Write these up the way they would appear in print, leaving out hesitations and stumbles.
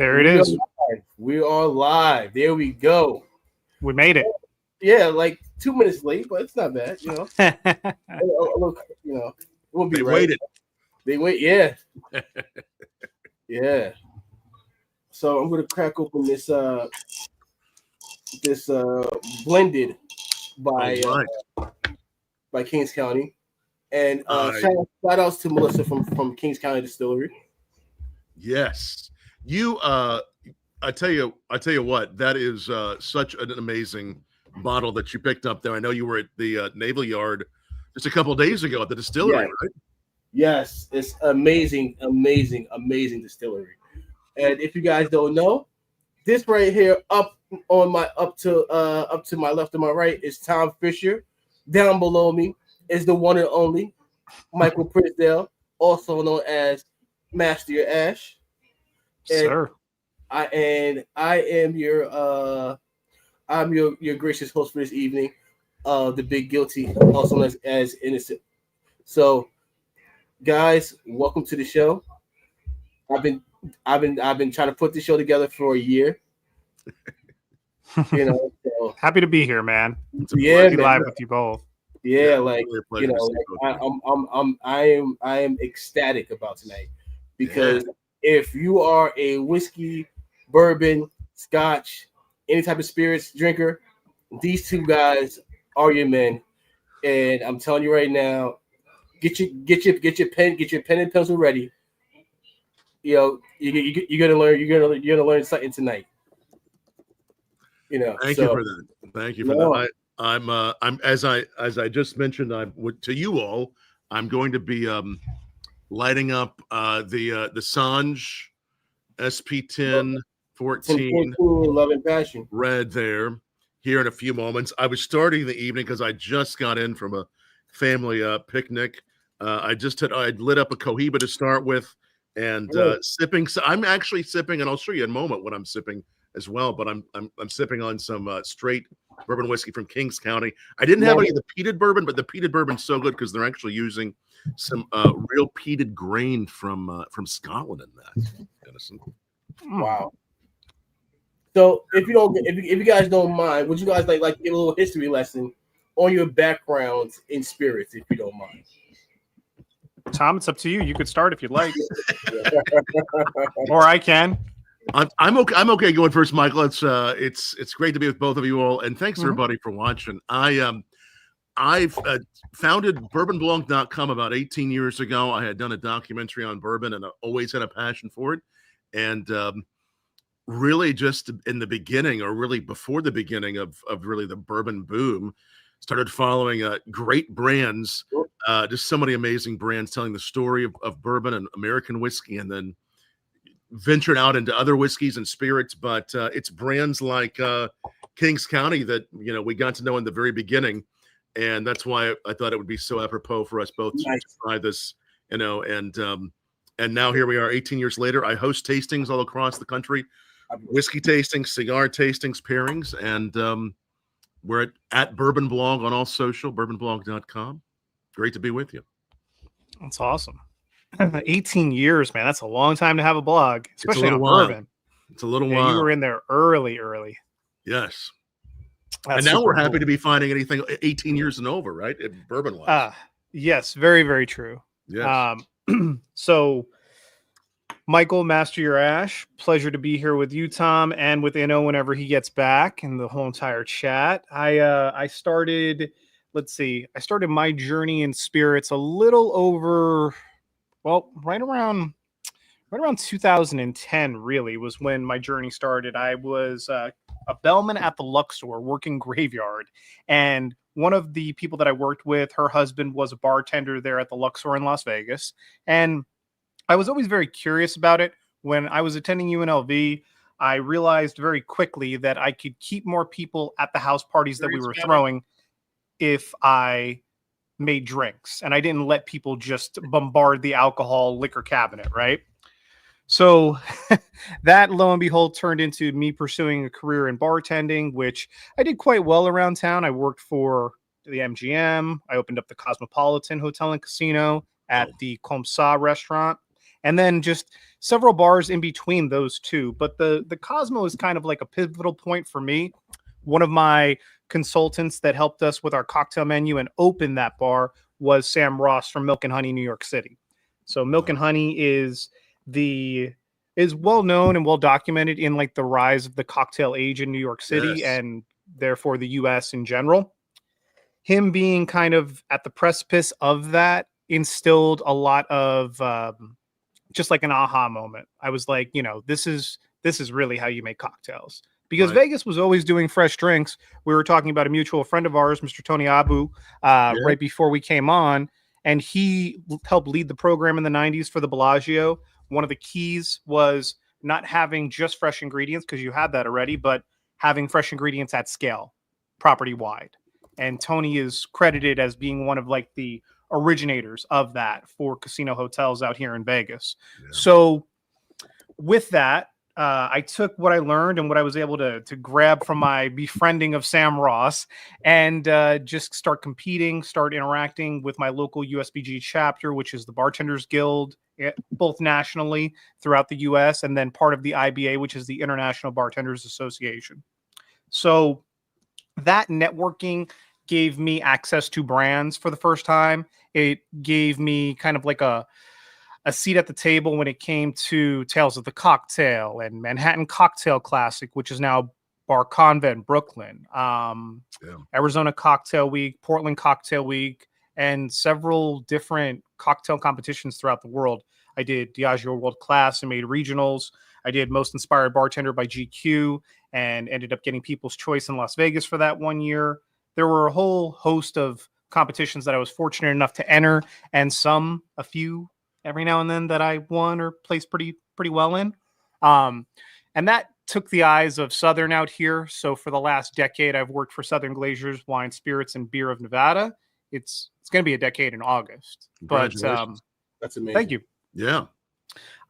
There it is. We are live. There we go. We made it. Yeah, like 2 minutes late, but it's not bad. It won't be They right. waited. They wait. Yeah, yeah. So I'm gonna crack open this blended by All right. Kings County, and All right. shout outs to Melissa from Kings County Distillery. Yes. You I tell you what, that is such an amazing bottle that you picked up there. I know you were at the Naval Yard just a couple of days ago at the distillery, right? Yes, it's amazing distillery. And if you guys don't know, this right here up to my left and my right is Tom Fisher. Down below me is the one and only Michael Prisdale, also known as Master Your Ash. And Sir. I am your gracious host for this evening, the Big Guilty, also known as Innocent. So, guys, welcome to the show. I've been trying to put the show together for a year. So, Happy to be here, man. Yeah, be live with you both. Yeah, I am ecstatic about tonight because if you are a whiskey, bourbon, scotch, any type of spirits drinker, these two guys are your men. And I'm telling you right now, get your pen and pencil ready. You're gonna learn something tonight. Thank you for that. Thank you for that. I'm as I just mentioned, to you all, I'm going to be lighting up the Sanj SP10 14 Love and Passion red there here in a few moments. I was starting the evening because I just got in from a family picnic. I lit up a Cohiba to start with and sipping. So I'm actually sipping, and I'll show you in a moment what I'm sipping as well. But I'm sipping on some straight bourbon whiskey from Kings County. I didn't have any of the peated bourbon, but the peated bourbon's so good because they're actually using some real peated grain from Scotland in that. Innocent. Wow. So if you guys don't mind, would you guys like give a little history lesson on your backgrounds in spirits, if you don't mind? Tom, it's up to you. You could start if you'd like, or I can. I'm okay. I'm okay going first, Michael. It's great to be with both of you all, and thanks everybody for watching. I've founded bourbonblanc.com about 18 years ago. I had done a documentary on bourbon, and I always had a passion for it. And really, just in the beginning, or really before the beginning of really the bourbon boom, started following great brands, just so many amazing brands telling the story of bourbon and American whiskey, and then ventured out into other whiskeys and spirits. But it's brands like Kings County that we got to know in the very beginning, and that's why I thought it would be so apropos for us both to try this. And now here we are 18 years later. I host tastings all across the country, whiskey tastings, cigar tastings, pairings, and we're at Bourbon Blog on all social, bourbonblog.com. Great to be with you. That's awesome. 18 years, man. That's a long time to have a blog, especially on bourbon. It's a little while. You were in there early. Yes. That's and now we're happy to be finding anything 18 years and over, right? Bourbon-wise. Yes, very, very true. Yes. So, Michael, Master Your Ash, pleasure to be here with you, Tom, and with Inno whenever he gets back, and the whole entire chat. I started my journey in spirits a little over, right around 2010, really, was when my journey started. I was a bellman at the Luxor working graveyard, and one of the people that I worked with, her husband was a bartender there at the Luxor in Las Vegas, and I was always very curious about it. When I was attending UNLV, I realized very quickly that I could keep more people at the house parties that we were throwing if I made drinks, and I didn't let people just bombard the alcohol liquor cabinet, right? So that, lo and behold, turned into me pursuing a career in bartending, which I did quite well around town. I worked for the MGM. I opened up the Cosmopolitan Hotel and Casino at the Comme Ça restaurant. and then just several bars in between those two. But the Cosmo is kind of like a pivotal point for me. One of my consultants that helped us with our cocktail menu and opened that bar was Sam Ross from Milk and Honey, New York City. So Milk and Honey is well known and well documented in like the rise of the cocktail age in New York City and therefore the US in general. Him being kind of at the precipice of that instilled a lot of just like an aha moment. I was like, this is really how you make cocktails. Because Vegas was always doing fresh drinks. We were talking about a mutual friend of ours, Mr. Tony Abu, right before we came on, and he helped lead the program in the 90s for the Bellagio. One of the keys was not having just fresh ingredients, because you had that already, but having fresh ingredients at scale, property-wide. And Tony is credited as being one of like the originators of that for casino hotels out here in Vegas. Yeah. So with that, I took what I learned and what I was able to grab from my befriending of Sam Ross and just start competing, start interacting with my local USBG chapter, which is the Bartenders Guild, both nationally throughout the US, and then part of the IBA, which is the International Bartenders Association. So that networking gave me access to brands for the first time. It gave me kind of like a seat at the table when it came to Tales of the Cocktail and Manhattan Cocktail Classic, which is now Bar Convent, Brooklyn, Arizona Cocktail Week, Portland Cocktail Week, and several different cocktail competitions throughout the world. I did Diageo World Class and made regionals. I did Most Inspired Bartender by GQ and ended up getting People's Choice in Las Vegas for that 1 year. There were a whole host of competitions that I was fortunate enough to enter, and a few every now and then that I won or placed pretty well in. And that took the eyes of Southern out here. So for the last decade, I've worked for Southern Glazers, Wine, Spirits, and Beer of Nevada. It's going to be a decade in August. But that's amazing. Thank you. Yeah.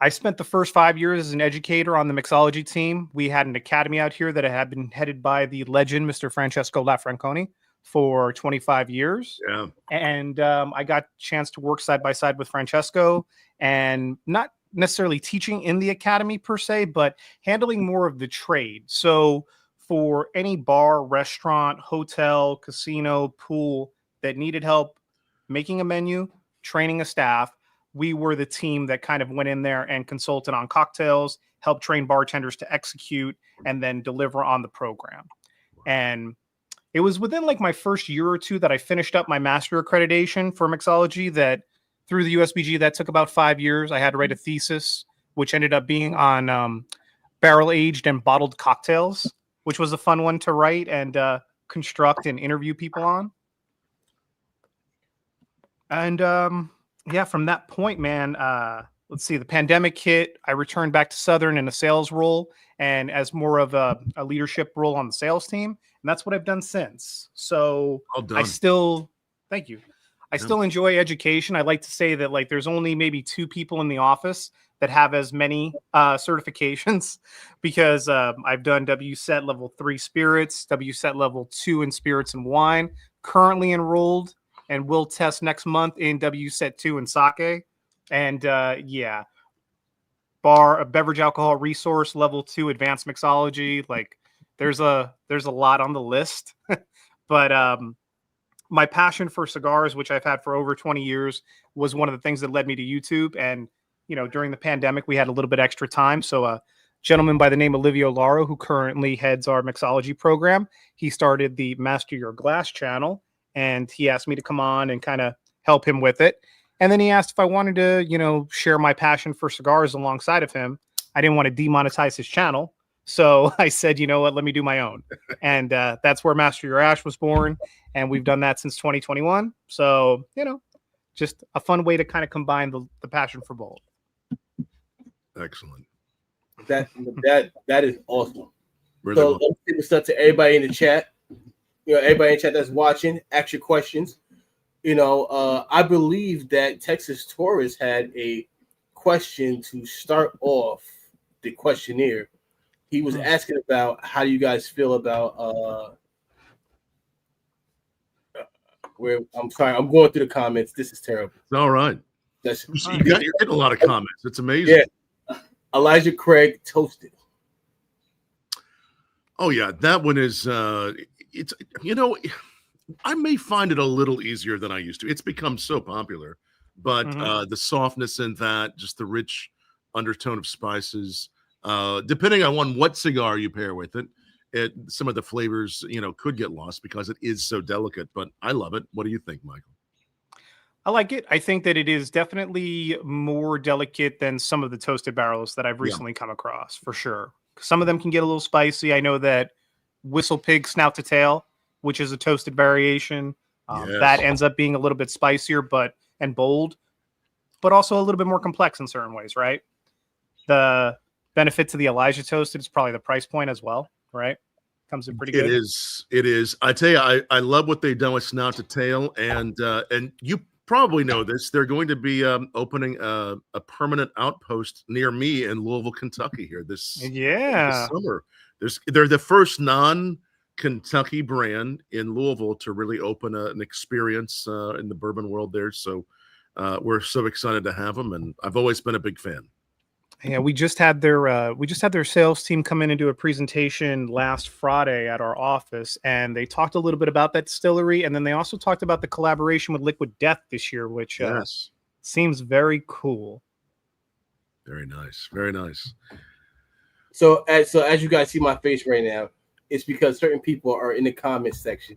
I spent the first 5 years as an educator on the mixology team. We had an academy out here that had been headed by the legend, Mr. Francesco Lafranconi, for 25 years. Yeah. And I got a chance to work side by side with Francesco, and not necessarily teaching in the academy per se, but handling more of the trade. So for any bar, restaurant, hotel, casino, pool that needed help making a menu, training a staff, we were the team that kind of went in there and consulted on cocktails, helped train bartenders to execute, and then deliver on the program. And it was within like my first year or two that I finished up my master accreditation for mixology. That through the USBG, that took about 5 years. I had to write a thesis, which ended up being on barrel aged and bottled cocktails, which was a fun one to write and construct and interview people on. And yeah, from that point, man, let's see, the pandemic hit. I returned back to Southern in a sales role and as more of a leadership role on the sales team. And that's what I've done since. So I still, thank you. I still enjoy education. I like to say that like there's only maybe 2 people in the office that have as many certifications, because I've done WSET level 3 spirits, WSET level 2 in spirits and wine, currently enrolled and will test next month in WSET 2 in sake. And yeah, a beverage alcohol resource level 2 advanced mixology. Like there's a lot on the list. But my passion for cigars, which I've had for over 20 years, was one of the things that led me to YouTube. And during the pandemic, we had a little bit extra time. So a gentleman by the name of Livio Laro, who currently heads our mixology program, he started the Master Your Glass channel, and he asked me to come on and kind of help him with it. And then he asked if I wanted to, share my passion for cigars alongside of him. I didn't want to demonetize his channel. So I said, you know what, let me do my own. And that's where Master Your Ash was born. And we've done that since 2021. So, just a fun way to kind of combine the passion for both. Excellent. That is awesome. Really so let's give this up to everybody in the chat. Everybody in the chat that's watching, ask your questions. I believe that Texas Tourist had a question to start off the questionnaire. He was asking about how you guys feel about where I'm sorry, I'm going through the comments. This is terrible. All right. That's you're getting a lot of comments. It's amazing. Yeah. Elijah Craig toasted. Oh yeah, that one is. It's I may find it a little easier than I used to. It's become so popular, but the softness in that, just the rich undertone of spices, depending on what cigar you pair with it, some of the flavors, could get lost because it is so delicate. But I love it. What do you think, Michael? I like it. I think that it is definitely more delicate than some of the toasted barrels that I've recently come across, for sure. Some of them can get a little spicy. I know that Whistle Pig Snout to Tail, which is a toasted variation, that ends up being a little bit spicier, and bold, but also a little bit more complex in certain ways, right? The benefit to the Elijah Toasted is probably the price point as well, right? Comes in pretty good. It is. It is. I tell you, I love what they've done with Snout to Tail, and you probably know this. They're going to be opening a permanent outpost near me in Louisville, Kentucky here this summer. They're the first non-Kentucky brand in Louisville to really open an experience in the bourbon world there. So we're so excited to have them, and I've always been a big fan. Yeah, we just had their sales team come in and do a presentation last Friday at our office, and they talked a little bit about that distillery, and then they also talked about the collaboration with Liquid Death this year, which seems very cool. Very nice, very nice. So as you guys see my face right now, it's because certain people are in the comments section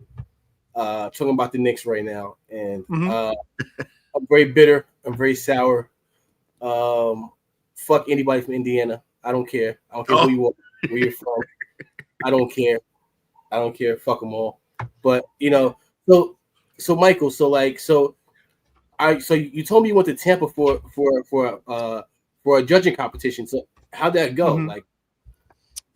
talking about the Knicks right now, and I'm very bitter. I'm very sour. Fuck anybody from Indiana. I don't care. I don't care who you are, where you're from. I don't care. Fuck them all. But so Michael, so you told me you went to Tampa for a judging competition. So how'd that go?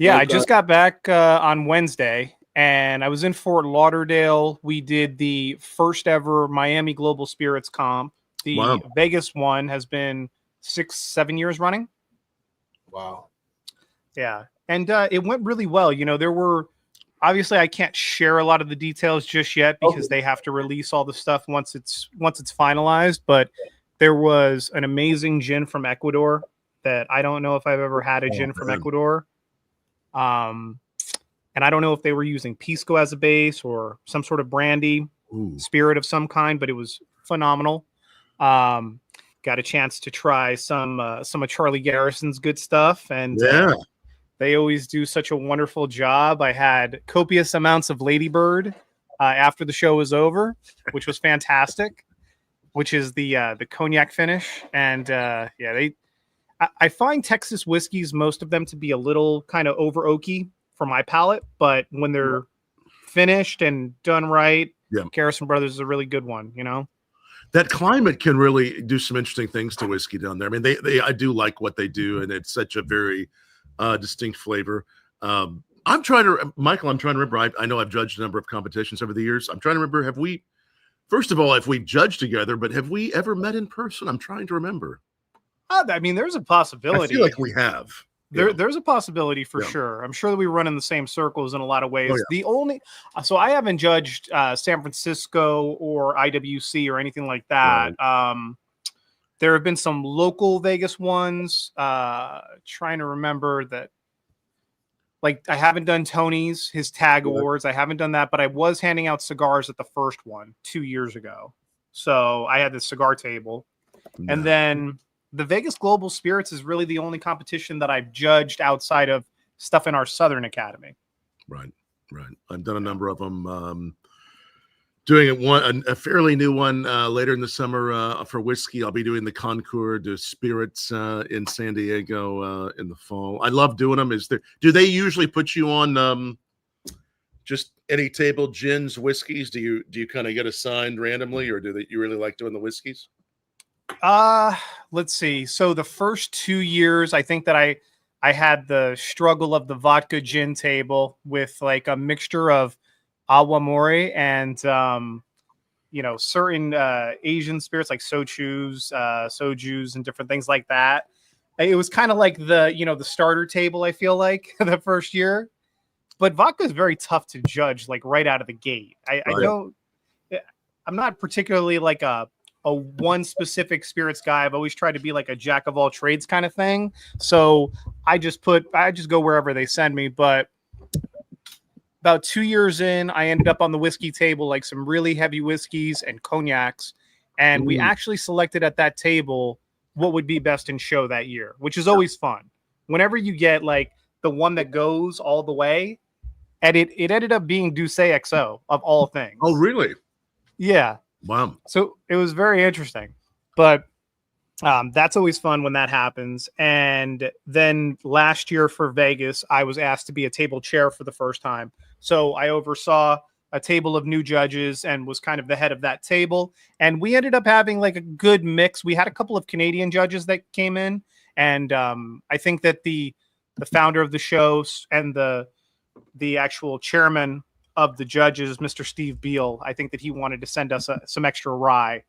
I just got back on Wednesday, and I was in Fort Lauderdale. We did the first ever Miami Global Spirits comp. The Vegas one has been 6-7 years running. Wow. Yeah. And it went really well. There were, obviously I can't share a lot of the details just yet because they have to release all the stuff once it's finalized, but there was an amazing gin from Ecuador that I don't know if I've ever had a gin from Ecuador. And I don't know if they were using Pisco as a base or some sort of brandy spirit of some kind, but it was phenomenal. Got a chance to try some of Charlie Garrison's good stuff, and they always do such a wonderful job. I had copious amounts of Ladybird after the show was over, which was fantastic. Which is the cognac finish, and I find Texas whiskeys, most of them, to be a little kind of over oaky for my palate, but when they're finished and done right, Garrison Brothers is a really good one. That climate can really do some interesting things to whiskey down there. I mean, I do like what they do, and it's such a very distinct flavor. Michael, I'm trying to remember. I know I've judged a number of competitions over the years. I'm trying to remember, have we judged together, but have we ever met in person? I'm trying to remember. I mean, there's a possibility. I feel like we have. There's a possibility for sure. I'm sure that we run in the same circles in a lot of ways. So I haven't judged San Francisco or IWC or anything like that. Right. There have been some local Vegas ones. Trying to remember that. Like, I haven't done Tony's, his tag awards. I haven't done that, but I was handing out cigars at the first one 2 years ago. So I had the cigar table. And then the Vegas Global Spirits is really the only competition that I've judged outside of stuff in our Southern Academy. Right. I've done a number of them. Doing a fairly new one later in the summer for whiskey. I'll be doing the Concours de Spirits in San Diego in the fall. I love doing them. Do they usually put you on just any table, gins, whiskeys? Do you kind of get assigned randomly, or you really like doing the whiskeys? Let's see. So the first 2 years, I think that I had the struggle of the vodka gin table with like a mixture of awamori and certain Asian spirits like sojus and different things like that. It was kind of like the starter table, I feel like, the first year. But vodka is very tough to judge like right out of the gate. I'm not particularly like a a one specific spirits guy. I've always tried to be like a jack of all trades kind of thing. So I just go wherever they send me. But about 2 years in, I ended up on the whiskey table, like some really heavy whiskeys and cognacs. And we actually selected at that table what would be best in show that year, which is always fun. Whenever you get like the one that goes all the way, and it ended up being Douce XO of all things. Oh, really? Yeah. Wow. So it was very interesting, but that's always fun when that happens. And then last year for Vegas, I was asked to be a table chair for the first time. So I oversaw a table of new judges and was kind of the head of that table. And we ended up having like a good mix. We had a couple of Canadian judges that came in. And I think that the founder of the show and the actual chairman of the judges, Mr. Steve Beal, I think that he wanted to send us some extra rye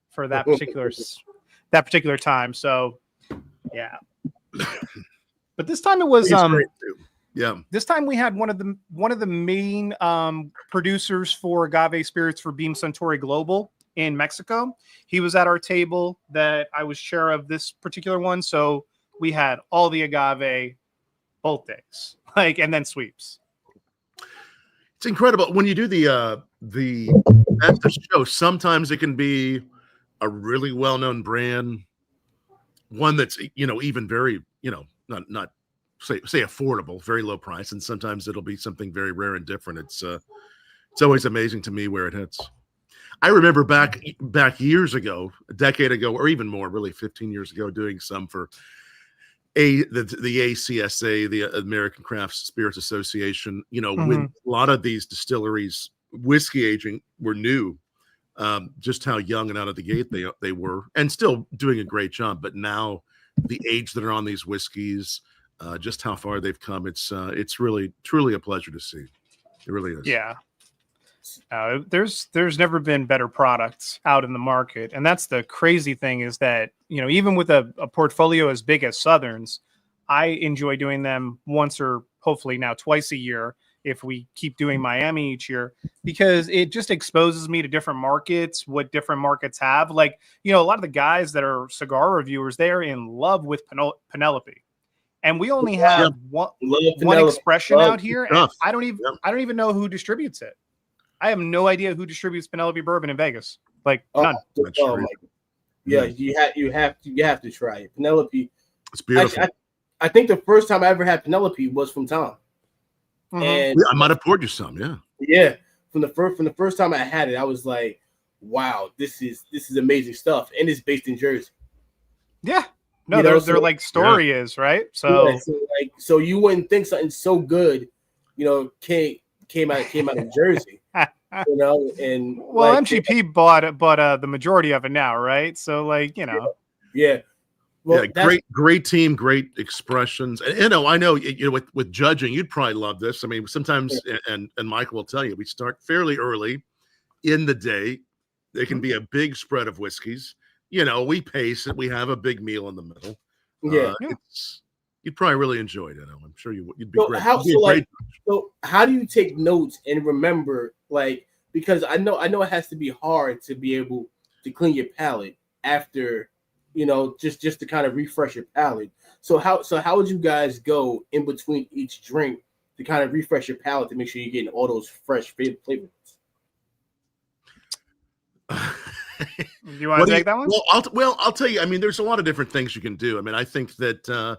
for that particular time. So yeah. But this time it was this time we had one of the main producers for agave spirits for Beam Suntory Global in Mexico. He was at our table that I was chair of this particular one. So we had all the agave both days, and then sweeps. It's incredible when you do the at the show. Sometimes it can be a really well-known brand, one that's even very not say affordable, very low price, and sometimes it'll be something very rare and different. It's always amazing to me where it hits. I remember back years ago, a decade ago, or even more, really 15 years ago, doing some for the ACSA, the American Craft Spirits Association. When a lot of these distilleries whiskey aging were new, just how young and out of the gate they were, and still doing a great job. But now the age that are on these whiskeys, just how far they've come, it's really truly a pleasure to see. It really is. Yeah. There's never been better products out in the market. And that's the crazy thing is that, even with a portfolio as big as Southern's, I enjoy doing them once or hopefully now twice a year if we keep doing Miami each year, because it just exposes me to different markets, what different markets have. Like, a lot of the guys that are cigar reviewers, they're in love with Penelope. And we only have one expression out here. And I don't even know who distributes it. I have no idea who distributes Penelope bourbon in Vegas. None. Yeah, you have to try it. Penelope. It's beautiful. I think the first time I ever had Penelope was from Tom. And I might have poured you some. Yeah. Yeah. From the first time I had it, I was like, "Wow, this is amazing stuff." And it's based in Jersey. Yeah. No, their story is right. So, so you wouldn't think something so good, came out of Jersey. And MGP bought the majority of it now, right? So yeah. Well, great team, great expressions. And I know with judging, you'd probably love this. I mean, sometimes, and Michael will tell you, we start fairly early in the day. There can be a big spread of whiskeys. We pace it. We have a big meal in the middle. You'd probably really enjoy it. I'm sure you'd be great. So how do you take notes and remember, because I know it has to be hard to be able to clean your palate after, just to kind of refresh your palate. So how would you guys go in between each drink to kind of refresh your palate to make sure you're getting all those fresh flavors? Do you want to take that one? I'll tell you. I mean, there's a lot of different things you can do. I mean, I think that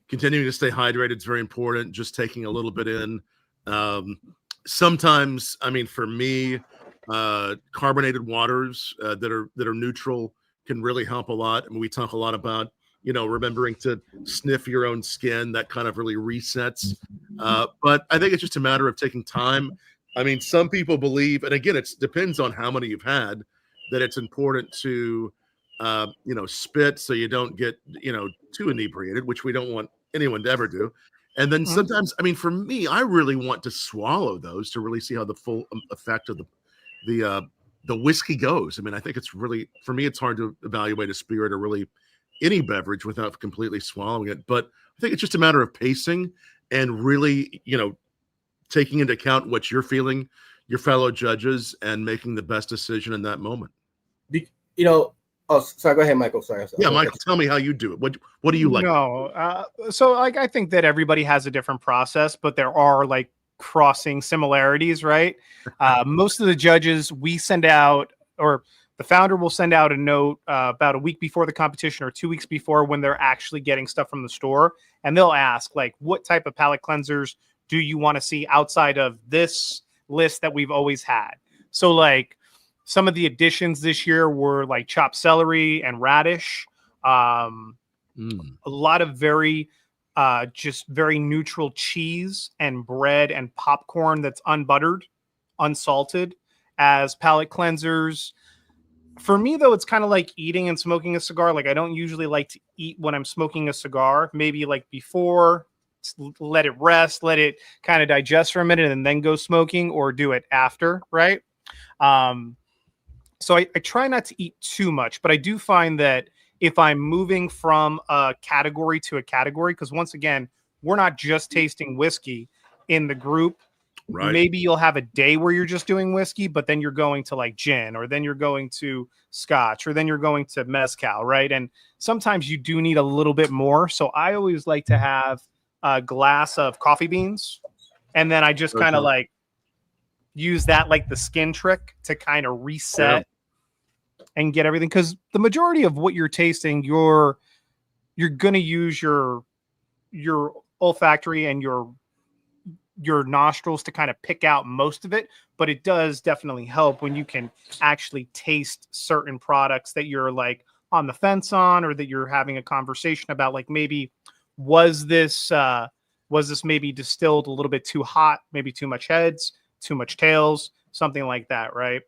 continuing to stay hydrated is very important. Just taking a little bit in. Sometimes, I mean, for me, carbonated waters that are neutral can really help a lot. I mean, we talk a lot about remembering to sniff your own skin. That kind of really resets. But I think it's just a matter of taking time. I mean, some people believe, and again, it depends on how many you've had, that it's important to spit so you don't get too inebriated, which we don't want anyone to ever do. And then sometimes, I mean, for me, I really want to swallow those to really see how the full effect of the whiskey goes. I mean, I think it's really, for me, it's hard to evaluate a spirit or really any beverage without completely swallowing it. But I think it's just a matter of pacing and really, taking into account what you're feeling, your fellow judges, and making the best decision in that moment. Oh, sorry. Go ahead, Michael. Sorry. Yeah, Michael, tell me how you do it. What do you like? No, so like I think that everybody has a different process, but there are like crossing similarities, right? Most of the judges we send out, or the founder will send out a note about a week before the competition or 2 weeks before when they're actually getting stuff from the store, and they'll ask like, what type of palate cleansers do you want to see outside of this list that we've always had? So like some of the additions this year were like chopped celery and radish. A lot of very just very neutral cheese and bread and popcorn that's unbuttered, unsalted as palate cleansers. For me, though, it's kind of like eating and smoking a cigar. Like I don't usually like to eat when I'm smoking a cigar. Maybe like before, let it rest, let it kind of digest for a minute, and then go smoking, or do it after, right? So I try not to eat too much, but I do find that if I'm moving from a category to a category, because once again, we're not just tasting whiskey in the group. Right. Maybe you'll have a day where you're just doing whiskey, but then you're going to like gin, or then you're going to scotch, or then you're going to mezcal, right? And sometimes you do need a little bit more. So I always like to have a glass of coffee beans, and then I just kind of like use that like the skin trick to kind of reset and get everything, because the majority of what you're tasting, you're gonna use your olfactory and your nostrils to kind of pick out most of it, but it does definitely help when you can actually taste certain products that you're like on the fence on, or that you're having a conversation about, like maybe was this maybe distilled a little bit too hot, maybe too much heads, too much tails, something like that, right?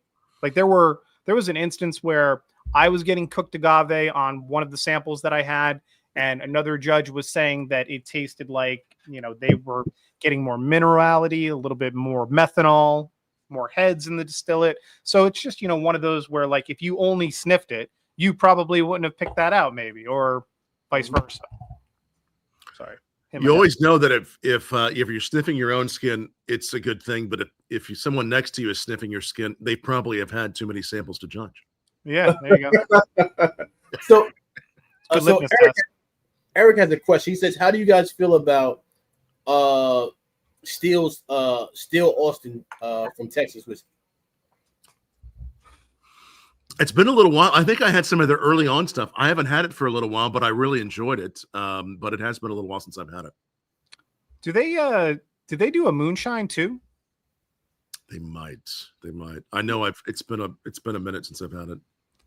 Like there was an instance where I was getting cooked agave on one of the samples that I had, and another judge was saying that it tasted like, they were getting more minerality, a little bit more methanol, more heads in the distillate. So it's just, one of those where like if you only sniffed it, you probably wouldn't have picked that out, maybe, or vice versa. Sorry. You always know that if you're sniffing your own skin, it's a good thing. But if someone next to you is sniffing your skin, they probably have had too many samples to judge. Yeah, there you go. So test. Eric has a question. He says, "How do you guys feel about Steel Austin from Texas whiskey?" It's been a little while. I think I had some of their early on stuff. I haven't had it for a little while, but I really enjoyed it. But it has been a little while since I've had it. Do they do a moonshine too? They might. I know it's been a minute since I've had it.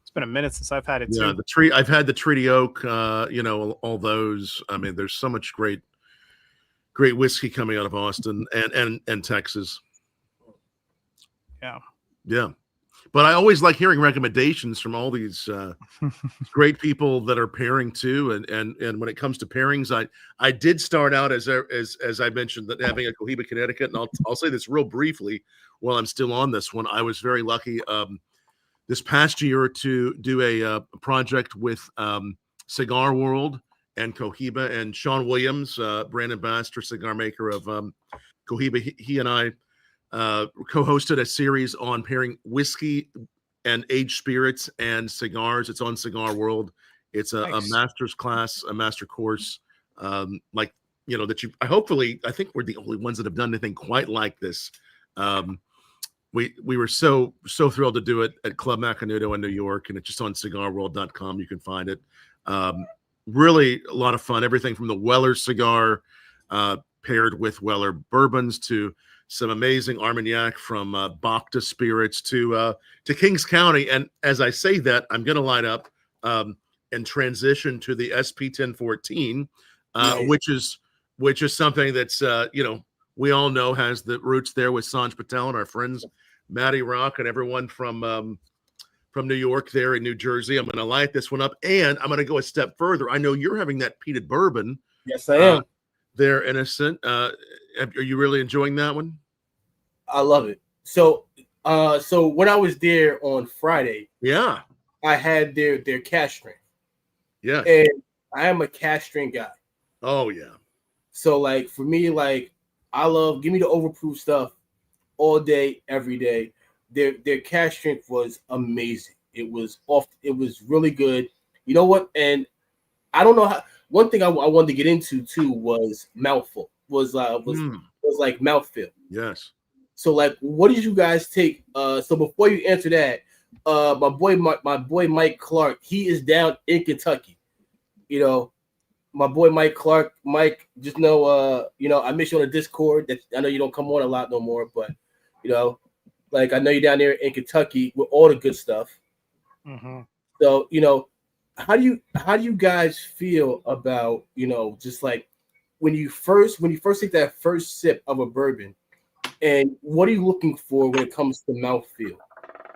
It's been a minute since I've had it too. Yeah, I've had the Treaty Oak, all those. I mean, there's so much great whiskey coming out of Austin and Texas. Yeah. Yeah. But I always like hearing recommendations from all these great people that are pairing too. And when it comes to pairings, I did start out as I mentioned, that having a Cohiba, Connecticut, and I'll say this real briefly while I'm still on this one. I was very lucky this past year to do a project with Cigar World and Cohiba, and Sean Williams, brand ambassador, cigar maker of Cohiba. He and I co-hosted a series on pairing whiskey and aged spirits and cigars. It's on Cigar World. It's a master's class, a master course. I think we're the only ones that have done anything quite like this. We were so thrilled to do it at Club Macanudo in New York, and it's just on cigarworld.com. You can find it. Really a lot of fun. Everything from the Weller cigar paired with Weller bourbons to some amazing Armagnac from Bacta Spirits to Kings County. And as I say that, I'm going to light up and transition to the SP 1014, which is something that's we all know has the roots there with Sanj Patel and our friends Matty Rock and everyone from New York there in New Jersey. I'm going to light this one up, and I'm going to go a step further. I know you're having that peated bourbon. Yes, I am. They're innocent. Are you really enjoying that one? I love it. So when I was there on Friday, yeah, I had their cash strength. Yeah, and I am a cash strength guy. Oh yeah. So like for me, like give me the overproof stuff all day, every day. Their cash strength was amazing. It was off. It was really good. You know what? And I don't know how. One thing I wanted to get into too was mouthful. Was like mouthfeel. Yes. So like, what did you guys take? So before you answer that, my boy Mike Clark, he is down in Kentucky. You know, my boy Mike Clark. Mike, just know, I miss you on the Discord. That I know you don't come on a lot no more, but like I know you're down there in Kentucky with all the good stuff. Mm-hmm. So how do you guys feel about just like when you first take that first sip of a bourbon, and what are you looking for when it comes to mouthfeel?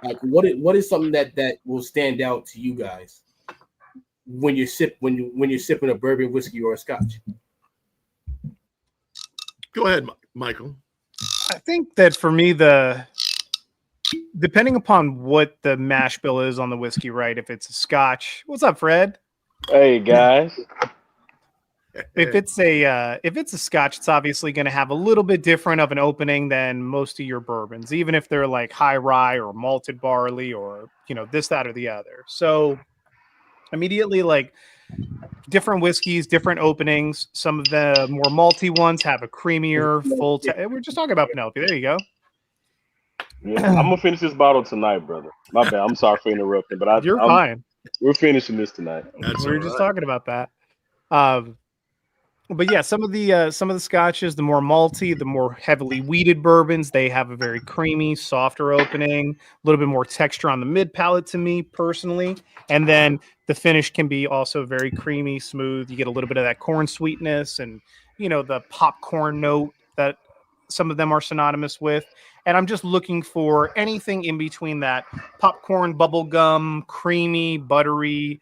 Like what is something that will stand out to you guys when you're sipping a bourbon, whiskey, or a scotch? Go ahead, Michael. I think that for me, depending upon what the mash bill is on the whiskey, right? If it's a scotch, what's up, Fred? Hey guys. If it's a scotch, it's obviously going to have a little bit different of an opening than most of your bourbons, even if they're like high rye or malted barley or this, that, or the other. So immediately, like, different whiskeys, different openings. Some of the more malty ones have a creamier, full. We're just talking about Penelope. There you go. Yeah, I'm gonna finish this bottle tonight, brother. My bad. I'm sorry for interrupting, but You're fine. We're finishing this tonight. That's we were just talking about that. But yeah, some of the scotches, the more malty, the more heavily wheated bourbons, they have a very creamy, softer opening, a little bit more texture on the mid palate to me personally. And then the finish can be also very creamy, smooth. You get a little bit of that corn sweetness and the popcorn note that some of them are synonymous with. And I'm just looking for anything in between that popcorn, bubblegum, creamy, buttery,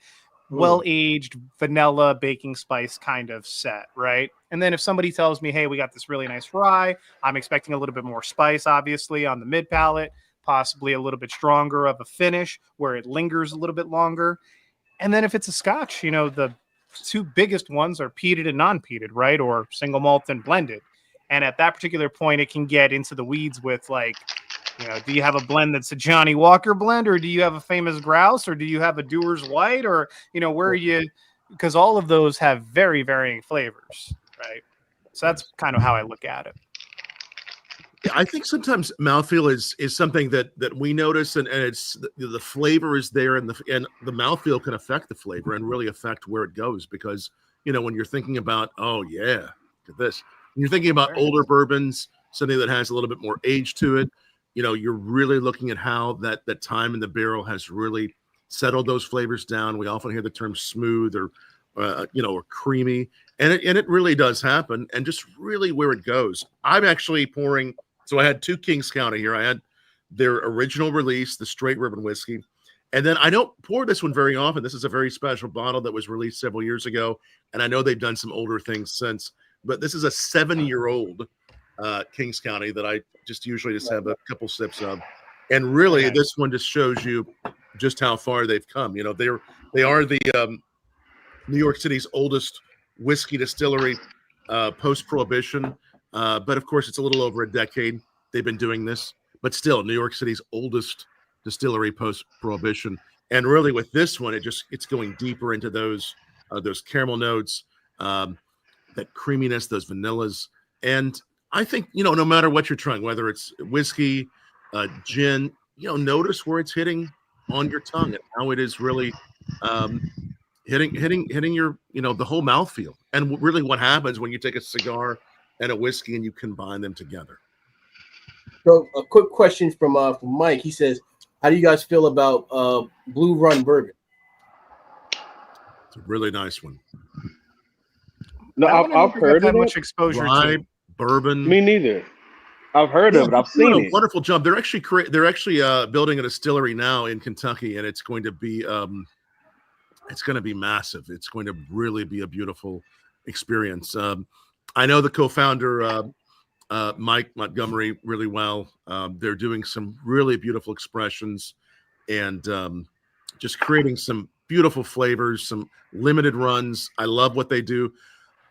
well-aged vanilla baking spice kind of set, right? And then if somebody tells me, hey, we got this really nice rye, I'm expecting a little bit more spice, obviously, on the mid palate, possibly a little bit stronger of a finish where it lingers a little bit longer. And then if it's a scotch, the two biggest ones are peated and non-peated, right? Or single malt and blended. And at that particular point, it can get into the weeds with like, do you have a blend that's a Johnny Walker blend, or do you have a famous grouse, or do you have a Dewar's White, or where are you? Because all of those have very varying flavors, right? So that's kind of how I look at it. Yeah, I think sometimes mouthfeel is something that we notice, and it's the flavor is there, and the mouthfeel can affect the flavor and really affect where it goes. Because when you're thinking about, oh yeah, look at this, when you're thinking about older bourbons, something that has a little bit more age to it. You're really looking at how that time in the barrel has really settled those flavors down. We often hear the term smooth or creamy, and it really does happen. And just really where it goes. I'm actually pouring. So I had two Kings County here. I had their original release, the straight bourbon whiskey, and then I don't pour this one very often. This is a very special bottle that was released several years ago, and I know they've done some older things since. But this is a 7-year-old Kings County that I just usually just have a couple sips of, and really this one just shows you just how far they've come. They are the New York City's oldest whiskey distillery post Prohibition, but of course it's a little over a decade they've been doing this, but still New York City's oldest distillery post Prohibition. And really with this one, it's going deeper into those caramel notes, that creaminess, those vanillas. And I think, no matter what you're trying, whether it's whiskey, gin, notice where it's hitting on your tongue and how it is really hitting your, the whole mouthfeel. And really what happens when you take a cigar and a whiskey and you combine them together. So a quick question from Mike. He says, how do you guys feel about Blue Run bourbon? It's a really nice one. No, I've heard of much exposure Rye, to bourbon. Me neither. I've heard of it. I've seen it. Wonderful job. They're actually building a distillery now in Kentucky, and it's going to be massive. It's going to really be a beautiful experience. I know the co-founder Mike Montgomery really well. They're doing some really beautiful expressions and just creating some beautiful flavors, some limited runs. I love what they do.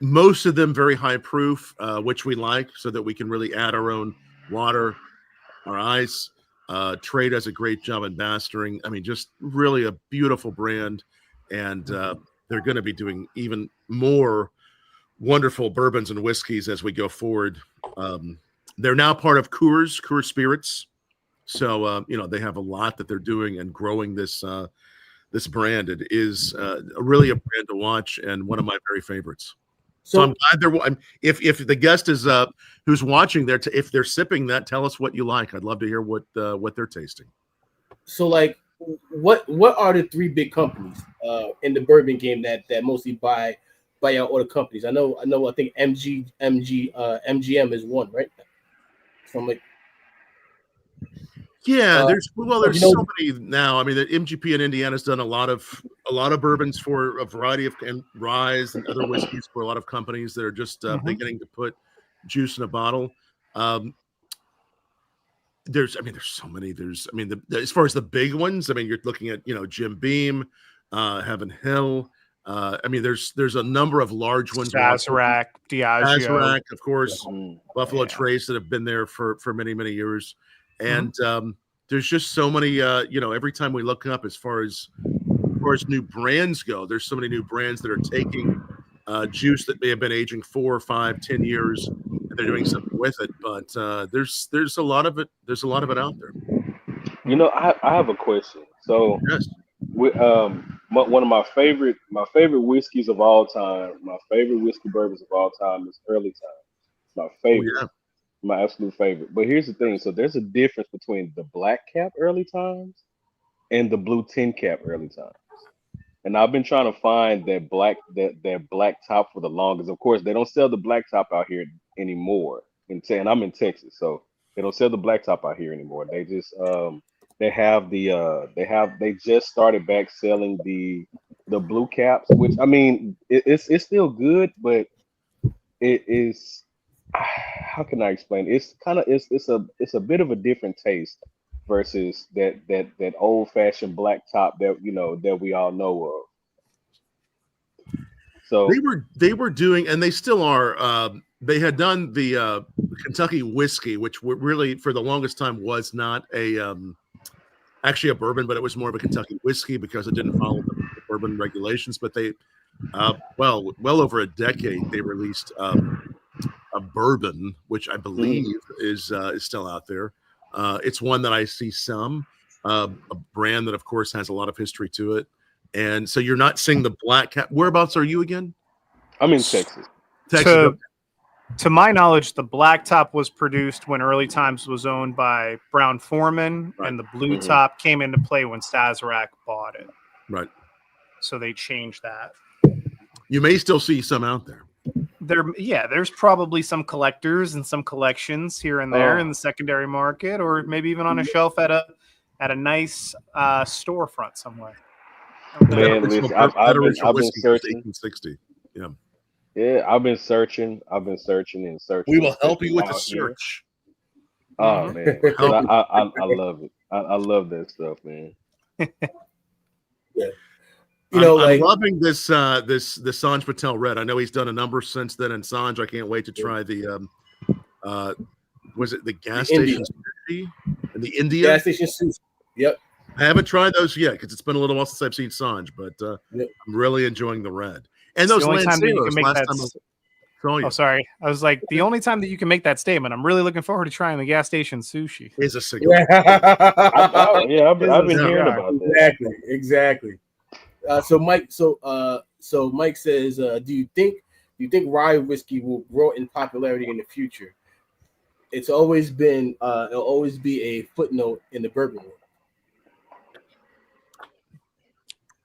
Most of them very high proof, which we like, so that we can really add our own water, our ice. Trey does a great job in mastering. I mean, just really a beautiful brand, and they're going to be doing even more wonderful bourbons and whiskeys as we go forward. They're now part of Coors Spirits, so they have a lot that they're doing and growing this brand. It is really a brand to watch and one of my very favorites. So I'm glad if the guest is who's watching there, if they're sipping that, tell us what you like. I'd love to hear what they're tasting. So, like, what are the three big companies in the bourbon game that mostly buy out other companies? I think MGM is one, right? So I'm like, yeah, there's so many now. I mean, the MGP in Indiana's done a lot of bourbons for a variety of and ryes and other whiskeys for a lot of companies that are just beginning to put juice in a bottle. There's so many. As far as the big ones, you're looking at Jim Beam, Heaven Hill. There's a number of large ones. Sazerac, Diageo, of course, Buffalo Trace that have been there for many, many years. And there's just so many, every time we look up as far as new brands go, there's so many new brands that are taking juice that may have been aging 4, 5, 10 years, and they're doing something with it. But there's a lot of it. There's a lot of it out there. I have a question. So, yes. One of my favorite whiskeys of all time, my favorite whiskey bourbons of all time is Early Times. My favorite. Oh, yeah. My absolute favorite. But here's the thing. So there's a difference between the black cap Early Times and the blue tin cap Early Times. And I've been trying to find that black top for the longest. Of course, they don't sell the black top out here anymore. And I'm in Texas, so they don't sell the black top out here anymore. They just they just started back selling the blue caps, which it's still good, but it is, how can I explain? It's a bit of a different taste versus that old fashioned black top that we all know of. So they were doing, and they still are. They had done the Kentucky whiskey, which really for the longest time was not actually a bourbon, but it was more of a Kentucky whiskey because it didn't follow the bourbon regulations. But they, well over a decade, they released a bourbon, which I believe is still out there. It's one that I see a brand that, of course, has a lot of history to it. And so you're not seeing the black cap. Whereabouts are you again? I'm in Texas. To my knowledge, the black top was produced when Early Times was owned by Brown Forman, right. And the blue top came into play when Sazerac bought it. Right. So they changed that. You may still see some out there. There's probably some collectors and some collections here and there in the secondary market, or maybe even on a shelf at a nice storefront somewhere. Man, listen, I've been searching. 1860. Yeah. Yeah, I've been searching and searching. We will help you with the search. Oh man, I love it. I love that stuff, man. Yeah. I'm loving this Sanj Patel Red. I know he's done a number since then, and Sanj, I can't wait to try the was it the gas station sushi and the India gas station sushi? Yep. I haven't tried those yet because it's been a little while since I've seen Sanj, but I'm really enjoying the red. And those Lanceros, sorry. I was like, the only time that you can make that statement, I'm really looking forward to trying the gas station sushi. Is a cigar. I've been hearing about that. Exactly. So Mike says, do you think rye whiskey will grow in popularity in the future? It's always been it'll always be a footnote in the bourbon world.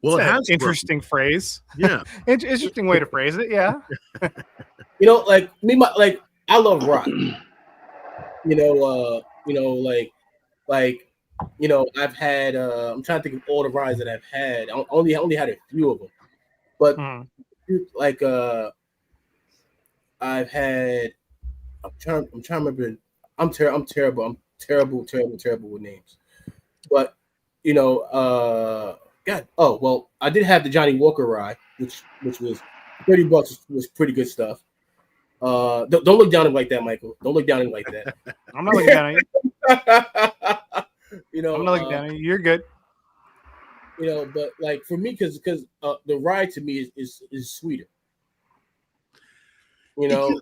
Well, it has interesting phrase. Yeah, interesting way to phrase it. Yeah. Like I love rye. I've had. I'm trying to think of all the ryes that I've had. I only had a few of them, but I've had. I'm trying to remember. I'm terrible. I'm terrible with names. But God. Oh well, I did have the Johnny Walker rye, which was $30. Was pretty good stuff. Don't look down at him like that, Michael. Don't look down at him like that. I'm not looking down at you. know, I'm not looking down. You're good. You know, but like for me, because the rye to me is sweeter. You know,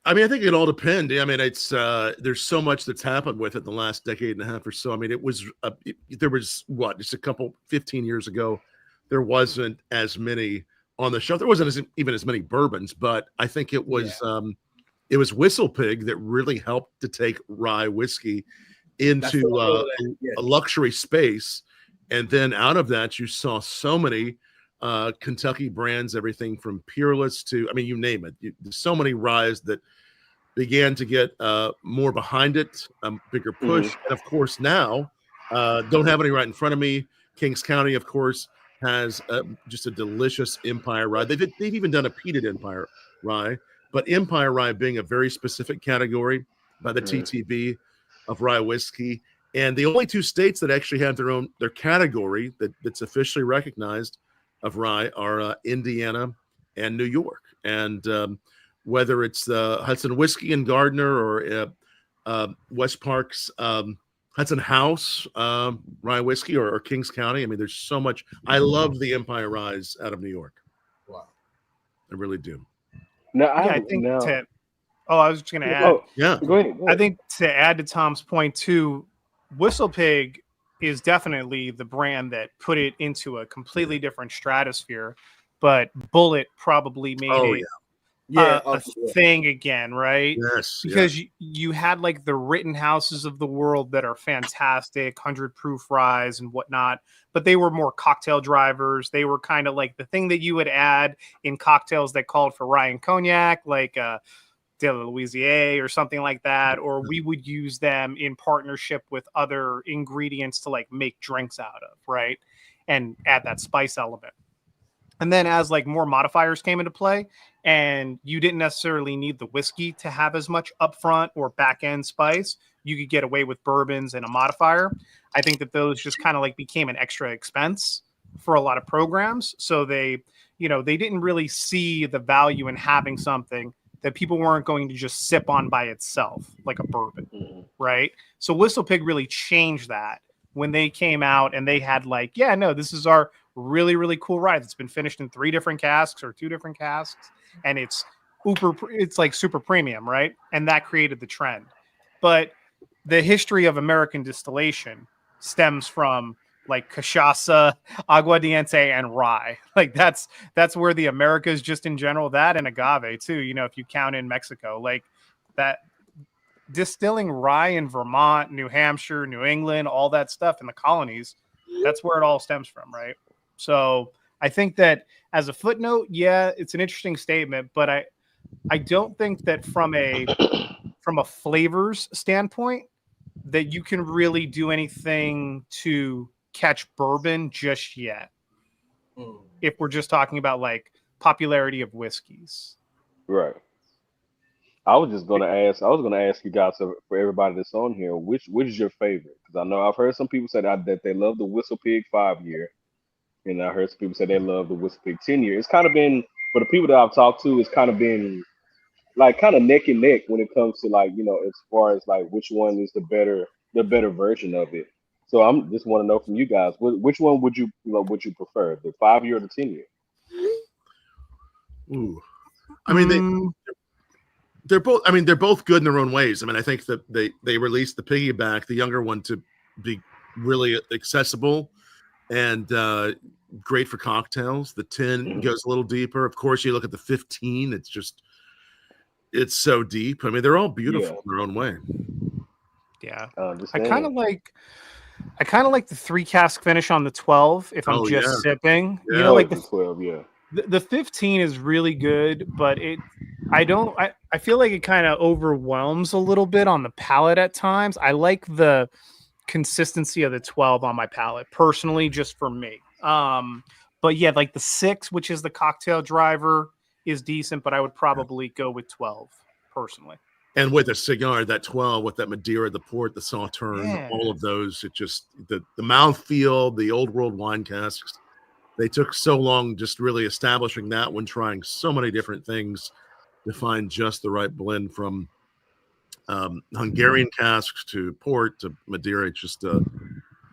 I mean, I think it all depends. I mean, it's there's so much that's happened with it in the last decade and a half or so. I mean, there was what, just a couple 15 years ago, there wasn't as many on the shelf. There wasn't even as many bourbons, but I think it was Whistle Pig that really helped to take rye whiskey into a luxury space. And then out of that, you saw so many Kentucky brands, everything from Peerless to, I mean, you name it. There's so many ryes that began to get more behind it, bigger push. And of course, now, don't have any right in front of me. Kings County, of course, has just a delicious Empire rye. They've even done a peated Empire rye, but Empire rye being a very specific category by the TTB of rye whiskey. And the only two states that actually have their category that's officially recognized of rye are Indiana and New York. And whether it's Hudson Whiskey and Gardner or West Park's Hudson House rye whiskey or Kings County, I mean, there's so much. I love the Empire ryes out of New York. Wow, I really do. No, I think I was just going to add. Yeah, go ahead. I think to add to Tom's point too, Whistle Pig is definitely the brand that put it into a completely different stratosphere, but Bullet probably made a thing again, right? Yes, because you had like the Rittenhouses of the world that are fantastic, 100 proof ryes and whatnot, but they were more cocktail drivers. They were kind of like the thing that you would add in cocktails that called for rye and cognac, like De La Louisier or something like that, or we would use them in partnership with other ingredients to like make drinks out of, right? And add that spice element. And then as like more modifiers came into play and you didn't necessarily need the whiskey to have as much upfront or back end spice, you could get away with bourbons and a modifier. I think that those just kind of like became an extra expense for a lot of programs. So they didn't really see the value in having something that people weren't going to just sip on by itself, like a bourbon, right? So Whistle Pig really changed that when they came out and they had like, this is our really, really cool rye that's been finished in 3 different casks or 2 different casks, and it's like super premium, right? And that created the trend. But the history of American distillation stems from like cachaça, aguardiente, and rye. Like that's where the Americas just in general, that and agave too, if you count in Mexico, like that distilling rye in Vermont, New Hampshire, New England, all that stuff in the colonies, that's where it all stems from, right? So I think that as a footnote, it's an interesting statement, but I don't think that from a flavors standpoint that you can really do anything to catch bourbon just yet. If we're just talking about like popularity of whiskeys. Right. I was going to ask you guys, for everybody that's on here, which is your favorite? Because I know I've heard some people say that they love the Whistle Pig 5-year. And I heard some people say they love the Whistle Pig 10-year. It's kind of been, for the people that I've talked to, it's kind of been like kind of neck and neck when it comes to like, as far as like which one is the better version of it. So I'm just want to know from you guys, which one would you prefer, the 5-year or the 10-year? Ooh, I mean they're both good in their own ways. I mean, I think that they released the piggyback, the younger one, to be really accessible and great for cocktails. The 10 goes a little deeper. Of course, you look at the 15, it's so deep. I mean, they're all beautiful in their own way. Yeah. I kind of like the 3 cask finish on the 12 if I'm sipping. Yeah. Like the 12, the 15 is really good, but I feel like it kind of overwhelms a little bit on the palate at times. I like the consistency of the 12 on my palate personally, just for me. But like the 6, which is the cocktail driver, is decent, but I would probably go with 12 personally. And with a cigar, that 12 with that Madeira, the port, the Sauterne, all of those, it just the mouthfeel, the old world wine casks. They took so long just really establishing that one, trying so many different things to find just the right blend, from Hungarian casks to port to Madeira. It's just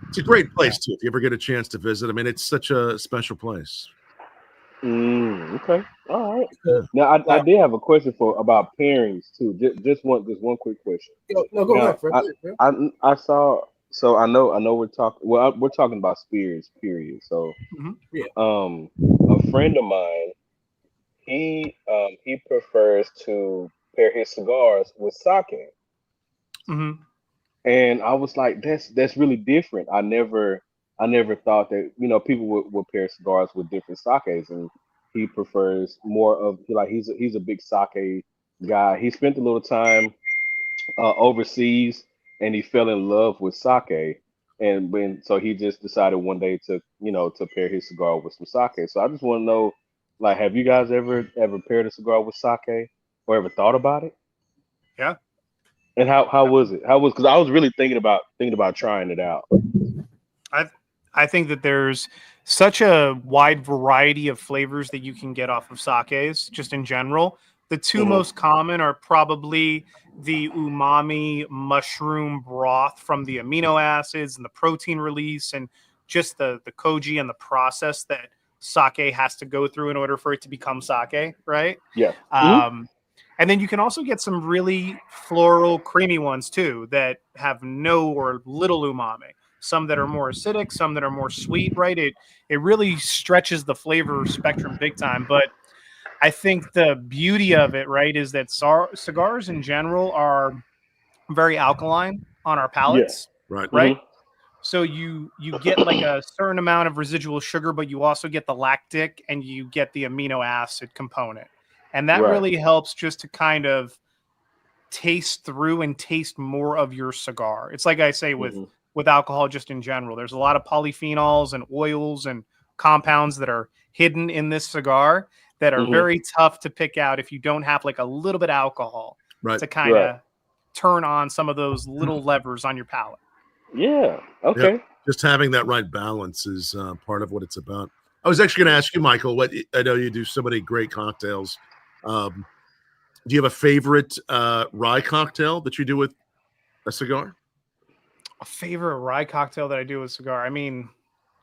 It's a great place too. If you ever get a chance to visit, I mean, it's such a special place. Okay. All right. Yeah. Now, I did have a question about pairings too. Just one quick question. No, go Now, ahead, Fred. I saw. So I know we're talking. Well, we're talking about spirits. Period. So, Yeah. a friend of mine, he prefers to pair his cigars with sake. Mm-hmm. And I was like, that's really different. I never thought that people would pair cigars with different sakes, and he prefers more of like he's a big sake guy. He spent a little time overseas, and he fell in love with sake, and so he just decided one day to pair his cigar with some sake. So I just want to know, like, have you guys ever paired a cigar with sake or ever thought about it? Yeah. And how was it? Because I was really thinking about trying it out. I think that there's such a wide variety of flavors that you can get off of sakes, just in general. The two Mhm. most common are probably the umami mushroom broth from the amino acids and the protein release, and just the koji and the process that sake has to go through in order for it to become sake, right? Yeah. And then you can also get some really floral, creamy ones too that have no or little umami. Some that are more acidic, some that are more sweet, right? It really stretches the flavor spectrum big time. But I think the beauty of it, right, is that cigars in general are very alkaline on our Yeah. palates, Right. right? Hmm. So you get like a certain amount of residual sugar, but you also get the lactic and you get the amino acid component. And that Right. really helps just to kind of taste through and taste more of your cigar. It's like I say Hmm. with alcohol just in general. There's a lot of polyphenols and oils and compounds that are hidden in this cigar that are Hmm. very tough to pick out if you don't have like a little bit of alcohol Right. to kind Right. of turn on some of those little levers on your palate. Yeah. Yep. Okay. Just having that right balance is part of what it's about. I was actually going to ask you, Michael. What I know you do so many great cocktails. Um, do you have a favorite rye cocktail that you do with a cigar? A favorite rye cocktail that I do with cigar. I mean,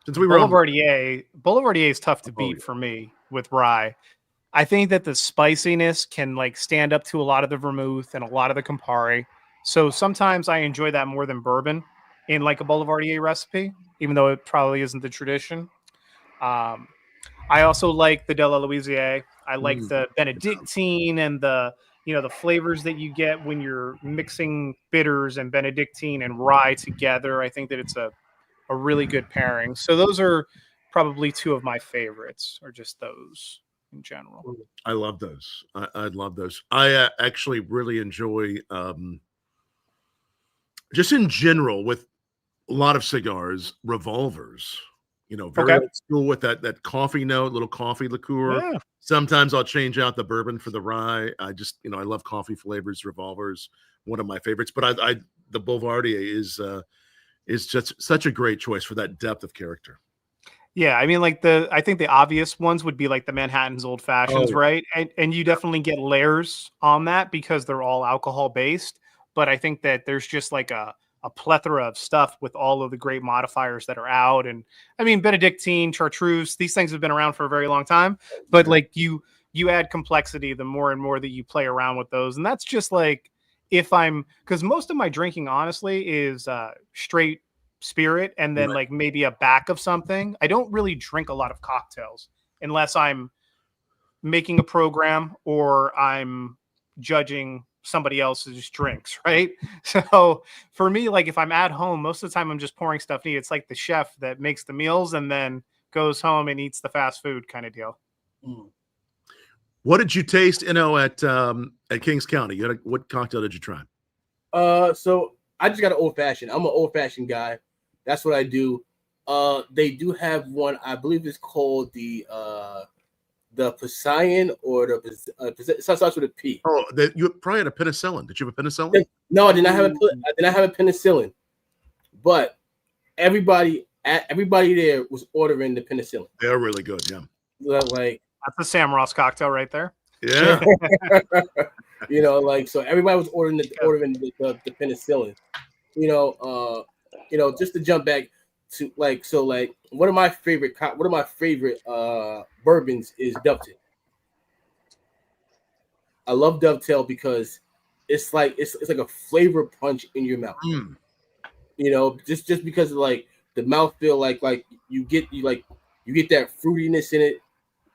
Since we were on, Boulevardier is tough to oh beat for me with rye. I think that the spiciness can like stand up to a lot of the vermouth and a lot of the Campari. So sometimes I enjoy that more than bourbon in like a Boulevardier recipe, even though it probably isn't the tradition. Um, I also like the De La Louisier. I like Mm, the Benedictine and the flavors that you get when you're mixing bitters and Benedictine and rye together. I think that it's a really good pairing. So those are probably two of my favorites, or just those in general. I love those. I love those. I actually really enjoy just in general with a lot of cigars, revolvers. Very Okay. old school with that coffee note, little coffee liqueur. Yeah. Sometimes I'll change out the bourbon for the rye. I just, I love coffee flavors. Revolvers, one of my favorites. But I the Boulevardier is just such a great choice for that depth of character. Yeah, I mean, like I think the obvious ones would be like the Manhattan's Old Fashions, Oh, right? And you definitely get layers on that because they're all alcohol based. But I think that there's just like a plethora of stuff with all of the great modifiers that are out. And I mean, Benedictine, Chartreuse, these things have been around for a very long time. But yeah. like you add complexity the more and more that you play around with those. And that's just like because most of my drinking honestly is straight spirit and then Right. like maybe a back of something. I don't really drink a lot of cocktails unless I'm making a program or I'm judging somebody else's drinks, right? So for me, like if I'm at home, most of the time I'm just pouring stuff neat. It's like the chef that makes the meals and then goes home and eats the fast food kind of deal. What did you taste, at Kings County? What cocktail did you try? So I just got an old fashioned. I'm an old fashioned guy. That's what I do. They do have one. I believe it's called the Poseidon or it starts with a P. Oh, you probably had a penicillin. Did you have a penicillin? No, I did not have I did not have a penicillin, but everybody there was ordering the penicillin. They're really good. Yeah. Like That's a Sam Ross cocktail right there. Yeah. so everybody was ordering the penicillin. Just to jump back, to one of my favorite bourbons is Dovetail. I love Dovetail because it's like a flavor punch in your mouth. You know, just because of like the mouthfeel, like you get that fruitiness in it.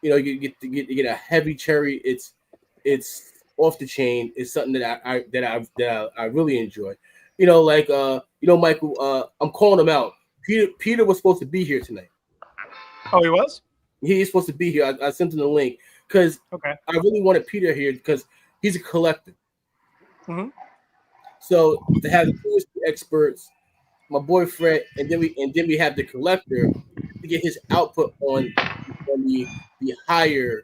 You know, you get a heavy cherry. It's off the chain. It's something that I really enjoy. You know, Michael. I'm calling him out. Peter was supposed to be here tonight. Oh, he was? He's supposed to be here. I sent him the link because Okay. I really wanted Peter here because he's a collector. Mm-hmm. So to have the two experts, my boy Fred, and then we have the collector to get his output on the higher,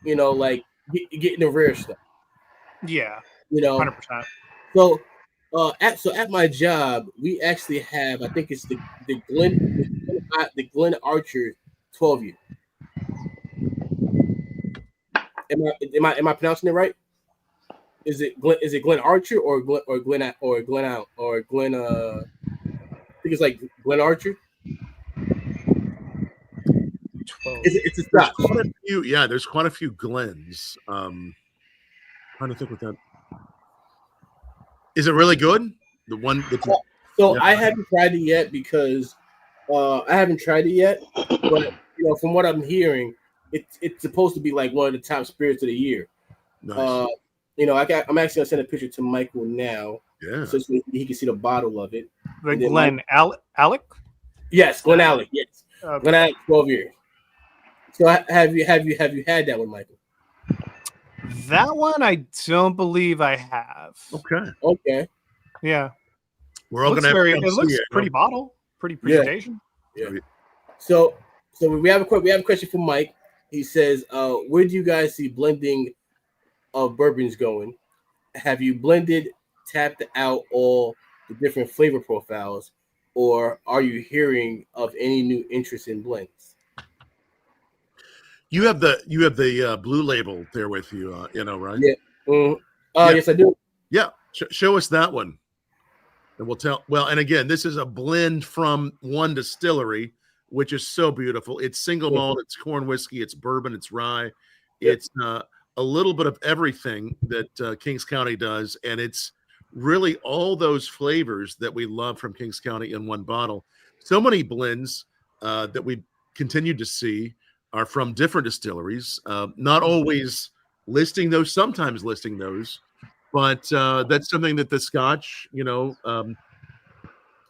you know, like getting the rare stuff. Yeah. You know, 100%. So, at my job, we actually have, I think it's the Glen Archer 12 year. Am I pronouncing it right? Is it Glen Archer or Glen I think it's like Glen Archer. 12. It's a There's Scotch. quite a few. Yeah, there's quite a few Glens. Trying to think what that is. It really good? The one that you, So yeah. I haven't tried it yet because I haven't tried it yet. But you know, from what I'm hearing, it's supposed to be like one of the top spirits of the year. Nice. You know, I'm actually gonna send a picture to Michael now, Yeah. so he can see the bottle of it. The Glen Alec? Yes, Glen Alec. Yes, Okay. Glen Alec, 12 years. So have you had that one, Michael? That one I don't believe I have. Okay. Yeah. We're all Looks gonna have to it come looks see pretty bottle. Pretty presentation. Yeah. So we have a question from Mike. He says, where do you guys see blending of bourbons going? Have you tapped out all the different flavor profiles, or are you hearing of any new interest in blends? You have the blue label there with you, you know, right? Yeah. Yeah. Yes, I do. Yeah. Show us that one. And we'll tell. Well, and again, this is a blend from one distillery, which is so beautiful. It's single malt, it's corn whiskey, it's bourbon, it's rye, it's a little bit of everything that Kings County does, and it's really all those flavors that we love from Kings County in one bottle. So many blends that we continue to see are from different distilleries, not always listing those, sometimes listing those. But that's something that the Scotch, you know,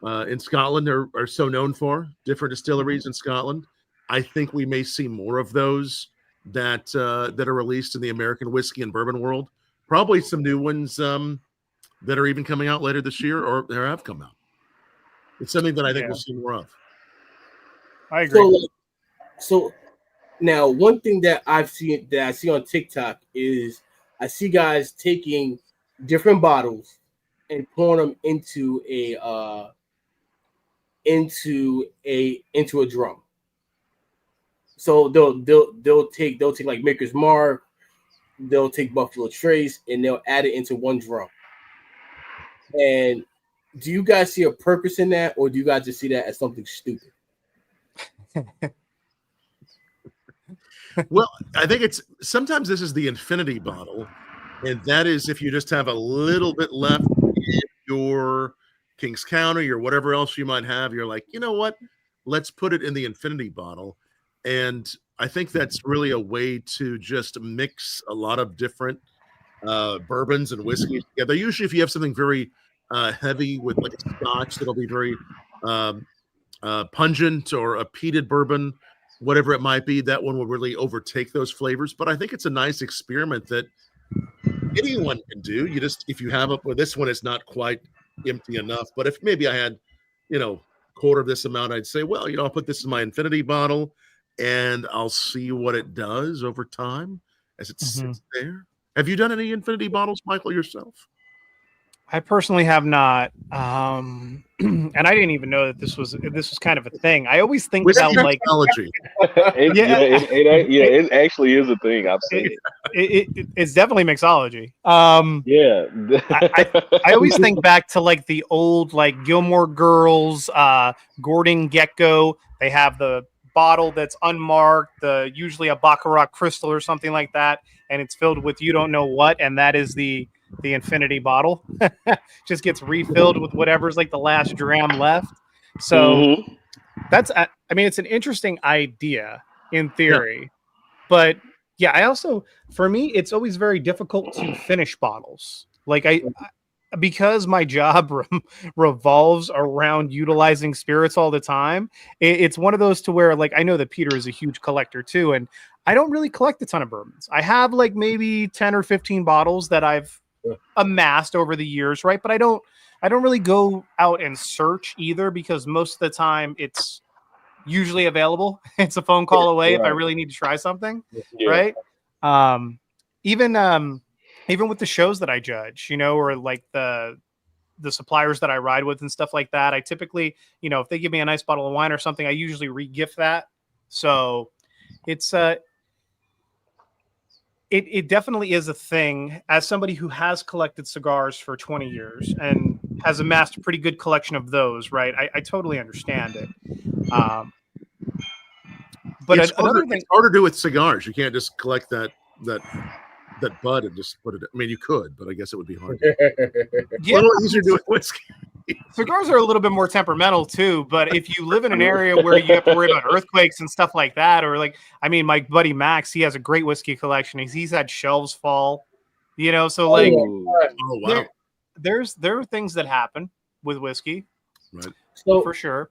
in Scotland are so known for, different distilleries in Scotland. I think we may see more of those that are released in the American whiskey and bourbon world. Probably some new ones that are even coming out later this year or there have come out. It's something that I think we'll see more of. I agree. So now one thing that I see on TikTok is I see guys taking different bottles and pouring them into a drum. So they'll take like Maker's Mark, they'll take Buffalo Trace, and they'll add it into one drum. And do you guys see a purpose in that, or do you guys just see that as something stupid? Well, I think it's sometimes this is the infinity bottle, and that is if you just have a little bit left in your Kings County or whatever else you might have, you're like, you know what? Let's put it in the infinity bottle. And I think that's really a way to just mix a lot of different bourbons and whiskeys together. Usually, if you have something very heavy with like a Scotch, that'll be very pungent, or a peated bourbon, whatever it might be, that one will really overtake those flavors. But I think it's a nice experiment that anyone can do. You just, if you have this one is not quite empty enough, but if maybe I had, you know, quarter of this amount, I'd say, well, you know, I'll put this in my infinity bottle and I'll see what it does over time as it sits there. Have you done any infinity bottles, Michael, yourself? I personally have not, and I didn't even know that this was kind of a thing. I always think Whiskey about like, technology. It actually is a thing. I've seen it's definitely mixology. Yeah. I always think back to like the old like Gilmore Girls, Gordon Gekko. They have the bottle that's unmarked, usually a Baccarat crystal or something like that, and it's filled with you don't know what, and that is the infinity bottle. Just gets refilled with whatever's like the last dram left. So Mhm. that's I mean it's an interesting idea in theory, but yeah, I also for me it's always very difficult to finish bottles. Like because my job revolves around utilizing spirits all the time, it's one of those to where like I know that Peter is a huge collector too, and I don't really collect a ton of bourbons. I have like maybe 10 or 15 bottles that I've amassed over the years, right? But I don't really go out and search either because most of the time it's usually available. It's a phone call away if I Right. really need to try something, Yeah. right? Even even with the shows that I judge, you know, or like the suppliers that I ride with and stuff like that, I typically, you know, if they give me a nice bottle of wine or something, I usually re-gift that. So it's it definitely is a thing. As somebody who has collected cigars for 20 years and has amassed a pretty good collection of those, right? I totally understand it. But another thing, It's harder to do with cigars. You can't just collect that bud and just put it. I mean, you could, but I guess it would be hard. A yeah, little easier to do with whiskey. cigars are a little bit more temperamental too, but if you live in an area where you have to worry about earthquakes and stuff like that, or like, I mean, my buddy Max, he has a great whiskey collection. He's had shelves fall, you know, so like Oh wow! there are things that happen with whiskey, Right. So for sure.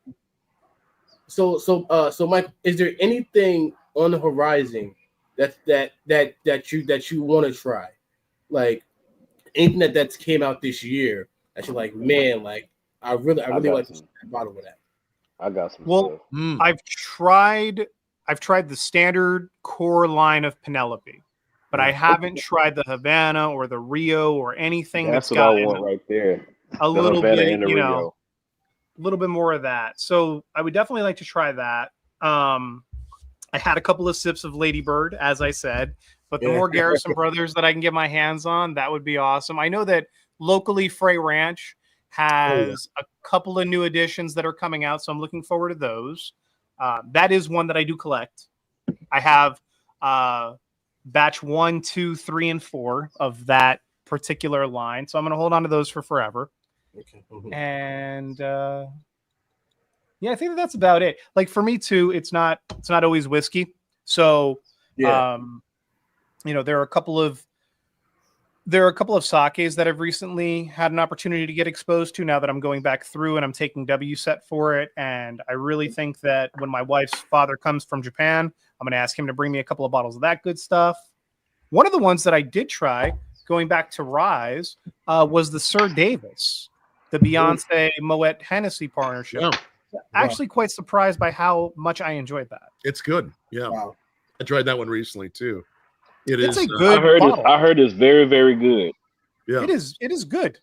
So Mike, is there anything on the horizon that you want to try, like anything that's came out this year that you're like, man, like I really got like some. the bottle of that. I got some Well, stuff. I've tried the standard core line of Penelope, but I haven't tried the Havana or the Rio or anything That's that's what I gotten want right there. a The little Havana bit, and the you know, Rio. a little bit more of that. So I would definitely like to try that. I had a couple of sips of Ladybird, as I said, but the Yeah. more Garrison Brothers that I can get my hands on, that would be awesome. I know that locally Frey Ranch has a couple of new editions that are coming out, so I'm looking forward to those. That is one that I do collect. I have batch 1, 2, 3, and 4 of that particular line, so I'm going to hold on to those for forever. Okay. And yeah, I think that's about it. Like for me too, it's not always whiskey. So Yeah. you know, there are a couple of sakes that I've recently had an opportunity to get exposed to now that I'm going back through and I'm taking WSET for it. And I really think that when my wife's father comes from Japan, I'm going to ask him to bring me a couple of bottles of that good stuff. One of the ones that I did try going back to Rise was the Sir Davis, the Beyonce Moet Hennessy partnership. Yeah. Actually quite surprised by how much I enjoyed that. It's good. Yeah. Wow. I tried that one recently too. It's is a good bottle. I heard it's very, very good. Yeah. It is good.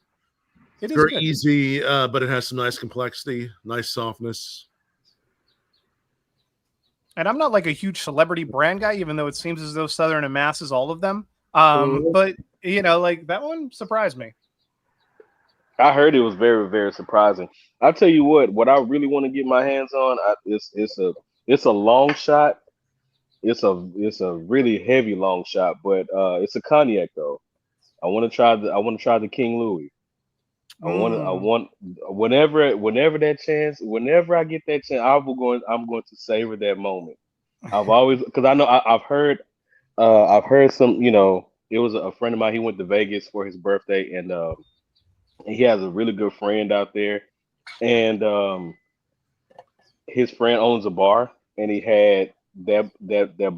It is very good. easy, but it has some nice complexity, nice softness. And I'm not like a huge celebrity brand guy, even though it seems as though Southern amasses all of them. But you know, like that one surprised me. I heard it was very, very surprising. I'll tell you what I really want to get my hands on, it's a long shot. It's a really heavy long shot, but it's a cognac though. I want to try the King Louis. I want whenever whenever I get that chance, I'm going to savor that moment. I've always because I know I've heard some, you know, it was a friend of mine, he went to Vegas for his birthday, and he has a really good friend out there, and his friend owns a bar, and he had that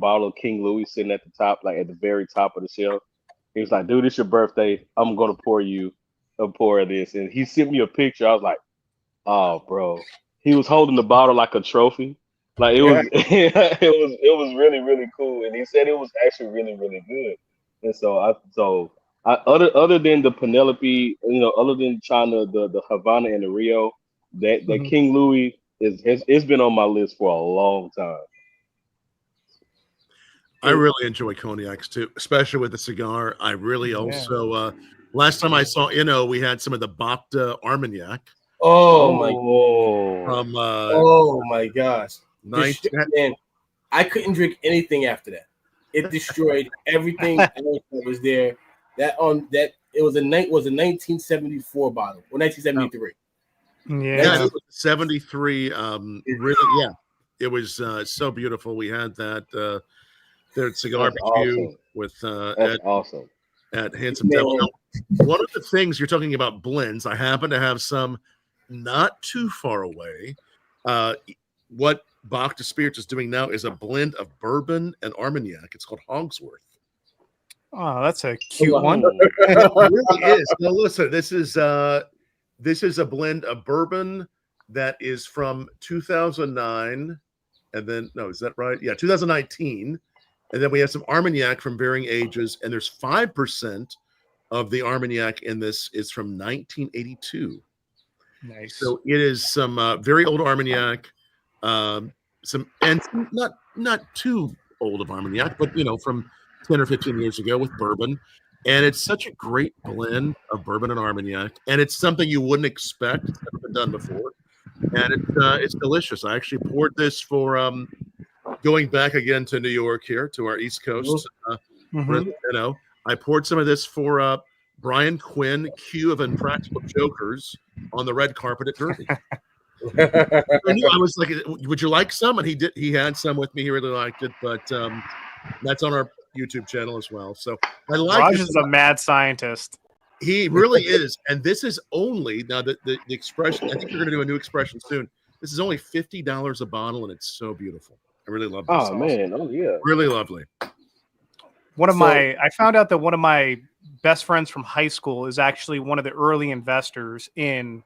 bottle of King Louis sitting at the top, like at the very top of the shelf. He was like, "Dude, it's your birthday. I'm gonna pour you a pour of this." And he sent me a picture. I was like, "Oh, bro." He was holding the bottle like a trophy. Like it was, it was really, really cool. And he said it was actually really, really good. And so Other than the Penelope, other than China, the Havana and the Rio, that Mhm. King Louis it's been on my list for a long time. I really enjoy cognacs too, especially with the cigar. I really also last time I saw we had some of the Bacta Armagnac. Oh my From oh my gosh. 19 Man, I couldn't drink anything after that. It destroyed everything else that was there. It was a 1974 bottle or 1973. Yeah. 73. Really, yeah, it was so beautiful. We had that there at Cigar That's BQ awesome. with That's awesome. at Handsome Devil. Now, one of the things you're talking about blends, I happen to have some not too far away. What Bacta Spirits is doing now is a blend of bourbon and Armagnac. It's called Hogsworth. Oh, that's a cute one. It really is. Now listen, this is a blend of bourbon that is from 2009, and then no, is that right? Yeah, 2019, and then we have some Armagnac from varying ages, and there's 5% of the Armagnac in this is from 1982. Nice. So it is some very old Armagnac, some not too old of Armagnac, but from 10 or 15 years ago with bourbon. And it's such a great blend of bourbon and Armagnac, and it's something you wouldn't expect. It's never been done before, and it's delicious. I actually poured this for going back again to New York here to our East Coast. I poured some of this for Brian Quinn, Q of Impractical Jokers, on the red carpet at Derby. I was like, "Would you like some?" And he did. He had some with me. He really liked it, but that's on our YouTube channel as well. So I like. Raj is a mad scientist. He really is, and this is only now the expression. I think you're going to do a new expression soon. This is only $50 a bottle, and it's so beautiful. I really love this. Oh man, oh yeah, really lovely. I found out that one of my best friends from high school is actually one of the early investors in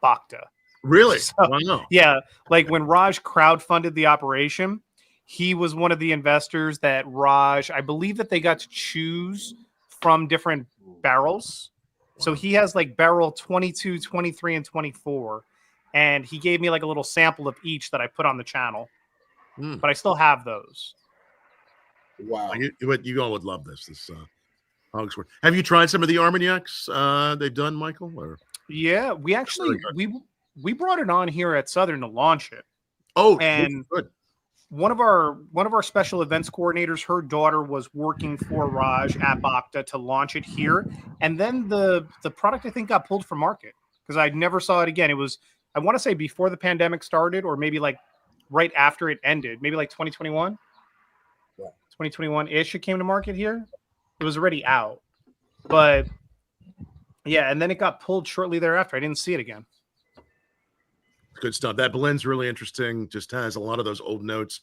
Bacta. Really? So, wow. Yeah, like when Raj crowdfunded the operation, he was one of the investors that I believe that they got to choose from different barrels. So he has like barrel 22, 23, and 24. And he gave me like a little sample of each that I put on the channel. But I still have those. Wow. You all would love this Hogsworth. Have you tried some of the Armagnacs they've done, Michael? Or? Yeah, we actually we brought it on here at Southern to launch it. Oh, and good. One of our special events coordinators, her daughter was working for Raj at Bacta to launch it here, and then the product I think got pulled from market because I never saw it again. It was, I want to say, before the pandemic started, or maybe like right after it ended, maybe like 2021. 2021-ish, it came to market here. It was already out. But yeah, and then it got pulled shortly thereafter. I didn't see it again. Good stuff. That blend's really interesting. Just has a lot of those old notes.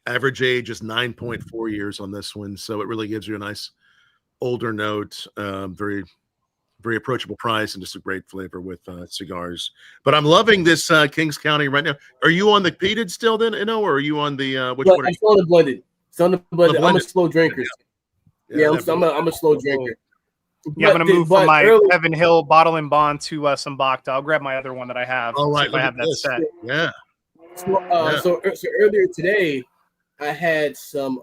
Average age is 9.4 years on this one. So it really gives you a nice older note. Very, very approachable price and just a great flavor with cigars. But I'm loving this Kings County right now. Are you on the peated still then, or are you on the which one? I'm still on the blended. I'm a slow drinker. Yeah, I'm a slow drinker. Yeah, I'm going to move from my Heaven Hill bottle and bond to some Bacta. I'll grab my other one that I have. All right, if I have that set. Yeah. So earlier today, I had some.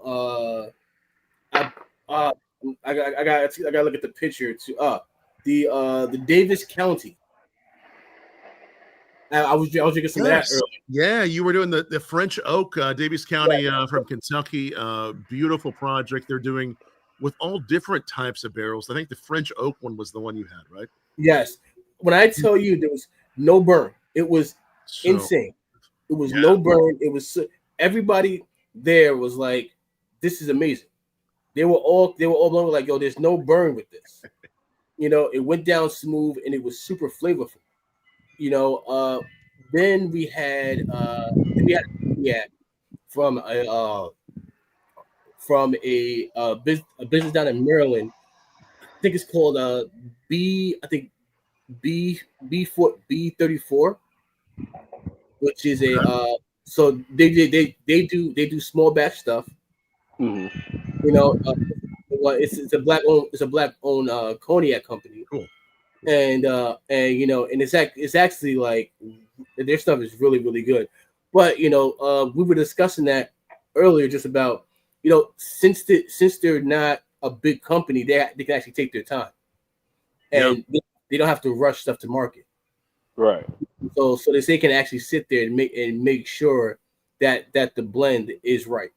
I got to look at the picture to the Davis County. I was drinking some of that earlier. Yeah, you were doing the French Oak, Davies County from Kentucky. Beautiful project they're doing with all different types of barrels. I think the French Oak one was the one you had, right? Yes. When I tell you there was no burn, it was insane. It was no burn. It was everybody there was like, "This is amazing." They were all blown like, "Yo, there's no burn with this." It went down smooth and it was super flavorful. Then we had from a business down in Maryland. I think it's called B34, which is so they do small batch stuff. Mm-hmm. Well, it's a black owned cognac company. Cool. And you know, and it's actually like their stuff is really really good. But you know, we were discussing that earlier, just about, you know, since they're not a big company, they can actually take their time, and they don't have to rush stuff to market. Right. So they can actually sit there and make sure that the blend is right.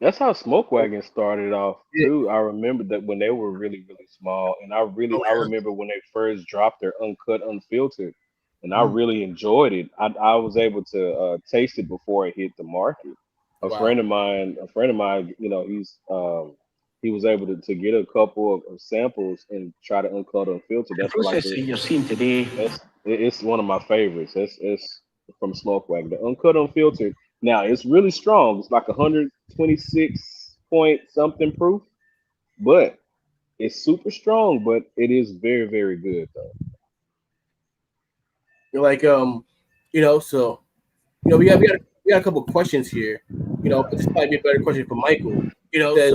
That's how Smoke Wagon started off too. I remember that when they were really, really small, and I remember when they first dropped their uncut, unfiltered, and I really enjoyed it. I was able to taste it before it hit the market. A friend of mine, you know, he was able to get a couple of samples and try to uncut, unfiltered. That's like it's one of my favorites. It's from Smoke Wagon, the uncut, unfiltered. Now it's really strong. It's like 126 point something proof, but it's super strong. But it is very, very good though. You're like, you know, so you know, we got a couple of questions here. You know, but this might be a better question for Michael. You know, says,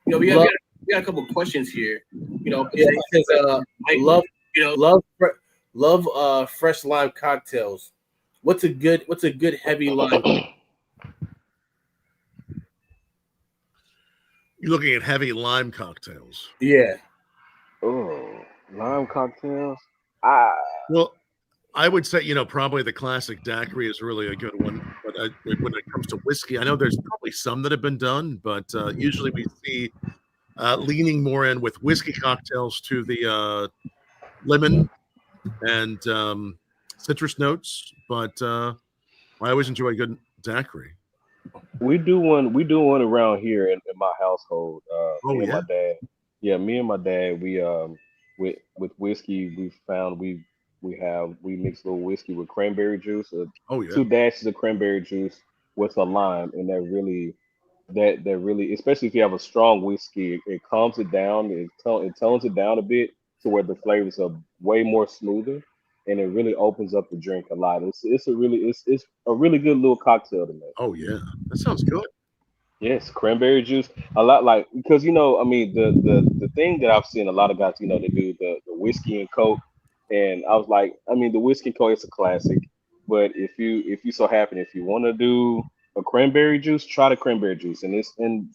you know, we got a couple of questions here. You know, yeah, he says, love fresh lime cocktails. What's a good heavy lime? You're looking at heavy lime cocktails. Yeah. Oh, lime cocktails. Well, I would say, you know, probably the classic daiquiri is really a good one. But when it comes to whiskey, I know there's probably some that have been done, but usually we see leaning more in with whiskey cocktails to the lemon and citrus notes. But I always enjoy a good daiquiri. We do one around here in my household. Me and my dad. Yeah, me and my dad. We with whiskey. We found we mix a little whiskey with cranberry juice. 2 dashes of cranberry juice with a lime, and that really, especially if you have a strong whiskey, it calms it down. It tones it down a bit to where the flavors are way more smoother, and it really opens up the drink a lot. It's a really good little cocktail to make. Oh yeah, that sounds good. Yes, cranberry juice. A lot, like, because you know, I mean, the thing that I've seen a lot of guys, you know, they do the whiskey and coke, and I was like, I mean, the whiskey and coke is a classic, but if you so happen, if you want to do a cranberry juice, try the cranberry juice, and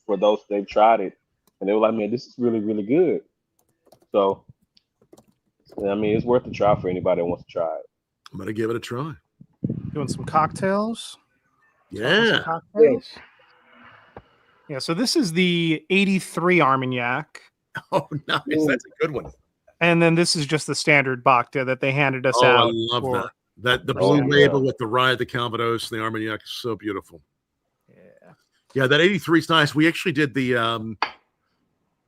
for those they've tried it, and they were like, man, this is really really good. So I mean, it's worth a try for anybody that wants to try it. I'm gonna give it a try. Doing some cocktails. Yeah. Cocktails. Yeah, so this is the 83 Armagnac. Oh, nice. That's a good one. And then this is just the standard Bacta that they handed us I out. love that. The blue label with the rye, the Calvados, and the Armagnac is so beautiful. Yeah, that 83 is nice. We actually did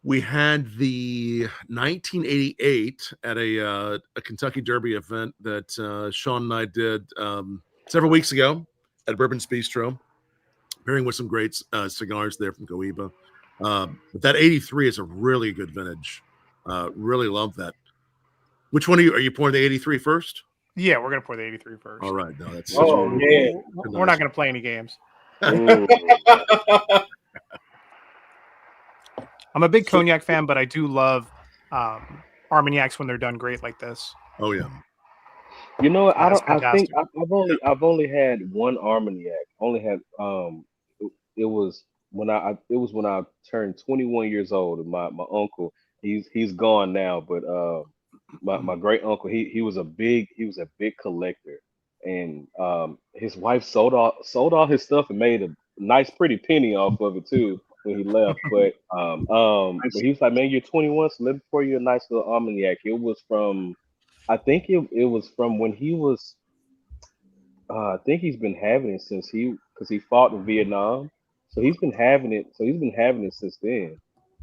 we had the 1988 at a Kentucky Derby event that Sean and I did several weeks ago at Bourbon's Bistro, pairing with some great cigars there from Cohiba. But that 83 is a really good vintage. Really love that. Which one are you pouring the 83 first? Yeah, we're gonna pour the 83 first. All right, no, that's we're not gonna play any games. I'm a big cognac fan, but I do love Armagnacs when they're done great like this. Oh yeah. You know, I think I've only had one Armagnac. Only had it was when I turned 21 years old. And my uncle, he's gone now, but my great uncle, he was a big collector, and his wife sold all his stuff and made a nice pretty penny off of it too when he left. But he was like, man, you're 21, so let me pour you a nice little Armagnac. It was from, I think it was from when he was. I think he's been having it because he fought in Vietnam, so he's been having it. So he's been having it since then,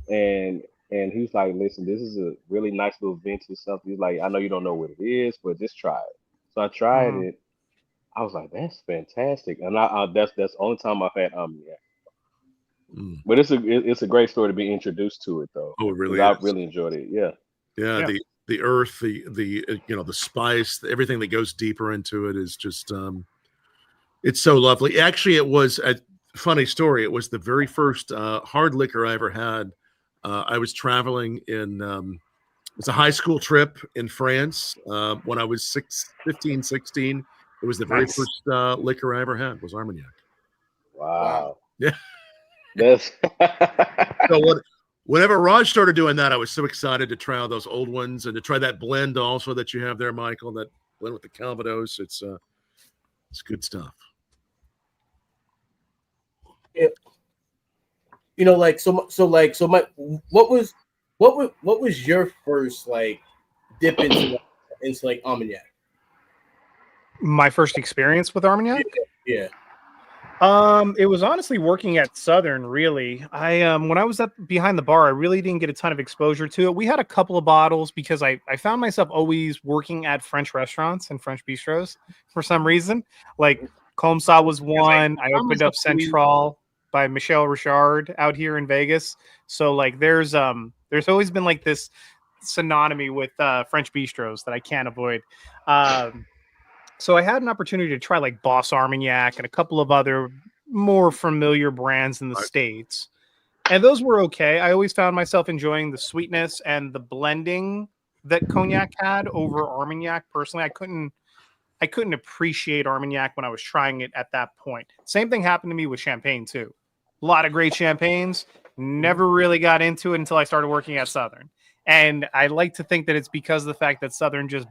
and he was like, listen, this is a really nice little vintage something. He's like, I know you don't know what it is, but just try it. So I tried it. I was like, that's fantastic, and that's the only time I've had Armagnac. But it's a great story to be introduced to it though. Oh, it really is. I really enjoyed it. Yeah. The earth, the the spice, everything that goes deeper into it is just it's so lovely. Actually, it was a funny story. It was the very first hard liquor I ever had I was traveling in it's a high school trip in France when I was 15, 16. It was the very Nice. first liquor I ever had was Armagnac. Wow. Yeah. That's So whenever Raj started doing that, I was so excited to try all those old ones and to try that blend also that you have there, Michael. That blend with the Calvados. It's good stuff. You know, like my what was your first like dip into like Armagnac? My first experience with Armagnac. Yeah. It was honestly working at Southern. Really, I when I was behind the bar, I really didn't get a ton of exposure to it. We had a couple of bottles because I found myself always working at French restaurants and French bistros for some reason. Like Comsa was one. I opened up Central by Michel Richard out here in Vegas. So like there's always been like this synonymy with French bistros that I can't avoid. So I had an opportunity to try like Boss Armagnac and a couple of other more familiar brands in the States. And those were okay. I always found myself enjoying the sweetness and the blending that Cognac had over Armagnac. Personally, I couldn't appreciate Armagnac when I was trying it at that point. Same thing happened to me with champagne too. A lot of great champagnes. Never really got into it until I started working at Southern. And I like to think that it's because of the fact that Southern just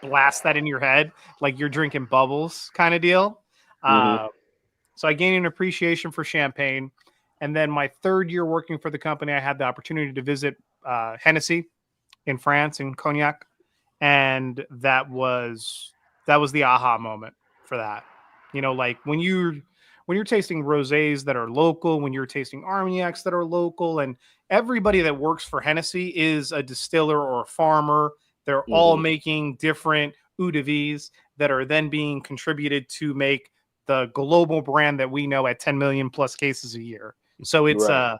blast that in your head like you're drinking bubbles kind of deal. So I gained an appreciation for champagne. And then my third year working for the company, I had the opportunity to visit Hennessy in France, in Cognac. And that was the aha moment for that. You know, like when you're tasting rosés that are local, when you're tasting Armagnacs that are local, and everybody that works for Hennessy is a distiller or a farmer. They're all making different eau de vies that are then being contributed to make the global brand that we know at 10 million plus cases a year. So it's a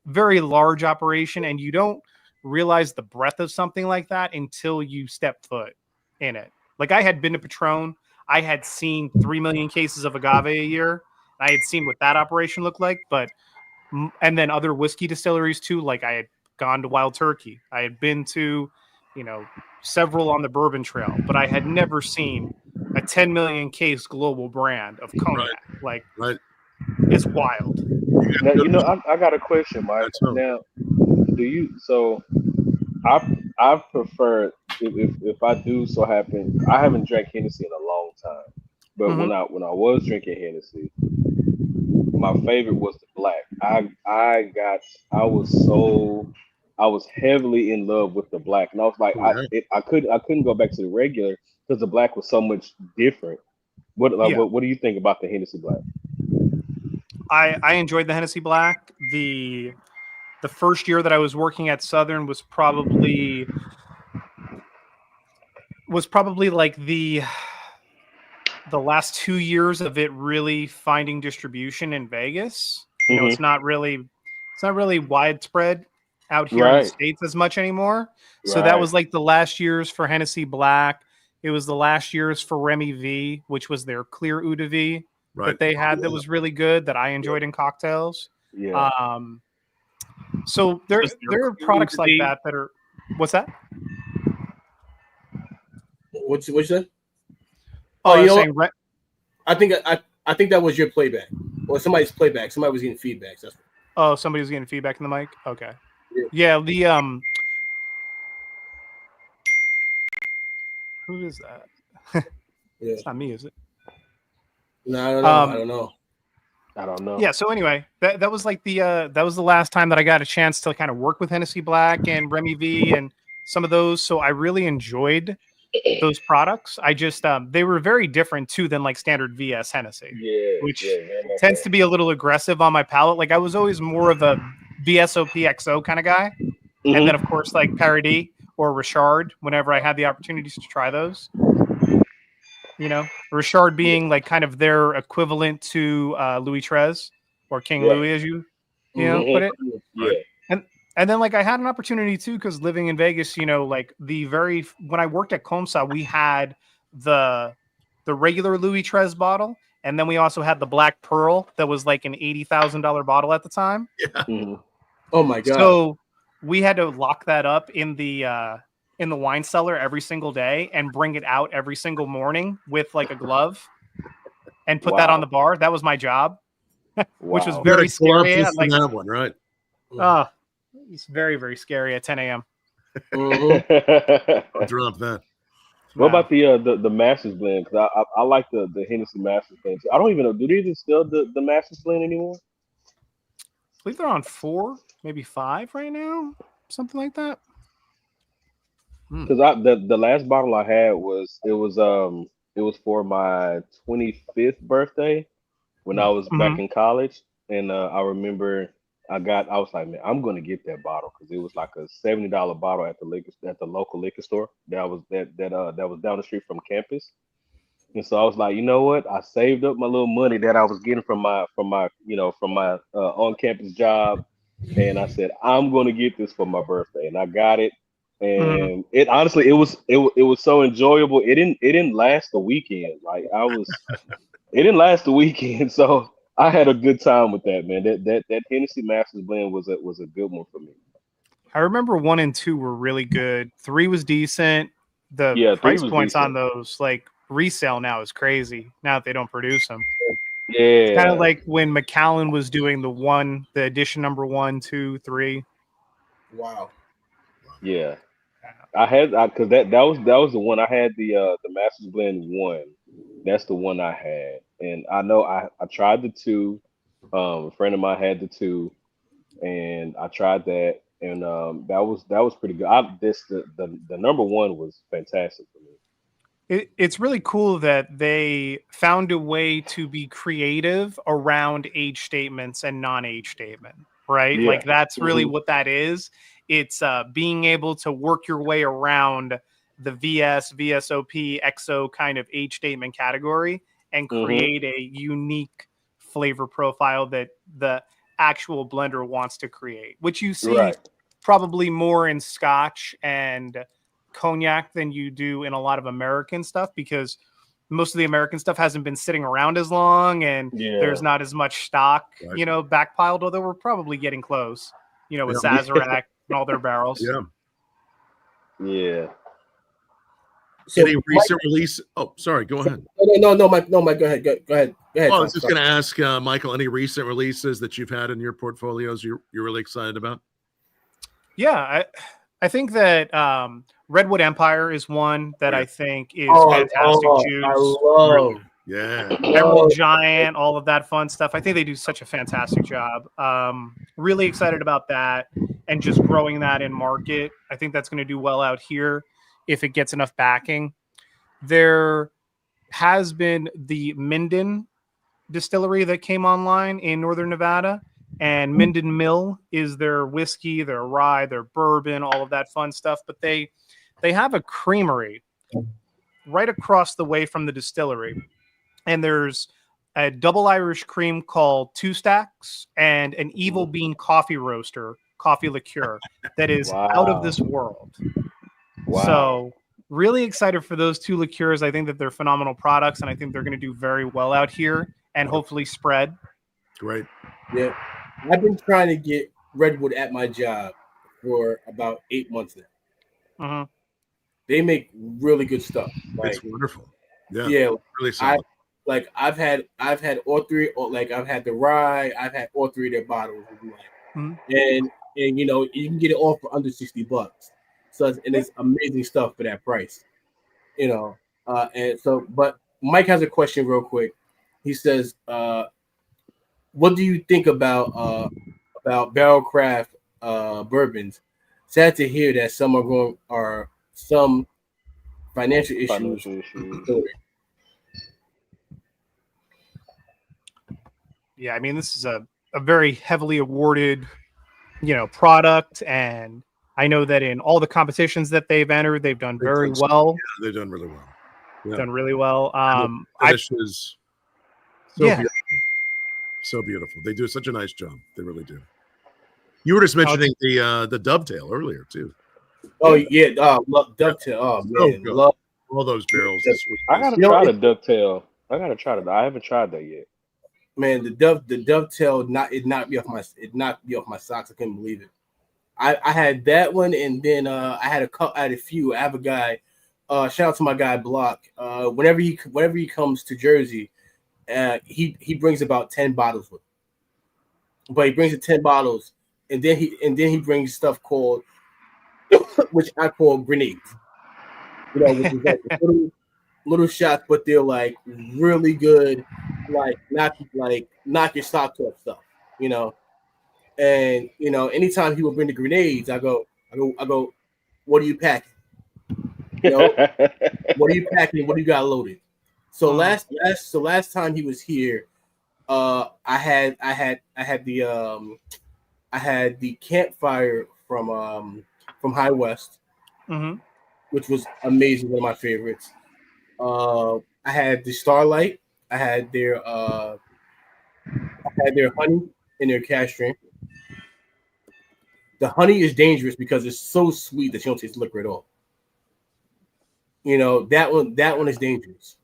very large operation, and you don't realize the breadth of something like that until you step foot in it. Like I had been to Patron. I had seen 3 million cases of agave a year. I had seen what that operation looked like, and then other whiskey distilleries too. Like I had gone to Wild Turkey. I had been to, several on the Bourbon Trail, but I had never seen a 10 million case global brand of cognac. It's wild. Now, I got a question, Mike. Now, I prefer if I do so happen, I haven't drank Hennessy in a long time, but when I was drinking Hennessy, my favorite was the black. I was heavily in love with the black, and I was like, I couldn't go back to the regular because the black was so much different. What do you think about the Hennessy Black? I enjoyed the Hennessy Black. The first year that I was working at Southern was probably like the last 2 years of it really finding distribution in Vegas. It's not really widespread out here in the States as much anymore. So that was like the last years for Hennessy Black. It was the last years for Remy V, which was their clear eau de vie that they had that was really good that I enjoyed in cocktails. Yeah. So there are products like that are. What's that? What's that? I think that was your playback or somebody's playback. Somebody was getting feedback. Somebody was getting feedback in the mic. Okay. Yeah. Who is that? It's not me, is it? No, I don't know. I don't know. Yeah. So anyway, that was like that was the last time that I got a chance to kind of work with Hennessy Black and Remy V and some of those. So I really enjoyed those products. I just they were very different too than like standard VS Hennessy, which tends to be a little aggressive on my palate. Like I was always more of a VSOP XO kind of guy, and then of course like Paradis or Richard whenever I had the opportunities to try those. Richard being like kind of their equivalent to Louis XIII or King Louis, as you put it. Yeah. And then like I had an opportunity too, because living in Vegas, like when I worked at Comsa, we had the regular Louis XIII bottle, and then we also had the Black Pearl that was like an $80,000 bottle at the time. Yeah. Oh my god! So we had to lock that up in the wine cellar every single day and bring it out every single morning with like a glove and put that on the bar. That was my job, which was Wow. very scary. Just Like, that one, right? it's very, very scary at 10 a.m. I'll drop that. What about the Masters blend? Because I like the Hennessy Masters blend too. I don't even know. Do they even still the Masters blend anymore? I believe they're on 4, maybe 5 right now, something like that. Because the last bottle I had it was for my 25th birthday when I was back in college, and I remember I was like, man, I'm gonna get that bottle because it was like a $70 bottle at the local liquor store that was down the street from campus. And so I was like, you know what? I saved up my little money that I was getting from my on campus job, and I said I'm going to get this for my birthday, and I got it. And it honestly, it was so enjoyable. It didn't last the weekend. It didn't last the weekend. So I had a good time with that, man. That Hennessy Masters blend was a good one for me. I remember 1 and 2 were really good. 3 was decent. The price points on those, like resale now, is crazy. Now that they don't produce them, Yeah, it's kind of like when Macallan was doing the edition number 1, 2, 3. Wow. Yeah. Because that was the one I had, the Masters Blend 1. That's the one I had, and I know I tried the 2. A friend of mine had the 2, and I tried that, and that was pretty good. The number 1 was fantastic for me. It's really cool that they found a way to be creative around age statements and non-age statement, right? Yeah. Like that's really what that is. It's being able to work your way around the VS, VSOP, XO kind of age statement category and create a unique flavor profile that the actual blender wants to create, which you see probably more in Scotch and cognac than you do in a lot of American stuff, because most of the American stuff hasn't been sitting around as long and there's not as much stock, backpiled, although we're probably getting close, with Sazerac and all their barrels. Yeah. So any recent release? Oh, sorry. Go ahead. No, Mike. Go ahead. Go ahead. I was just going to ask Michael, any recent releases that you've had in your portfolios you're really excited about? Yeah, I think that Redwood Empire is one that I think is fantastic juice. I love. Emerald Giant, all of that fun stuff. I think they do such a fantastic job. Really excited about that and just growing that in market. I think that's going to do well out here if it gets enough backing. There has been the Minden distillery that came online in Northern Nevada, and Minden Mill is their whiskey, their rye, their bourbon, all of that fun stuff. But they have a creamery right across the way from the distillery. And there's a double Irish cream called Two Stacks and an Evil Bean coffee roaster, coffee liqueur that is out of this world. So really excited for those 2 liqueurs. I think that they're phenomenal products, and I think they're going to do very well out here and hopefully spread. Great. Yeah. I've been trying to get Redwood at my job for about 8 months now. They make really good stuff. It's wonderful. Yeah. Really solid. I've had all 3. Like I've had the rye. I've had all 3 of their bottles. And you can get it all for under $60. So it's amazing stuff for that price. But Mike has a question real quick. He says, what do you think about barrel craft bourbons? Sad to hear that some some financial issues. Yeah, I mean, this is a very heavily awarded, product, and I know that in all the competitions that they've entered, they've done very well. Yeah, they've done really well. Done really well. Finish is beautiful. So beautiful. They do such a nice job. They really do. You were just mentioning the dovetail earlier too. Oh yeah, dovetail. Oh man, love all those barrels. I gotta try the dovetail. I gotta try that. I haven't tried that yet. Man, the dovetail knocked me off my socks. I couldn't believe it. I had that one, and then I had a few. I have a guy. Shout out to my guy Block. Whenever he comes to Jersey, he brings about 10 bottles with him. But he brings the 10 bottles, and then he brings stuff called which I call grenades. Which is like little shots, but they're like really good, like knock your socks off stuff. And anytime he would bring the grenades, I go, what are you packing? What are you packing? What do you got loaded? So last time he was here, I had the campfire from High West, which was amazing, one of my favorites. I had the Starlight. I had their honey and their cash drink. The honey is dangerous because it's so sweet that you don't taste liquor at all. That one is dangerous.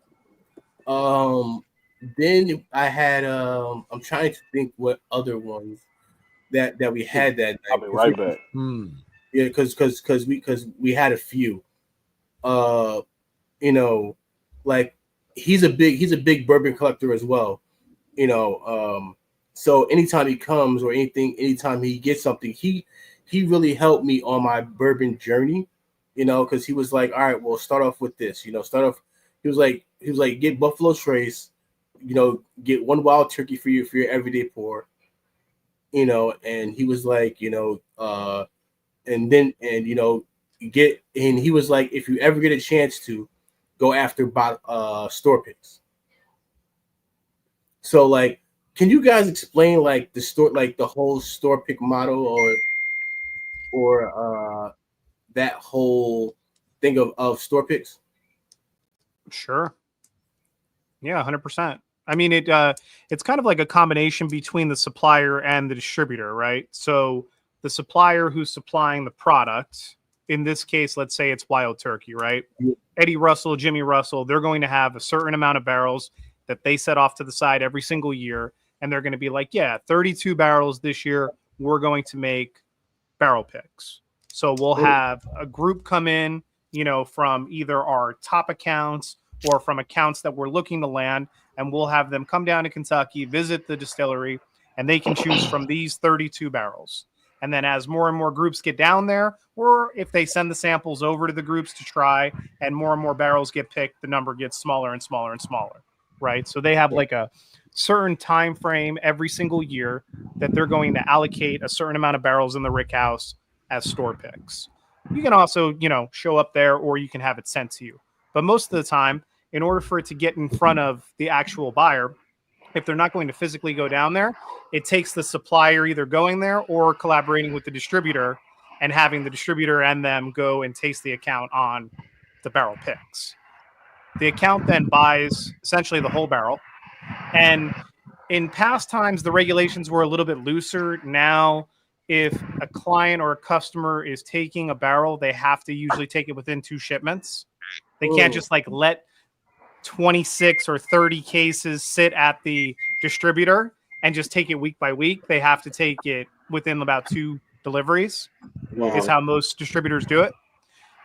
Then I had I'm trying to think what other ones that we had that night. I'll be right back. Yeah, because we had a few. Like he's a big bourbon collector as well. So anytime he comes or anytime he gets something, he really helped me on my bourbon journey. Because he was like, all right, well, start off with this. He was like, get Buffalo Trace, get one wild turkey for your everyday pour. And he was like, and he was like, if you ever get a chance to go after store picks. So like, can you guys explain like the whole store pick model or that whole thing of store picks? Sure. Yeah, 100%. I mean, it's kind of like a combination between the supplier and the distributor, right? So the supplier who's supplying the product, in this case, let's say it's Wild Turkey, right? Yeah. Eddie Russell, Jimmy Russell, they're going to have a certain amount of barrels that they set off to the side every single year. And they're going to be like, yeah, 32 barrels this year, we're going to make barrel picks. So we'll have a group come in, from either our top accounts or from accounts that we're looking to land, and we'll have them come down to Kentucky, visit the distillery, and they can choose from these 32 barrels. And then as more and more groups get down there, or if they send the samples over to the groups to try and more barrels get picked, the number gets smaller and smaller and smaller, right? So they have like a certain time frame every single year that they're going to allocate a certain amount of barrels in the rick house as store picks. You can also, show up there, or you can have it sent to you. But most of the time, in order for it to get in front of the actual buyer, if they're not going to physically go down there, it takes the supplier either going there or collaborating with the distributor and having the distributor and them go and taste the account on the barrel picks. The account then buys essentially the whole barrel. And in past times, the regulations were a little bit looser. Now, if a client or a customer is taking a barrel, they have to usually take it within 2 shipments. They can't just like let 26 or 30 cases sit at the distributor and just take it week by week. They have to take it within about 2 deliveries. Wow. Is how most distributors do it.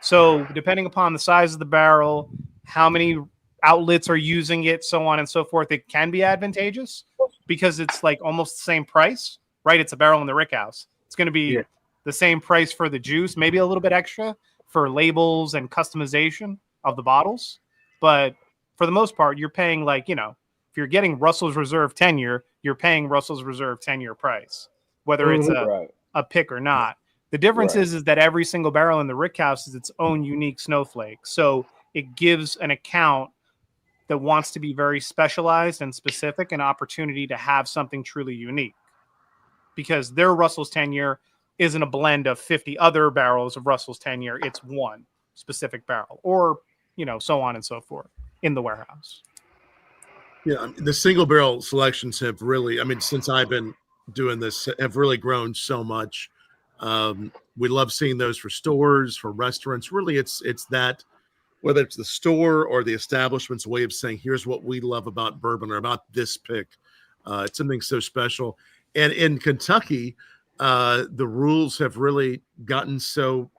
So depending upon the size of the barrel, how many outlets are using it, so on and so forth, it can be advantageous because it's like almost the same price, right? It's a barrel in the rick house. It's going to be the same price for the juice, maybe a little bit extra for labels and customization of the bottles. But for the most part, you're paying like, if you're getting Russell's Reserve 10-year, you're paying Russell's Reserve 10-year price, whether it's a pick or not. The difference is that every single barrel in the rick house is its own unique snowflake. So it gives an account that wants to be very specialized and specific an opportunity to have something truly unique, because their Russell's 10-year isn't a blend of 50 other barrels of Russell's 10-year. It's one specific barrel, or, so on and so forth in the warehouse. Yeah, the single barrel selections have really, since I've been doing this, have really grown so much. We love seeing those for stores, for restaurants. Really, it's that, whether it's the store or the establishment's way of saying, here's what we love about bourbon or about this pick. It's something so special. And in Kentucky, the rules have really gotten so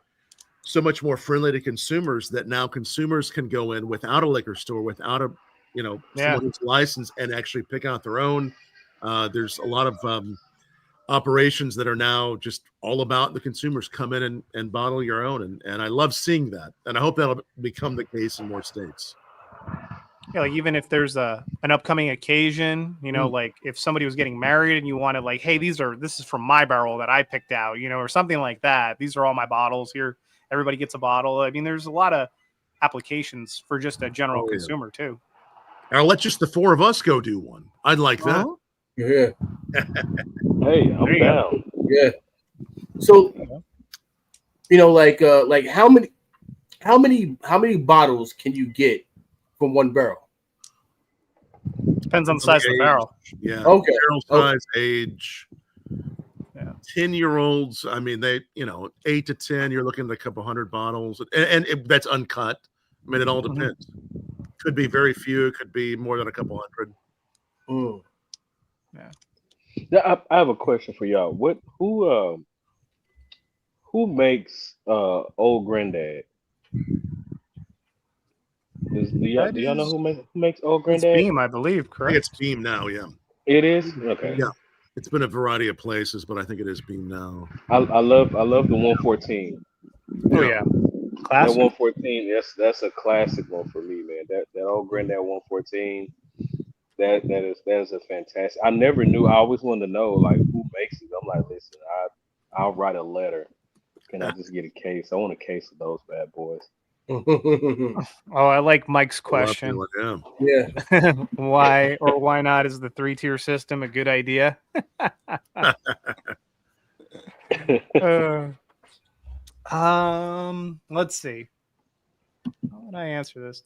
much more friendly to consumers that now consumers can go in without a liquor store, without a someone who's licensed, and actually pick out their own. There's a lot of operations that are now just all about the consumers come in and bottle your own, and I love seeing that, and I hope that'll become the case in more states. Yeah, like even if there's an upcoming occasion, like if somebody was getting married and you wanted like, hey, this is from my barrel that I picked out, or something like that. These are all my bottles here. Everybody gets a bottle. I mean, there's a lot of applications for just a general consumer too. I'll let just the four of us go do one. I'd like that. Yeah. Hey, I'm down. Yeah. So, like how many bottles can you get from one barrel? Depends on the size of the barrel. Yeah. Okay. Barrel size, age. Yeah. 10-year-olds. I mean, 8 to 10. You're looking at a couple hundred bottles, and that's uncut. I mean, it all depends. Could be very few. It could be more than a couple hundred. Yeah, I have a question for y'all. Who makes Old Granddad? Do y'all know who makes Old Granddad? It's Beam, I believe. Correct. I think it's Beam now. Yeah. It is. Okay. Yeah. It's been a variety of places, but I think it is Beam now. I love the 114. Oh yeah. Classic. That 114, that's a classic one for me, man. That Old Granddad 114, that is a fantastic. I never knew. I always wanted to know like who makes it. I'm like, listen, I'll write a letter. Can I just get a case? I want a case of those bad boys. Oh, I like Mike's question. Yeah. why not is the 3-tier system a good idea? Let's see. How would I answer this?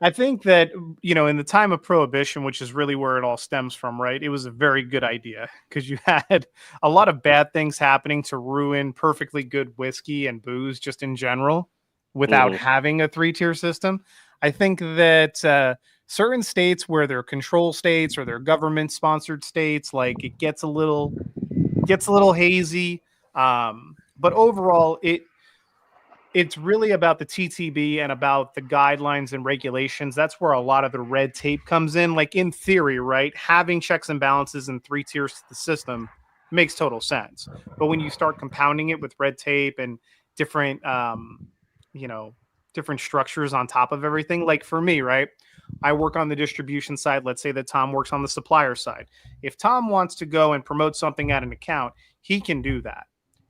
I think that, in the time of Prohibition, which is really where it all stems from, right? It was a very good idea because you had a lot of bad things happening to ruin perfectly good whiskey and booze just in general without having a 3-tier system. I think that certain states where they're control states or they're government sponsored states, like it gets a little hazy. But overall, it's really about the TTB and about the guidelines and regulations. That's where a lot of the red tape comes in. Like in theory, right? Having checks and balances in 3 tiers to the system makes total sense. But when you start compounding it with red tape and different, different structures on top of everything, like for me, right? I work on the distribution side. Let's say that Tom works on the supplier side. If Tom wants to go and promote something at an account, he can do that.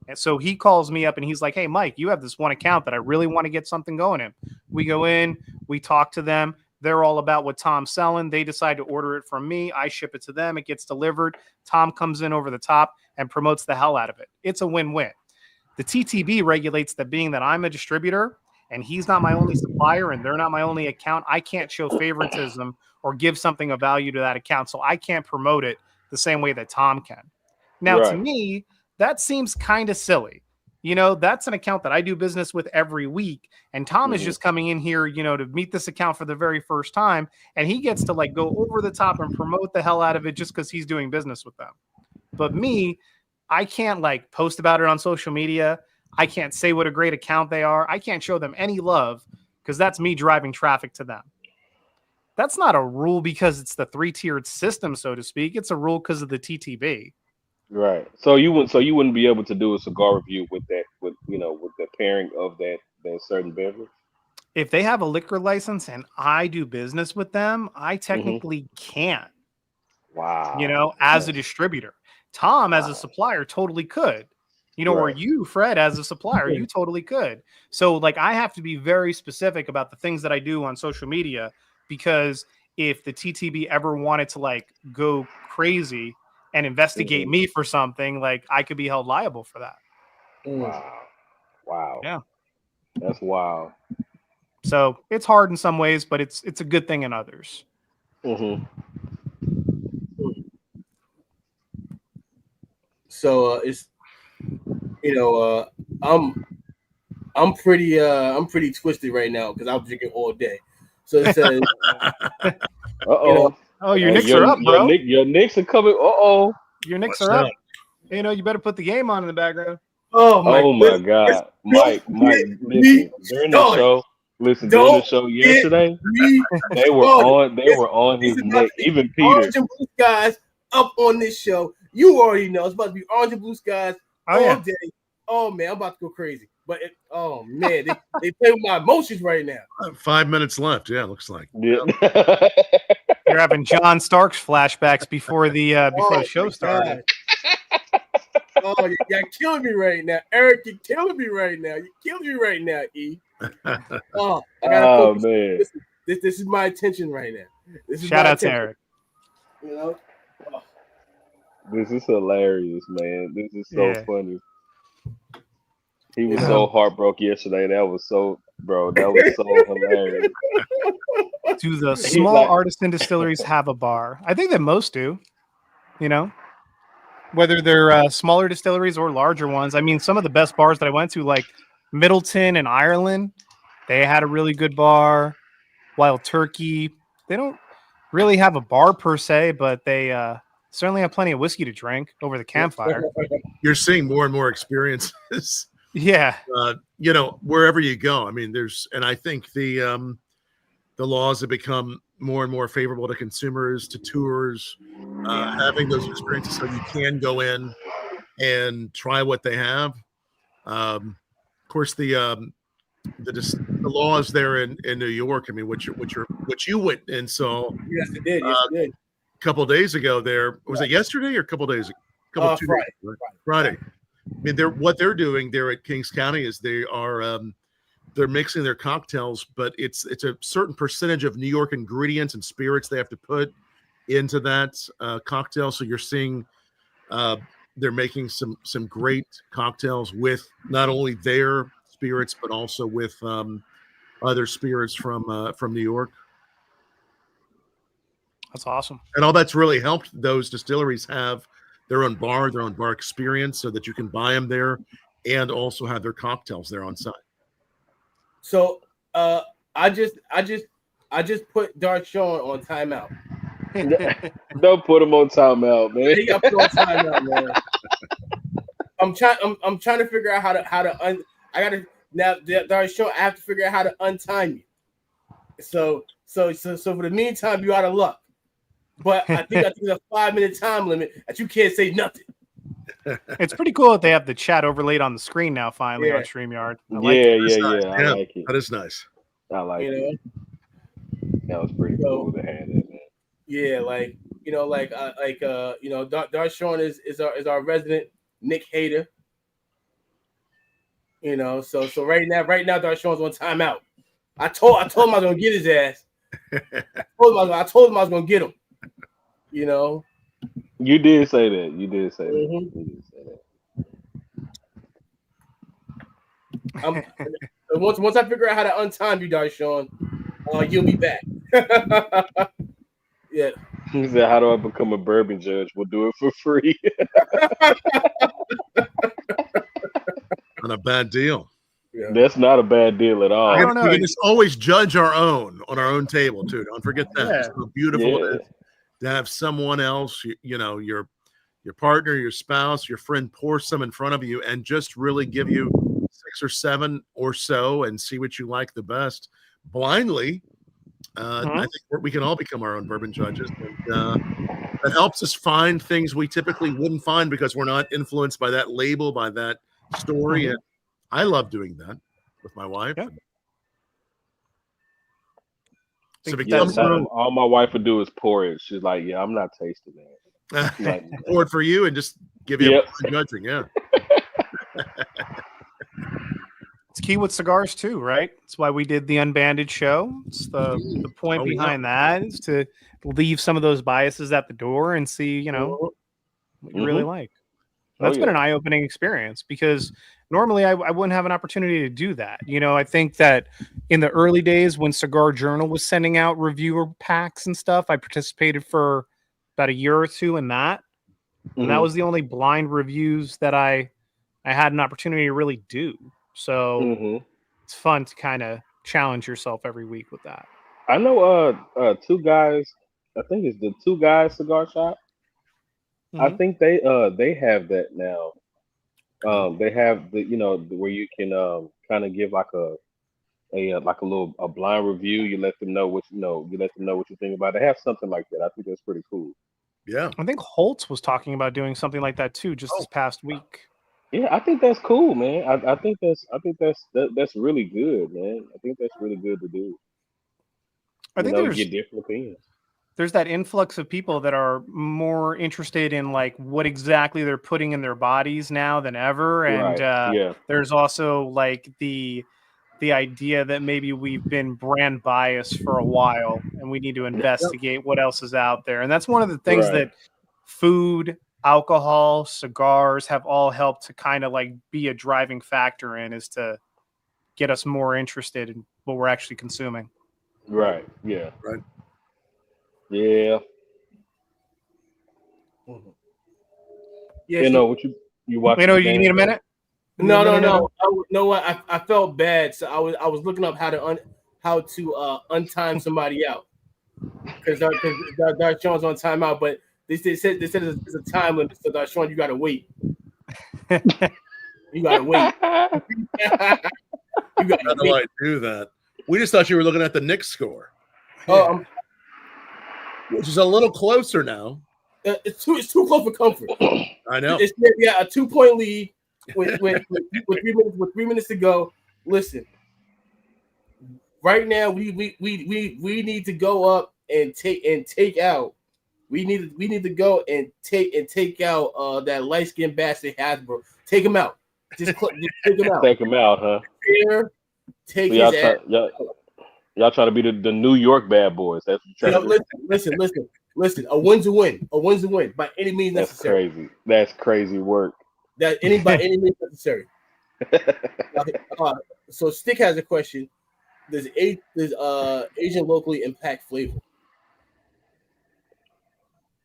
And so he calls me up and he's like, hey, Mike, you have this one account that I really want to get something going in. We go in, we talk to them. They're all about what Tom's selling. They decide to order it from me. I ship it to them. It gets delivered. Tom comes in over the top and promotes the hell out of it. It's a win-win. The TTB regulates that being that I'm a distributor and he's not my only supplier and they're not my only account, I can't show favoritism or give something of value to that account. So I can't promote it the same way that Tom can. Now, to me, that seems kind of silly. That's an account that I do business with every week. And Tom is just coming in here, to meet this account for the very first time. And he gets to like go over the top and promote the hell out of it just because he's doing business with them. But me, I can't like post about it on social media. I can't say what a great account they are. I can't show them any love because that's me driving traffic to them. That's not a rule because it's the 3-tiered system, so to speak. It's a rule because of the TTB. Right. So you wouldn't be able to do a cigar review with the pairing of that certain beverage. If they have a liquor license and I do business with them, I technically can't. Wow. As a distributor. Tom, as a supplier, totally could. Or you, Fred, as a supplier, you totally could. So, like, I have to be very specific about the things that I do on social media because if the TTB ever wanted to, like, go crazy and investigate me for something, like, I could be held liable for that. Wow. Yeah. That's wild. So, it's hard in some ways, but it's a good thing in others. So, it's I'm pretty twisted right now because I'm drinking all day. So it says, oh, your Knicks are up, bro. Your Knicks are coming. Your Knicks are up. You know, you better put the game on in the background. Oh my God, Mike, listen. During the show yesterday, they were on his neck. Even Peter. Orange and Blue Skies up on this show. You already know it's about to be Orange and Blue Skies all day. Oh man, I'm about to go crazy. But oh man, they play with my emotions right now. 5 minutes left. Yeah, looks like. Yeah. You're having John Starks flashbacks before the show started. Oh, you're killing me right now, Eric. You're killing me right now. You're killing me right now, E. Oh, I gotta focus. Man, this is my attention right now. This is Shout out to Eric. You know, this is hilarious, man. This is so funny. He was so heartbroken yesterday. That was so hilarious. Do the small artisan distilleries have a bar? I think that most do. You know, whether they're smaller distilleries or larger ones. I mean, some of the best bars that I went to, like Middleton in Ireland, they had a really good bar. Wild Turkey, they don't really have a bar per se, but they certainly have plenty of whiskey to drink over the campfire. You're seeing more and more experiences. Yeah. You know, wherever you go. I mean, and I think the laws have become more and more favorable to consumers, to tours, having those experiences so you can go in and try what they have. Of course, the laws there in New York. I mean, what you went and saw. Yes, it did. Yes, it did. A couple of days ago, there was it yesterday or a couple of days ago? Friday. Days, right? Friday. I mean, what they're doing there at Kings County is they are they're mixing their cocktails, but it's a certain percentage of New York ingredients and spirits they have to put into that cocktail. So you're seeing they're making some great cocktails with not only their spirits but also with other spirits from New York. That's awesome. And all that's really helped those distilleries have their own bar experience, so that you can buy them there and also have their cocktails there on site. So I just put Dark Sean on timeout. Don't put him on timeout, man. He got put on timeout, man. I'm trying to figure out how to I gotta now Dark Sean. I have to figure out how to untime you. So for the meantime, you out of luck. But I think there's a 5-minute time limit that you can't say nothing. It's pretty cool that they have the chat overlaid on the screen now, finally on StreamYard. I like it. That is nice. I like it. That was pretty cool to have that, man. Yeah, Dark Sean is our resident Nick hater. You know, so right now, Dark Sean's on timeout. I told him I was gonna get his ass. I told him I was gonna get him. You know. You did say that. You did say that. Mm-hmm. You did say that. Once I figure out how to untime you, Dark Sean, you'll be back. Yeah. He said, "How do I become a bourbon judge? We'll do it for free." Not a bad deal. Yeah. That's not a bad deal at all. I don't know. We can just always judge our own on our own table too. Don't forget that. Yeah. It's so beautiful to have someone else, you know, your partner, your spouse, your friend pour some in front of you and just really give you 6 or 7 or so and see what you like the best blindly. I think we can all become our own bourbon judges. And, that helps us find things we typically wouldn't find because we're not influenced by that label, by that story. And I love doing that with my wife. Yeah. So all my wife would do is pour it. She's like, "Yeah, I'm not tasting that." Like, pour it for you and just give you a judging. Yeah. It's key with cigars too, right? That's why we did the Unbanded show. It's the point behind that is to leave some of those biases at the door and see, you know, what you really like. That's been an eye-opening experience because normally I wouldn't have an opportunity to do that. You know, I think that in the early days when Cigar Journal was sending out reviewer packs and stuff, I participated for about a year or two in that. And that was the only blind reviews that I had an opportunity to really do. So it's fun to kind of challenge yourself every week with that. I know 2 guys, I think it's the 2 Guys Cigar Shop. I Mhm. think they have that now. They have where you can kind of give like like a little a blind review. You let them know what you let them know what you think about it. They have something like that. I think that's pretty cool. Yeah. I think Holtz was talking about doing something like that too, just Oh, this past week. Yeah, I think that's cool, man. I think that's really good, man. I think that's really good to do. I think Get different opinions. there's that influx of people that are more interested in like what exactly they're putting in their bodies now than ever, and Right. Yeah. there's also like the idea that maybe we've been brand biased for a while and we need to investigate what else is out there. And that's one of the things Right. that food, alcohol, cigars have all helped to kind of like be a driving factor in, is to get us more interested in what we're actually consuming. Right. Yeah. right. Yeah. Mhm. Yeah. You So know what you You watching know, the you need a game? minute? no, no, No. no. No, what? I felt bad, so I was looking up how to untime somebody out because Darshawn's on timeout, but they said there's a time limit, so Darshawn, you gotta wait. You gotta wait. You How gotta do wait. I do that? We just thought you were looking at the Knicks score, Oh, which is a little closer now. it's too close for comfort. I know. It's a 2-point lead with 3 minutes to go. Listen, right now we need to go up and take out. We need to go and take out that light skinned bastard Hasbro. Take him out. Just take him out. Take him out, huh? Here, take So his ass. y'all try to be the New York bad boys. That's what you're trying to do. Listen. A win's a win. A win's a win by any means That's necessary. crazy. That's crazy work. That by any means necessary. So Stick has a question. Does Asian locally impact flavor?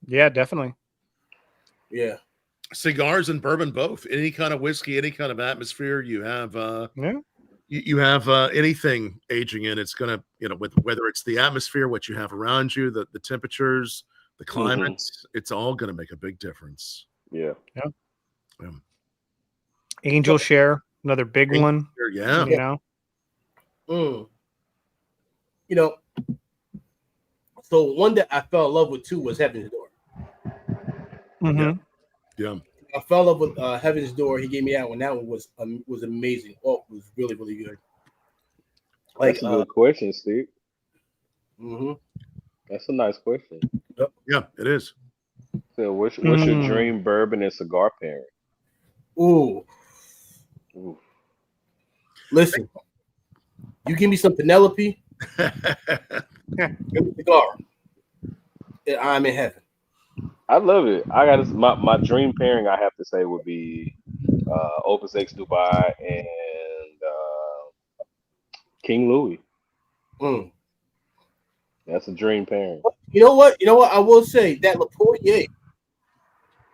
Yeah, definitely. Yeah. Cigars and bourbon both. Any kind of whiskey, any kind of atmosphere, you have Yeah. you have anything aging in, it's gonna, with whether it's the atmosphere, what you have around you, the temperatures, the climates, it's all gonna make a big difference. Yeah. Yeah. Angel Share, another big one. Yeah. You know. You know, so one that I fell in love with too was Heaven's Door. Mm-hmm. Yeah. I fell in love with Heaven's Door. He gave me that one. That one was amazing. Oh, it was really, really good. That's a good question, Steve. Mm-hmm. That's a nice question. Yeah, it is. So what's your dream bourbon and cigar pairing? Ooh. Ooh. Listen, you give me some Penelope, give me cigar, and I'm in heaven. I love it. I got my dream pairing. I have to say would be Opus X Dubai and King Louis. Mm. That's a dream pairing. You know what? I will say that Laportier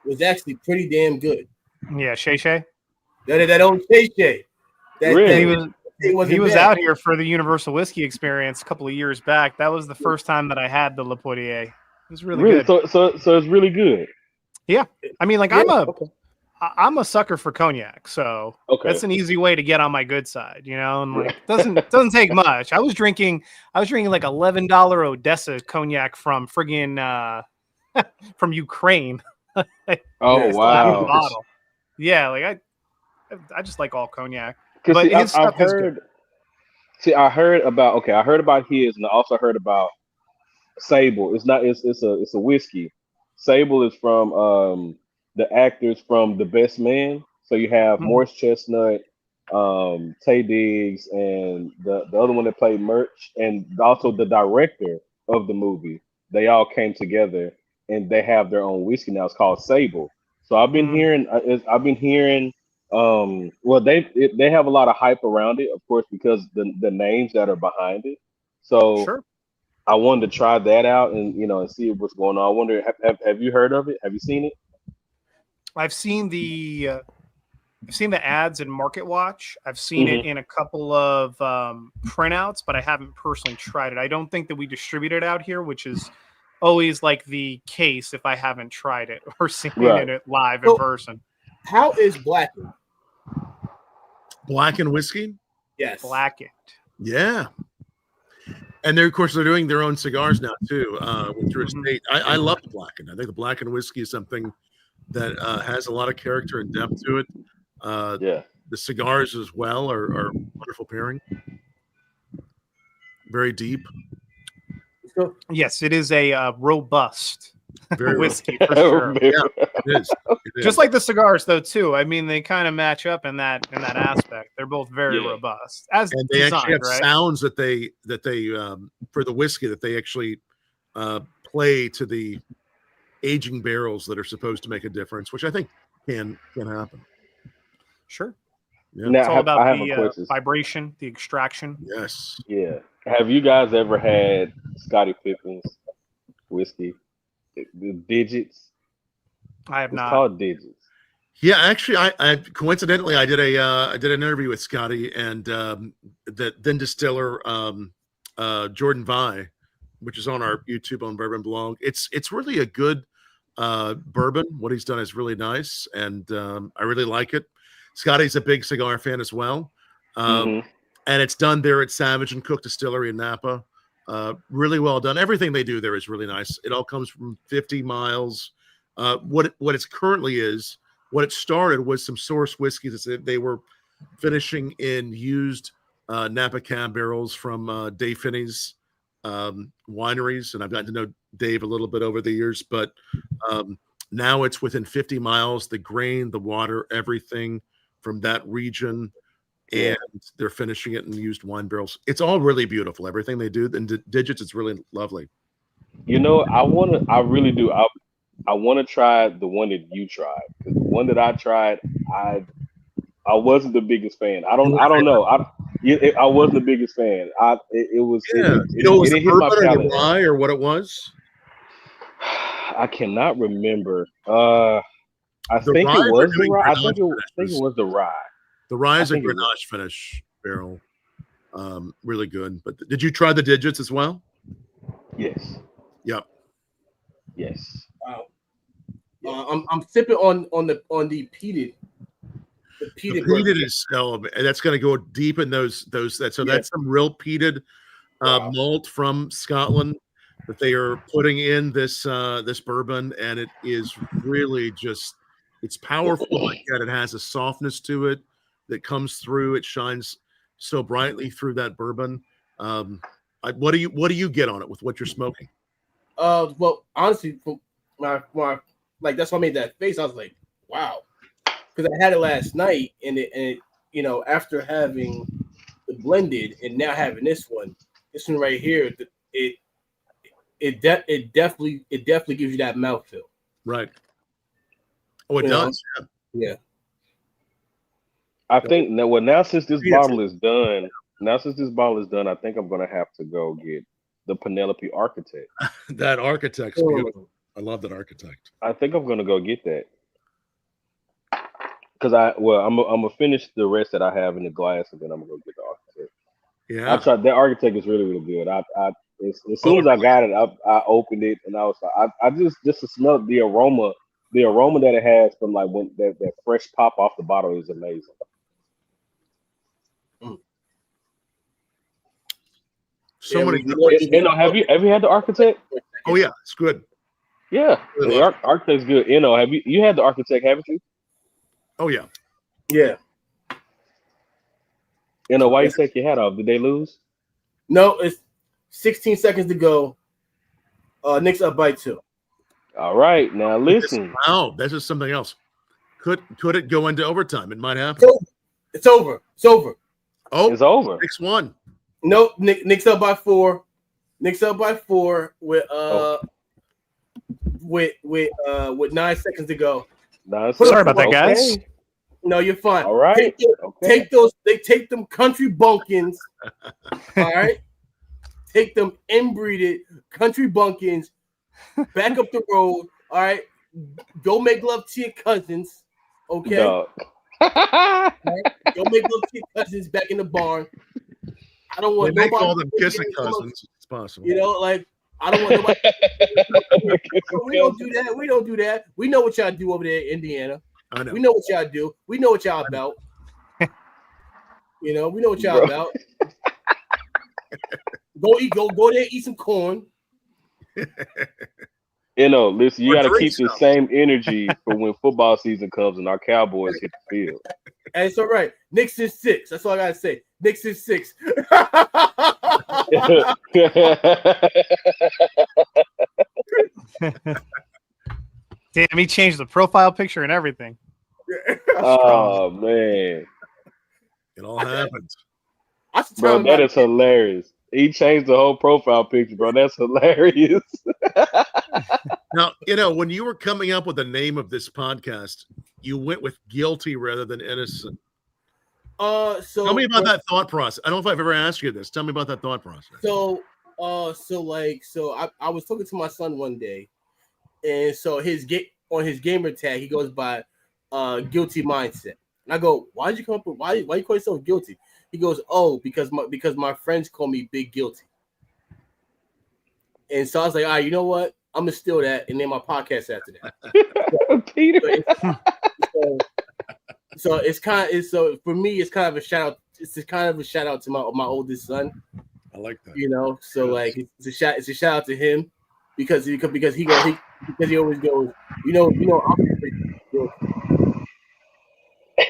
was actually pretty damn good. Yeah, Shay. That old Shay. Really? He was out here for the Universal Whiskey Experience a couple of years back. That was the first time that I had the Laportier. It was really good. So it's really good. Yeah, I mean, like I'm a sucker for cognac, so that's an easy way to get on my good side, and like doesn't take much. I was drinking like $11 Odessa cognac from friggin' from Ukraine. Oh wow! Bottle. Yeah, like I just like all cognac. Because But his stuff is good. I heard about his, and I also heard about Sable. It's a whiskey. Sable is from the actors from The Best Man. So you have Morris Chestnut, Tay Diggs, and the other one that played Murch, and also the director of the movie. They all came together, and they have their own whiskey now. It's called Sable. So I've been hearing. Well, they have a lot of hype around it, of course, because the names that are behind it. So Sure. I wanted to try that out and see what's going on. I wonder, have you heard of it? Have you seen it? I've seen the ads in Market Watch. I've seen it in a couple of printouts, but I haven't personally tried it. I don't think that we distribute it out here, which is always like the case if I haven't tried it or seen Right. it live in person. How is blackened? Blackened whiskey? Yes. Blackened. Yeah. And they're, of course, they're doing their own cigars now too, with Drew Mhm. Estate. I love the blackened. I think the blackened whiskey is something that has a lot of character and depth to it. Yeah. The cigars as well are wonderful pairing. Very deep. So, Yes, it is a robust Very whiskey for sure. Yeah, it is. It is. Just like the cigars, though, too. I mean, they kind of match up in that aspect. They're both very Yeah. robust, as and they designed, actually have right? sounds that they for the whiskey that they actually play to the aging barrels that are supposed to make a difference, which I think can happen. Sure. Yeah. Now It's all about I have a the question. vibration, the extraction. Yes. Yeah. Have you guys ever had Scottie Pippen's whiskey? The Digits. I have It's not. called Digits. Yeah, actually, I coincidentally I did an interview with Scotty and the then distiller Jordan Vai, which is on our YouTube on Bourbon Blog. It's really a good bourbon. What he's done is really nice, and I really like it. Scotty's a big cigar fan as well, Mhm. and it's done there at Savage and Cook Distillery in Napa. Really well done. Everything they do there is really nice. It all comes from 50 miles. What it's currently is. What it started was some source whiskeys that they were finishing in used Napa cab barrels from Dave Finney's wineries, and I've gotten to know Dave a little bit over the years. But now it's within 50 miles. The grain, the water, everything from that region, and they're finishing it in used wine barrels. It's all really beautiful. Everything they do, and Digits, it's really lovely. You know, I really do. I want to try the one that you tried. 'Cause the one that I tried, I wasn't the biggest fan. I don't know. I wasn't the biggest fan. It was Yeah, it was the didn't hit my bourbon or palate. the rye or what it was? I cannot remember. I The think rye it was they're the doing rye. I Grenache think it finishes. was the rye. The rye is I a think it was. Grenache finish barrel. Really good. But did you try the Digits as well? Yes. Yep. Yes. wow. I'm sipping on the peated. The The peated. peated is and that's going to go deep in those that. So Yeah. that's some real peated Wow. malt from Scotland that they are putting in this this bourbon, and it is really just it's powerful, but yet it has a softness to it that comes through. It shines so brightly through that bourbon. What do you get on it with what you're smoking? Well, honestly, from my like that's why I made that face. I was like, wow, because I had it last night, and it after having the blended and now having this one right here, it definitely gives you that mouthfeel. Right. Oh, it You know? does. Yeah. Yeah. I think now since this Yes. bottle is done, I think I'm gonna have to go get the Penelope Architect. That architect's beautiful. I love that architect. I think I'm gonna go get that because I'm gonna finish the rest that I have in the glass, and then I'm gonna go get the Architect. Yeah. I tried that Architect is really good. As soon as I got it, I opened it and I was like, I just to smell the aroma that it has from like when that fresh pop off the bottle is amazing. So Yeah, many. Have you had the Architect? Oh yeah, it's good. Yeah, Really the Architect's good. Have you had the Architect? Haven't you? Oh yeah. Yeah. Why you take your hat off? Did they lose? No, it's 16 seconds to go. Nick's up by 2. All right, now listen. Wow, this is something else. Could it go into overtime? It might happen. It's over. Oh, It's over. 6-1. No, Nick's up by 4. Nick's up by 4 with 9 seconds to go. Sorry about that, guys. No, you're fine. All right. Take them country bumpkins. All right. Take them inbreeded country bumpkins. Back up the road. All right. Go make love to your cousins. Okay. Dog. Right? Go make love to your cousins back in the barn. I don't want They make nobody all them kissing cousins. It's possible. like I don't want nobody. We don't do that. We don't do that. We know what y'all do over there in Indiana. I know. We know what y'all do. We know what y'all about. We know what y'all about. Go there, eat some corn. Listen, you got to keep the stuff. same energy for when football season comes and our Cowboys hit the field. And it's all right. Knicks is 6. That's all I gotta say. Knicks is 6. Damn, he changed the profile picture and everything. Oh man, it all happens. Bro, that is hilarious. He changed the whole profile picture, bro. That's hilarious. Now, when you were coming up with the name of this podcast, you went with guilty rather than innocent. So tell me about that thought process. I don't know if I've ever asked you this. Tell me about that thought process. So I was talking to my son one day, and so on his gamer tag he goes by guilty mindset. And I go, why did you come up with why you call yourself guilty? He goes, oh, because my friends call me Big Guilty. And so I was like, all right, you know what? I'm gonna steal that and name my podcast after that. Peter. So it's so for me, it's kind of a shout out. It's kind of a shout out to my oldest son. I like that. So like it's a shout out to him because he always goes,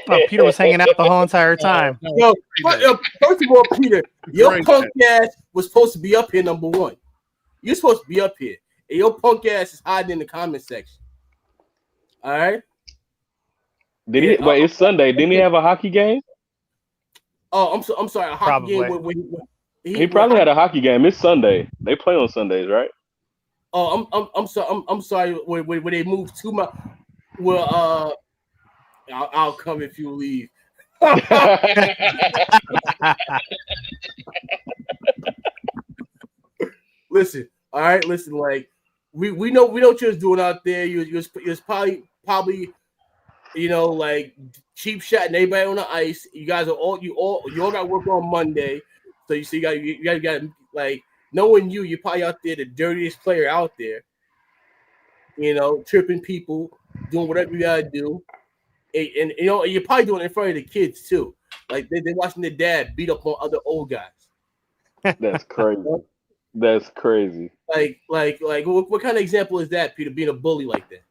Oh, Peter was hanging out the whole entire time. First of all, Peter, your punk ass was supposed to be up here, number one. You're supposed to be up here. And your punk ass is hiding in the comment section. All right? Wait, it's Sunday. Didn't he have a hockey game? Oh, I'm sorry. A hockey game. He probably had a hockey game. It's Sunday. They play on Sundays, right? Oh, I'm sorry. I'm sorry. When they move too much. Well, I'll come if you leave. Listen, all right. Listen, like we know what you're doing out there. You're probably like cheap shot and everybody on the ice. You guys are all got to work on Monday, so you got like knowing you're probably out there the dirtiest player out there. Tripping people, doing whatever you gotta do. And you're probably doing it in front of the kids too. Like they're watching their dad beat up on other old guys. That's crazy. That's crazy. Like what kind of example is that, Peter, being a bully like that?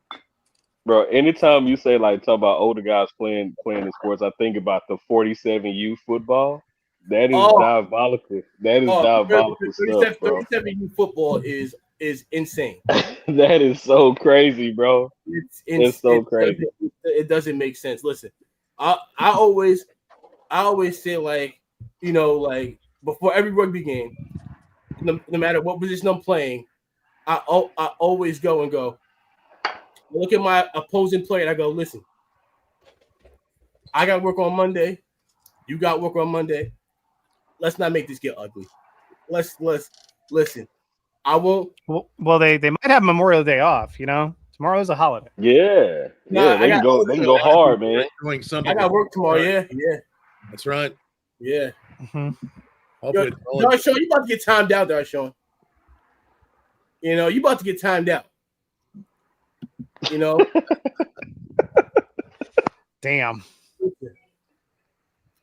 Bro, anytime you say talk about older guys playing in sports, I think about the 47U football. That is diabolical. That is diabolical stuff, bro. 37U football is insane. That is so crazy, bro. It's so crazy. It doesn't make sense. Listen, I always say like before every rugby game, no matter what position I'm playing, I always go. I look at my opposing player and I go, listen, I got work on Monday. You got work on Monday. Let's not make this get ugly. Let's listen. I won't. Well, they might have Memorial Day off. Tomorrow's a holiday. Yeah, they can go hard, man. I got work tomorrow. Yeah, that's right. Yeah. Mm-hmm. Darshawn, you about to get timed out, Darshawn. You about to get timed out. Damn.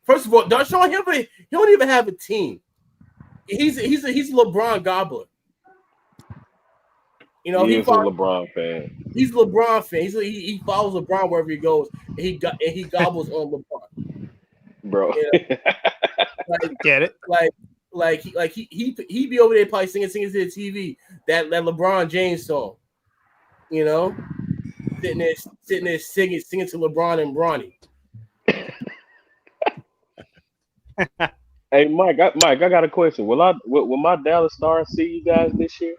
First of all, Darshawn, he don't even have a team. He's a LeBron gobbler. He's a LeBron fan. He's a LeBron fan. He follows LeBron wherever he goes, and he gobbles on LeBron. Bro, get it? He be over there probably singing to the TV that LeBron James song. Sitting there singing to LeBron and Bronny. Hey, Mike, I got a question. Will my Dallas Stars see you guys this year?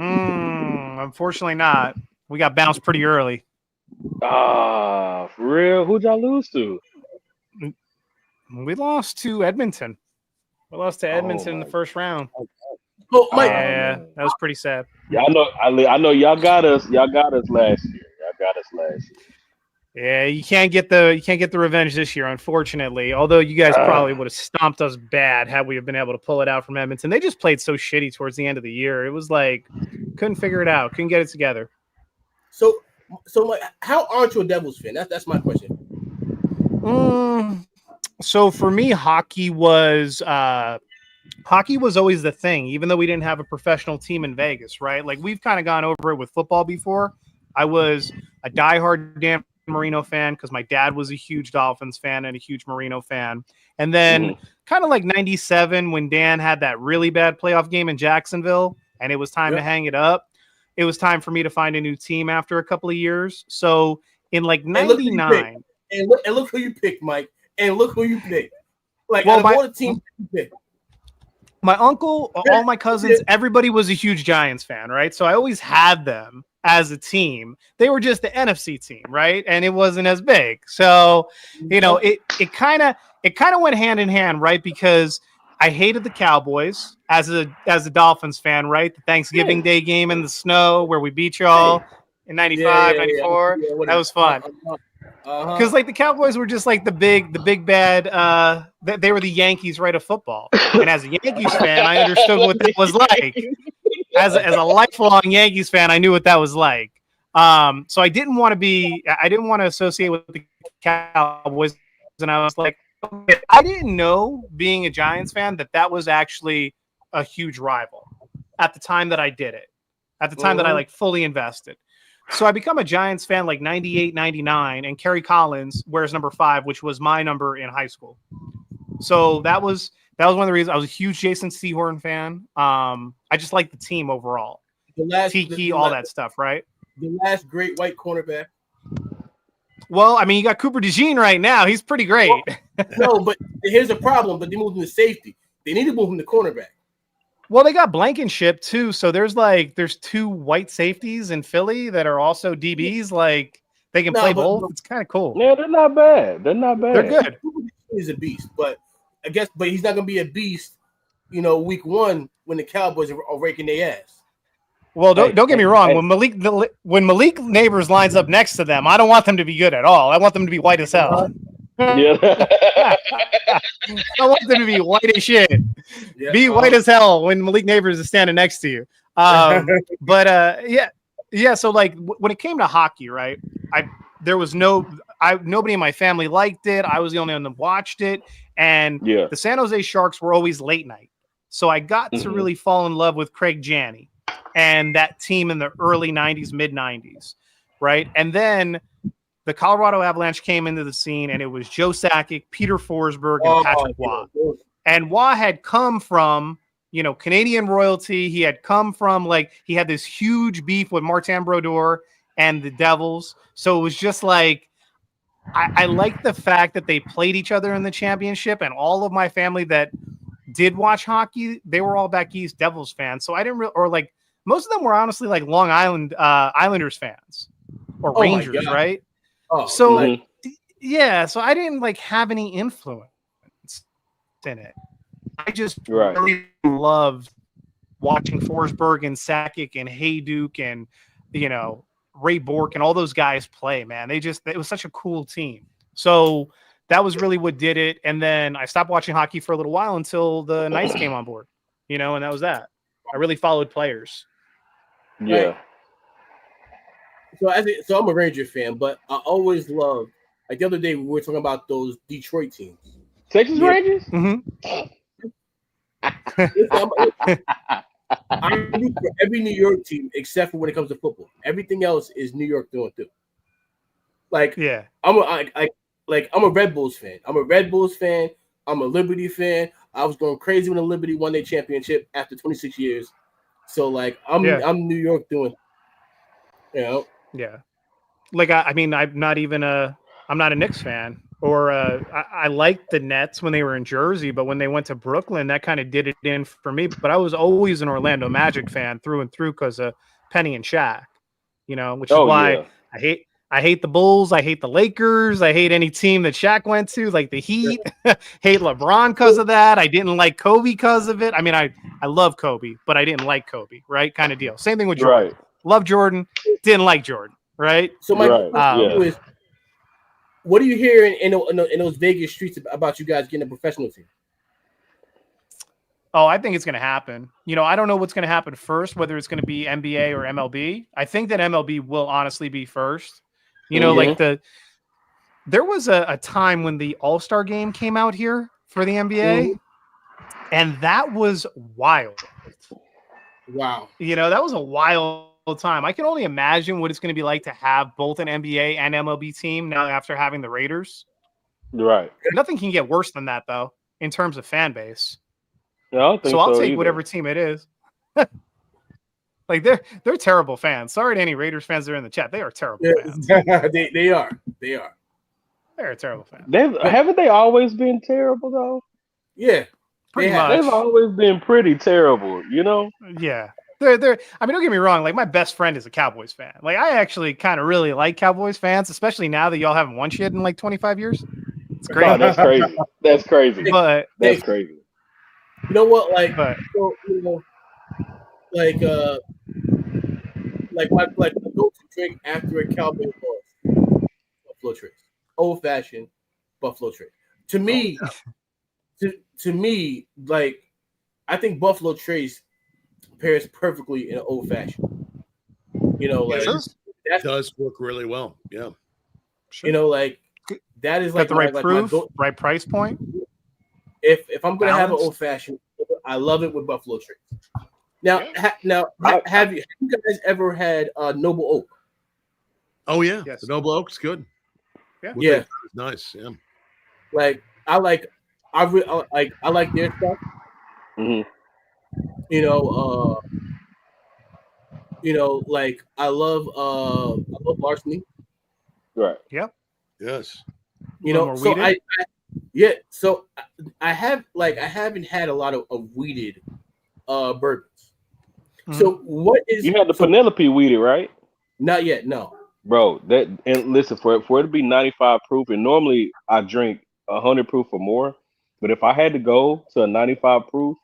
Unfortunately not. We got bounced pretty early. For real? Who'd y'all lose to? We lost to Edmonton. We lost to Edmonton in the first round. Oh, Mike. Yeah, that was pretty sad. Yeah, I know y'all got us. Y'all got us last year. Yeah, you can't get the revenge this year, unfortunately. Although you guys probably would have stomped us bad had we have been able to pull it out from Edmonton. They just played so shitty towards the end of the year. It was like couldn't figure it out, couldn't get it together. So like, how aren't you a Devils fan? That's my question. So for me, hockey was always the thing, even though we didn't have a professional team in Vegas, right? Like we've kind of gone over it with football before. I was a diehard Dan Marino fan because my dad was a huge Dolphins fan and a huge Marino fan. And then kind of like 97 when Dan had that really bad playoff game in Jacksonville and it was time to hang it up. It was time for me to find a new team after a couple of years. So in like 99. And look who you picked, Mike. And look who you picked. Like, well, all the teams you picked. My uncle, all my cousins, everybody was a huge Giants fan, right? So I always had them as a team. They were just the NFC team, right? And it wasn't as big. So, you know, it kind of went hand in hand, right? Because I hated the Cowboys as a Dolphins fan, right? The Thanksgiving Day game in the snow where we beat y'all in 95, 94. That was fun. Because like the Cowboys were just like the big bad. They were the Yankees, right, of football. And as a Yankees fan, I understood what that was like. As a lifelong Yankees fan, I knew what that was like. So I didn't want to associate with the Cowboys. And I was like, okay, I didn't know, being a Giants fan, that was actually a huge rival at the time that I did it. At the time that I like fully invested. So I become a Giants fan like 98, 99, and Kerry Collins wears number 5, which was my number in high school. So that was one of the reasons. I was a huge Jason Sehorn fan. I just like the team overall. All that stuff, right? The last great white cornerback. Well, I mean, you got Cooper DeJean right now. He's pretty great. No, but here's the problem. But they moved him to safety. They need to move him to cornerback. Well, they got Blankenship too. So there's 2 white safeties in Philly that are also DBs. Like they can play both. It's kind of cool. Yeah, they're not bad. They're good. He's a beast, but he's not gonna be a beast. You know, week 1 when the Cowboys are raking their ass. Well, don't get me wrong. When Malik Neighbors lines up next to them, I don't want them to be good at all. I want them to be white as hell. Yeah. I want them to be white as shit. Yeah, be white as hell when Malik Neighbors is standing next to you. Yeah. So like when it came to hockey, right? Nobody in my family liked it. I was the only one that watched it, and the San Jose Sharks were always late night. So I got to really fall in love with Craig Janney and that team in the early 90s, mid 90s, right? And then the Colorado Avalanche came into the scene, and it was Joe Sakic, Peter Forsberg, and Patrick Waugh. And Waugh had come from, Canadian royalty. He had come from, he had this huge beef with Martin Brodeur and the Devils. So it was just like, I like the fact that they played each other in the championship, and all of my family that did watch hockey, they were all back east Devils fans. So I didn't most of them were honestly like Long Island Islanders fans or Rangers, right? Oh, so so I didn't have any influence in it. I just really loved watching Forsberg and Sakic and Hayduk and Ray Bourque and all those guys play. Man, it was such a cool team. So that was really what did it. And then I stopped watching hockey for a little while until the Knights came on board. And that was that. I really followed players. Yeah. Right? So I'm a Ranger fan, but I always loved. Like the other day, we were talking about those Detroit teams. Texas Rangers? Mm-hmm. I root for every New York team except for when it comes to football. Everything else is New York through and through. I'm a Red Bulls fan. I'm a Liberty fan. I was going crazy when the Liberty won their championship after 26 years. So I'm New York doing. Yeah. I'm not a Knicks fan, or I liked the Nets when they were in Jersey, but when they went to Brooklyn, that kind of did it in for me. But I was always an Orlando Magic fan through and through because of Penny and Shaq, which is why I hate the Bulls. I hate the Lakers. I hate any team that Shaq went to, like the Heat. Hate LeBron because of that. I didn't like Kobe because of it. I mean, I love Kobe, but I didn't like Kobe, right? Kind of deal. Same thing with Jordan. Right. Love Jordan. Didn't like Jordan, right? So my question is, what are you hearing in those Vegas streets about you guys getting a professional team? Oh, I think it's going to happen. I don't know what's going to happen first, whether it's going to be NBA or MLB. I think that MLB will honestly be first. There was a time when the All-Star game came out here for the NBA, and that was wild. Wow. That was a wild time. I can only imagine what it's going to be like to have both an NBA and MLB team now after having the Raiders. Right. Nothing can get worse than that, though, in terms of fan base. Yeah, I don't think so I'll take either. whatever team it is. Like they're terrible fans. Sorry to any Raiders fans that are in the chat. They are terrible fans. They are. They're a terrible fan. Haven't they always been terrible though? Yeah. Pretty much. They've always been pretty terrible, Yeah. They're I mean, don't get me wrong, like my best friend is a Cowboys fan. Like I actually kind of really like Cowboys fans, especially now that y'all haven't won shit in like 25 years. It's great. Oh, that's crazy. That's crazy. But that's crazy. You know what? Like, but, my go-to drink after a Cowboy loss, Buffalo Trace, old-fashioned Buffalo Trace. To me, to me, like I think Buffalo Trace pairs perfectly in an old-fashioned. That does work really well. Yeah, sure. That is got the right proof, right price point. If I'm gonna have an old fashioned, I love it with Buffalo Trace. Now, have you guys ever had Noble Oak? Oh yeah, yes. The Noble Oak's good. Yeah, nice. Yeah, I like their stuff. Mm-hmm. I love Larceny. Right. Yep. Yes. So I haven't had a lot of weeded bourbons. Mm-hmm. So what is you had the Penelope weeded, right? Not yet, no. Bro, and listen, for it to be 95 proof, and normally I drink 100 proof or more, but if I had to go to a 95 proof,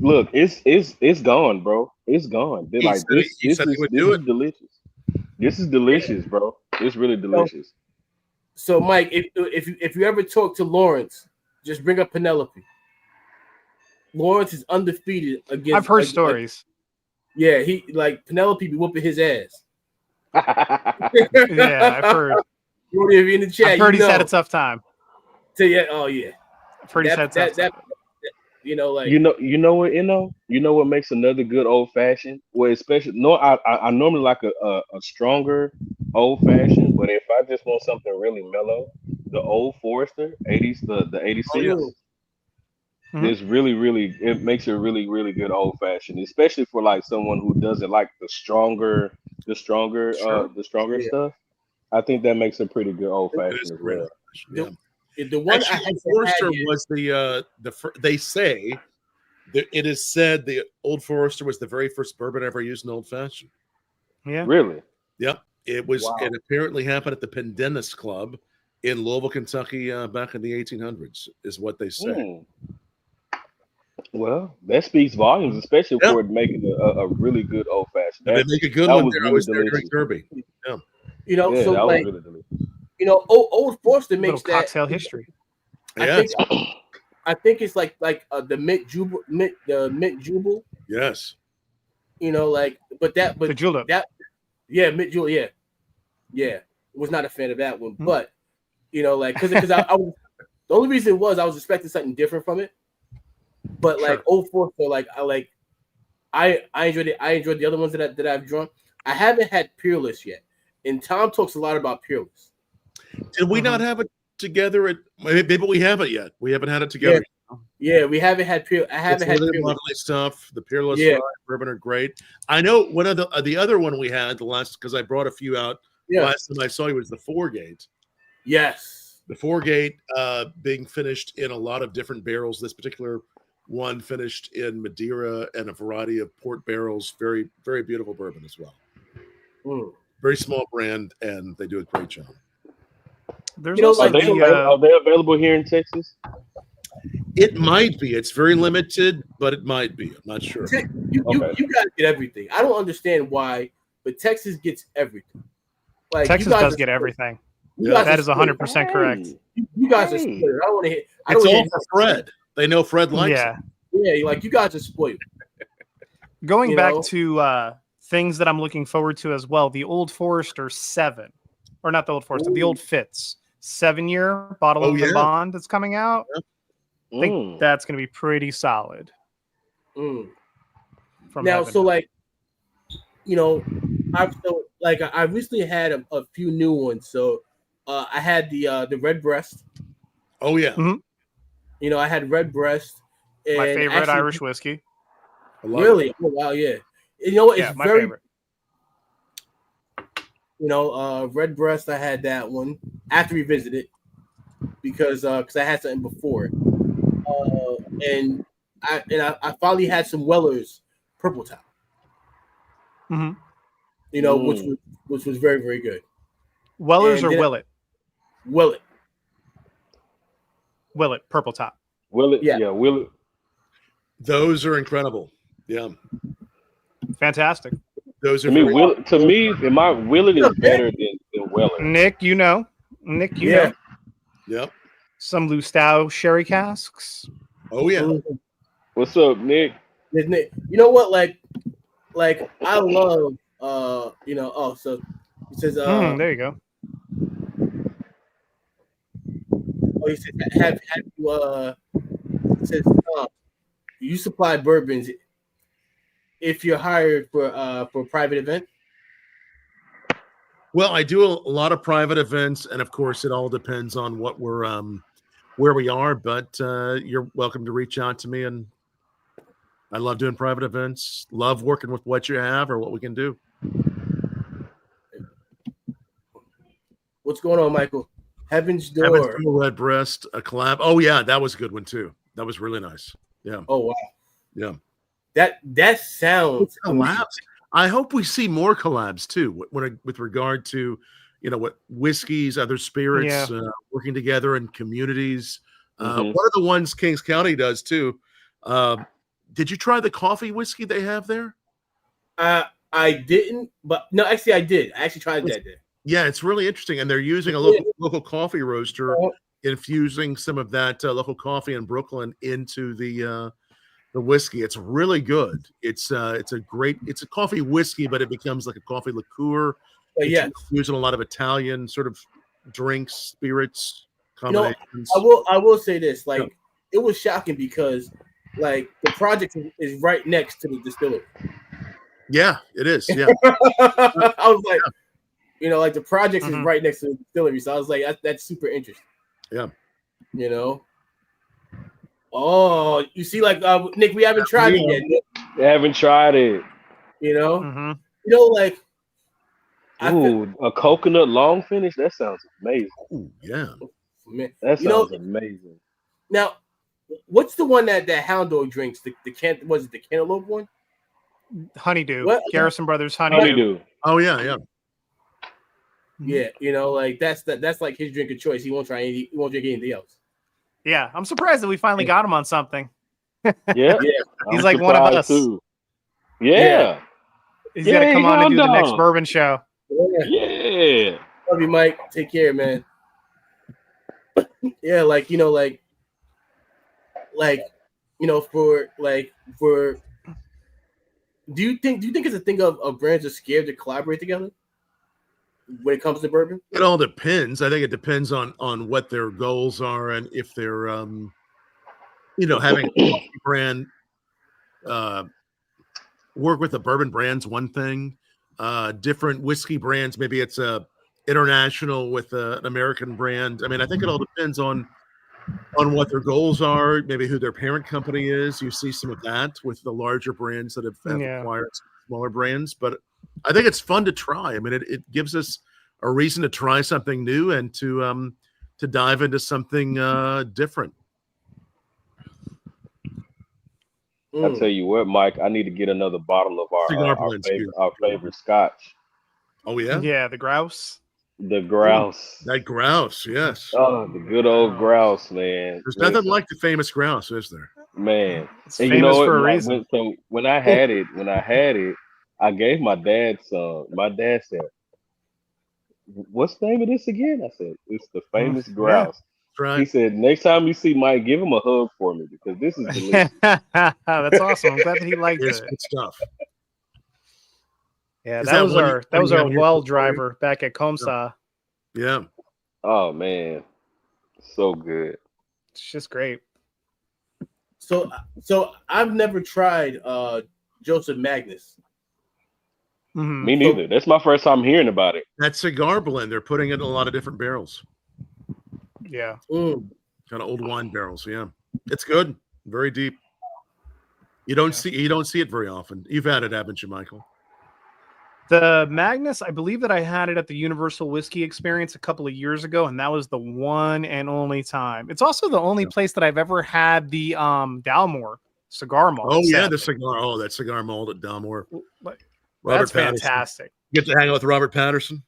look, it's gone, bro. It's gone. They're like this is delicious. This is delicious, bro. It's really delicious. So, Mike, if you ever talk to Lawrence, just bring up Penelope. Lawrence is undefeated against. I've heard stories. Yeah, Penelope be whooping his ass. Yeah, I've heard. If in the chat, I've heard he's had a tough time. Oh yeah. I've heard he's had a tough time. You know what makes another good old fashioned? Well, especially I normally like a stronger old fashioned, but if I just want something really mellow, the Old Forester 80s, the 86, is really it makes it really really good old fashioned, especially for like someone who doesn't like the stronger stuff. I think that makes a pretty good old fashioned as well. Yeah. The one Forester was they say that it is said the Old Forester was the very first bourbon ever used in old fashioned. Yeah, really. Yep, it was. Wow. It apparently happened at the Pendennis Club in Louisville, Kentucky, back in the 1800s, is what they say. Well, that speaks volumes, especially for making a really good old fashioned. They make a good one. I was there during Derby. Yeah, so like. Old Forester makes that cocktail history. I think it's like the Mint Jubal. Yes. The julep. Mint Jubal. Yeah. Was not a fan of that one, but because I was the only reason was I was expecting something different from it. But Old Forester, I enjoyed it. I enjoyed the other ones that I've drunk. I haven't had Peerless yet, and Tom talks a lot about Peerless. Did we not have it together? Maybe we haven't yet. We haven't had it together. Yeah, we haven't had Peerless. I haven't had Peerless. Lovely stuff. The Peerless bourbon are great. I know one of the other one we had because I brought a few out last time I saw you was the Foregate. Yes, the Foregate being finished in a lot of different barrels. This particular one finished in Madeira and a variety of port barrels. Very, very beautiful bourbon as well. Very small brand, and they do a great job. There's also are they available here in Texas? It might be. It's very limited, but it might be. I'm not sure. You got to get everything. I don't understand why, but Texas gets everything. Texas does get everything. That is 100% correct. You guys are spoiled. I don't want to hit. It's all for Fred. They know Fred likes it. Yeah, like you guys are spoiled. Going back to things that I'm looking forward to as well, the Old Forester 7, or not the Old Forester, the Old Fitz 7-year bottle and bond that's coming out. I think that's going to be pretty solid. Now, so like, you know, I recently had a few new ones. So I had the Red Breast. Oh yeah. You know, I had Red Breast. And my favorite Irish whiskey. Really? Oh wow, yeah. You know, it's my very favorite. You know, Red Breast, I had that one. I have to revisit it because I had something before it. And I finally had some Weller's Purple Top. You know, which was very, very good. Weller's or Willet? Willet. Willet, Purple Top. Willet, yeah, Willet. Those are incredible. Yeah. Fantastic. Those are to me, my Willet is better than Weller. Nick, you know. Yep. Some Lustau sherry casks. Oh yeah. What's up, Nick? You know what? Like I love you know, so it says there you go. Oh, he says have you it says you supply bourbons if you're hired for a private event. Well, I do a lot of private events, and of course, it all depends on what we're where we are. But you're welcome to reach out to me, and I love doing private events. Love working with what you have or what we can do. What's going on, Michael? Heaven's Door, Red Breast, a collab. Oh yeah, that was a good one too. That was really nice. Yeah. Oh wow. Yeah. That sounds collabs. I hope we see more collabs too. With regard to, you know, what whiskeys, other spirits working together in communities. One of the ones Kings County does too. Did you try the coffee whiskey they have there? I didn't, but no, actually I did. I actually tried that there. Yeah, it's really interesting, and they're using a local coffee roaster, infusing some of that local coffee in Brooklyn into the whiskey. It's really good. It's a coffee whiskey, but it becomes like a coffee liqueur. Using a lot of Italian sort of drinks, spirits combinations. You know, I will say this, like it was shocking because like the project is right next to the distillery. Yeah, it is. Yeah. I was like, you know, like the project is right next to the distillery. So I was like, that's super interesting. Yeah. You know. Oh, you see, like Nick, we haven't tried it yet. Nick. We haven't tried it. You know, you know, like a coconut long finish. That sounds amazing. Ooh, yeah, man, that sounds amazing. Now, what's the one that Hound Dog drinks? The cantaloupe one? Honeydew. What? Garrison Brothers Honeydew. Oh yeah. Yeah, you know, like that's like his drink of choice. He won't drink anything else. Yeah, I'm surprised that we finally got him on something. Yeah. He's like one of us. Too. Yeah. He's got to come on and do the next bourbon show. Yeah. Love you, Mike. Take care, man. Yeah, like, you know, like, you know, for do you think it's a thing of brands are scared to collaborate together when it comes to bourbon? It all depends. I think it depends on what their goals are, and if they're you know, having a brand work with a bourbon brand's one thing. Different whiskey brands, maybe it's a international with an American brand. I mean, I think it all depends on what their goals are, maybe who their parent company is. You see some of that with the larger brands that have acquired smaller brands, but I think it's fun to try. I mean, it gives us a reason to try something new and to dive into something different. I tell you what, Mike, I need to get another bottle of our favorite scotch. Oh yeah, yeah, the grouse. The grouse. That grouse, yes. Oh, the good old grouse, man. There's nothing like the famous grouse, is there? Man, it's and famous you know for a reason. When I had it, I gave my dad some. My dad said, what's the name of this again? I said, it's the famous Yeah. grouse. That's right. He said, next time you see Mike, give him a hug for me because this is delicious. That's awesome. I'm glad that he liked It's it. good stuff. Yeah, Is that that was one our you have in your well portfolio? driver back at Comsa. Yeah. Oh man, so good. It's just great. So I've never tried Joseph Magnus. Mhm. Me neither. That's my first time hearing about it. That cigar blend, they're putting it in a lot of different barrels. Yeah. Mm. Kind of old wine barrels. Yeah. It's good. Very deep. You don't see it very often. You've had it, haven't you, Michael? The Magnus, I believe that I had it at the Universal Whiskey Experience a couple of years ago, and that was the one and only time. It's also the only place that I've ever had the Dalmore cigar malt. Oh yeah, sadly. the cigar. Oh, that cigar mold at Dalmore. Like, Robert that's Patterson. fantastic. Get to hang out with Robert Patterson.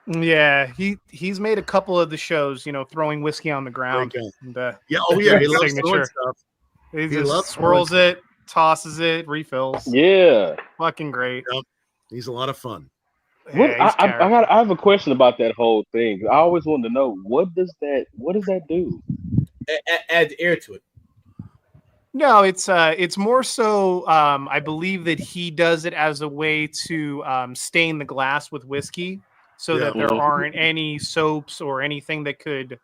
Yeah, he's made a couple of the shows, throwing whiskey on the ground. Great And, Yeah. Oh yeah, he loves throwing signature. stuff. He He just loves swirls throwing it, tosses it, refills. Yeah. Fucking great. Yep. He's a lot of fun. What Yeah, he's character. I have a question about that whole thing. I always wanted to know what does that do? Add air to it. No, it's more so. I believe that he does it as a way to stain the glass with whiskey, so Yeah. that there Mhm. aren't any soaps or anything that could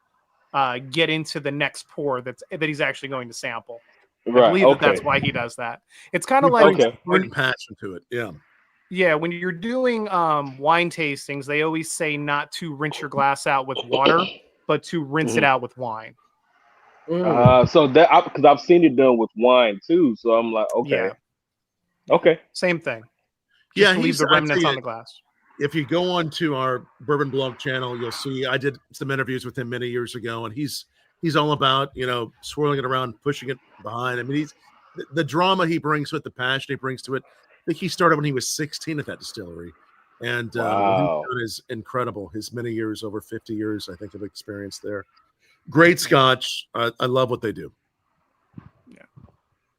get into the next pour that he's actually going to sample. I Right. believe that that's Okay. why he does that. It's kind He of like brings Okay. heart and passion to it. Yeah. yeah, when you're doing wine tastings, they always say not to rinse your glass out with water, but to rinse it Mhm. out with wine. So that because I've seen it done with wine too. So I'm like, okay, Yeah, okay. same thing. Yeah, Just to leave the I tell remnants you, on the glass. if you go on to our Bourbon Blog channel, you'll see I did some interviews with him many years ago, and he's all about swirling it around, pushing it behind. I mean, he's the drama he brings to it, the passion he brings to it. I think he started when he was 16 at that distillery, and what he's Wow. done is incredible. His many years, over 50 years, I think, of experience there. Great Scotch. I love what they do. Yeah,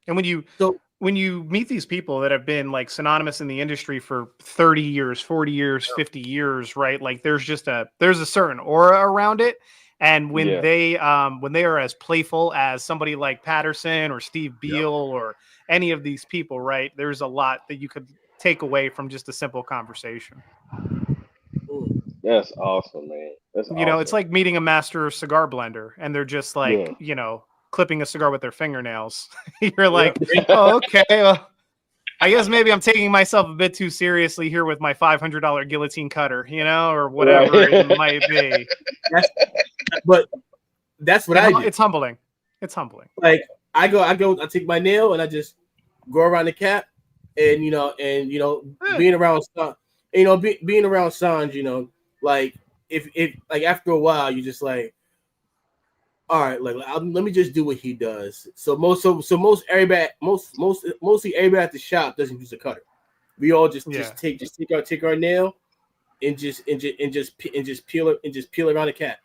and when you meet these people that have been like synonymous in the industry for 30 years, 40 years, 50 years, right? Like there's a certain aura around it. And when Yeah. they are as playful as somebody like Patterson or Steve Beal or any of these people, right? There's a lot that you could take away from just a simple conversation. That's awesome, man. That's awesome. It's like meeting a master cigar blender and they're just like, clipping a cigar with their fingernails. You're like, oh, okay. Well, I guess maybe I'm taking myself a bit too seriously here with my $500 guillotine cutter, or whatever it might be. But that's what I do. It's humbling. It's humbling. Like I take my nail and I just go around the cap, and being around being around Sanj, like if like after a while you just like, all right, like let me just do what he does. So mostly everybody at the shop doesn't use a cutter. We all just take our nail and just peel it around the cap.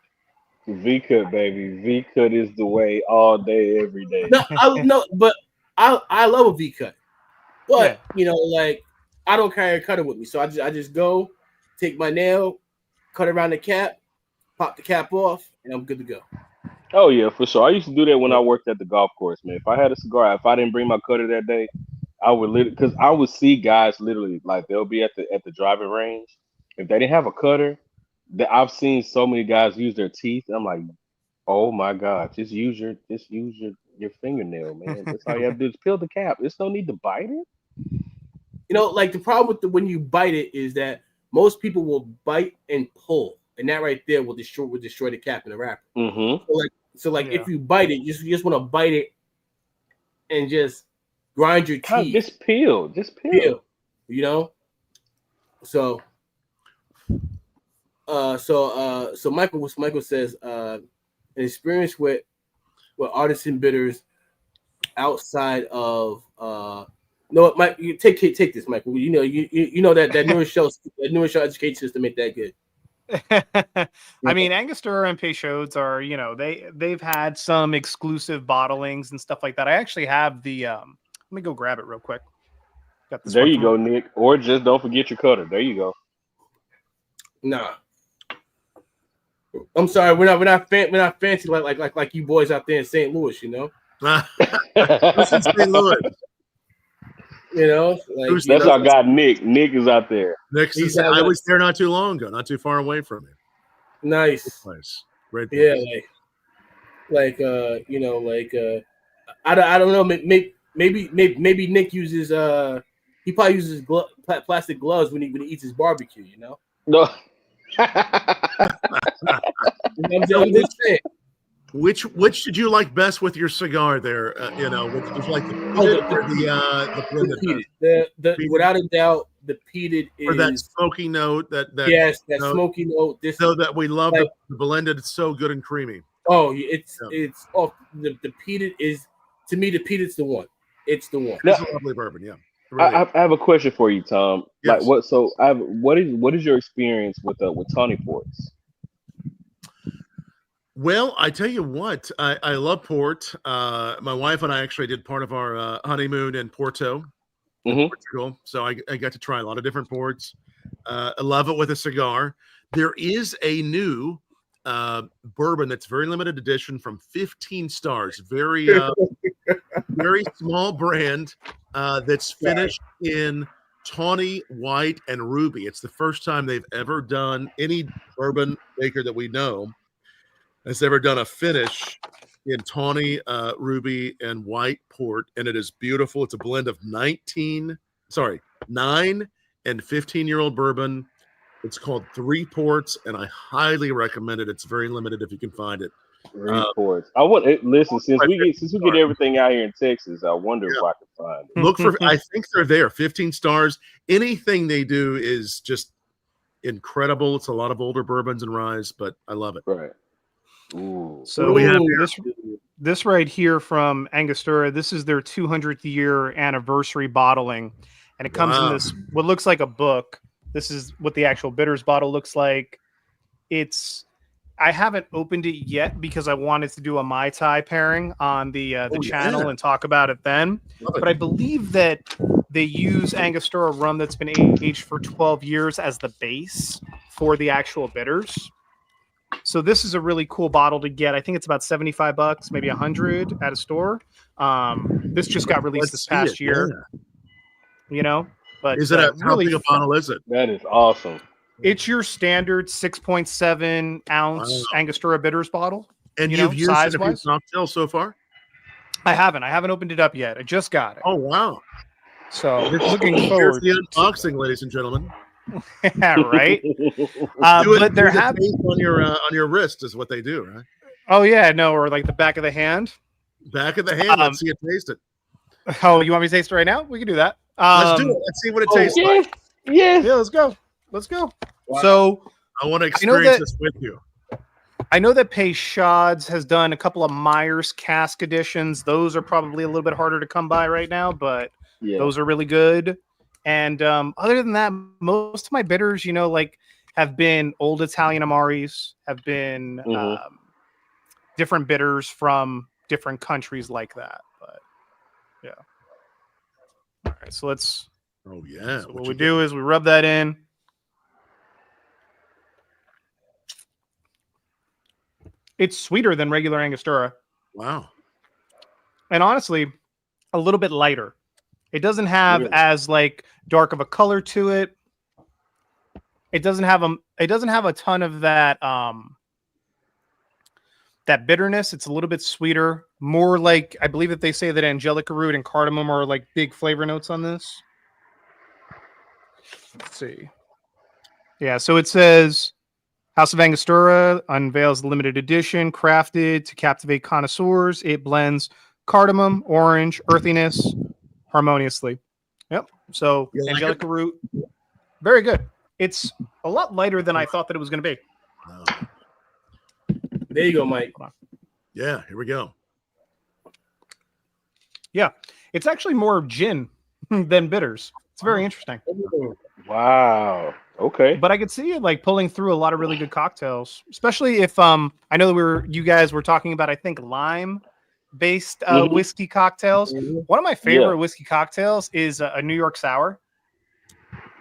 V cut, baby. V cut is the way all day, every day. But I love a V cut. But like I don't carry a cutter with me, so I just go take my nail, cut around the cap, pop the cap off, and I'm good to go. Oh yeah, for sure. I used to do that when I worked at the golf course, man. If I had a cigar, if I didn't bring my cutter that day, I would because I would see guys literally like they'll be at the driving range. If they didn't have a cutter, I've seen so many guys use their teeth. And I'm like, oh my god, just use your fingernail, man. That's all you have to do is peel the cap. There's no need to bite it. Like the problem with when you bite it is that most people will bite and pull, and that right there will destroy the cap and the wrapper. Mm-hmm. So if you bite it, you just want to bite it and just grind your teeth. Just peel. So Michael says an experience with artisan bitters outside of no, Mike, you take this, Michael. You know that newer show education system ain't that good. I mean, Angostura and Peychaud's are, they've had some exclusive bottlings and stuff like that. I actually have the let me go grab it real quick. Got this there you go, Nick. Or just don't forget your cutter. There you go. Nah, I'm sorry, we're not fancy like you boys out there in St. Louis, you know. Who's in St. Louis? You know, like That's our guy Nick. Nick is out there. I was there not too long ago, not too far away from you. Nice. Good place. Great place. Yeah, you know, I don't know. Maybe Nick uses he probably uses plastic gloves when he eats his barbecue. You know. No. I'm just saying. Which did you like best with your cigar there? You know, which was like the peated. Without a doubt, the peated is for that smoky note. That note, smoky note. So that we love the blended. It's so good and creamy. Oh, it's the peated is, to me, the peated's the one. It's the one. It's a lovely bourbon. Yeah. Really. I have a question for you, Tom. Yes. Like what? So what is your experience with tawny ports? Well, I tell you what, I love port. My wife and I actually did part of our honeymoon in Porto, Portugal. So I got to try a lot of different ports. I love it with a cigar. There is a new bourbon that's very limited edition from 15 Stars. Very, very small brand that's finished in tawny, white, and ruby. It's the first time they've ever done, any bourbon maker that we know has ever done a finish in tawny, ruby, and white port, and it is beautiful. It's a blend of 9 and 15-year-old bourbon. It's called Three Ports, and I highly recommend it. It's very limited if you can find it. Three Ports. I want listen, since we get everything out here in Texas, I wonder if I can find it. Look for I think they're there. 15 Stars. Anything they do is just incredible. It's a lot of older bourbons and ryes, but I love it. Right. Ooh. So we have this right here from Angostura. This is their 200th year anniversary bottling, and it comes in this what looks like a book. This is what the actual bitters bottle looks like. I haven't opened it yet because I wanted to do a Mai Tai pairing on the channel and talk about it then. But I believe that they use Angostura rum that's been aged for 12 years as the base for the actual bitters. So this is a really cool bottle to get. I think it's about $75, maybe $100 at a store. This just got released this past year. Yeah. You know, but is it how big a bottle is it? That is awesome. It's your standard 6.7 ounce Angostura bitters bottle. And you've used it in a few cocktails so far? I haven't opened it up yet. I just got it. Oh wow! So looking forward to the unboxing, ladies and gentlemen. Yeah, right. But there have on your wrist is what they do, right? Oh yeah, no, or like the back of the hand. Back of the hand. Let's see it taste it. Oh, you want me to taste it right now? We can do that. Let's do it. Let's see what it tastes like. Yeah, let's go. Wow. So I want to experience this with you. I know that Peychaud's has done a couple of Myers cask editions. Those are probably a little bit harder to come by right now, but those are really good. And other than that, most of my bitters, you know, like have been old Italian Amaris, have been different bitters from different countries like that. But yeah. All right, so let's. Oh yeah. So what we do is we rub that in. It's sweeter than regular Angostura. Wow. And honestly, a little bit lighter. It doesn't have as like dark of a color to it. It doesn't have a ton of that that bitterness. It's a little bit sweeter, more like, I believe that they say that angelica root and cardamom are like big flavor notes on this. Let's see. Yeah, so it says House of Angostura unveils limited edition crafted to captivate connoisseurs. It blends cardamom, orange, earthiness harmoniously. Yep. So angelica root, very good. It's a lot lighter than I thought that it was going to be. Wow. There you go, Mike. Yeah, here we go. Yeah, it's actually more gin than bitters. It's very interesting. Wow. Okay. But I could see it like pulling through a lot of really good cocktails, especially if I know that you guys were talking about, I think, lime based whiskey cocktails. One of my favorite whiskey cocktails is a New York sour.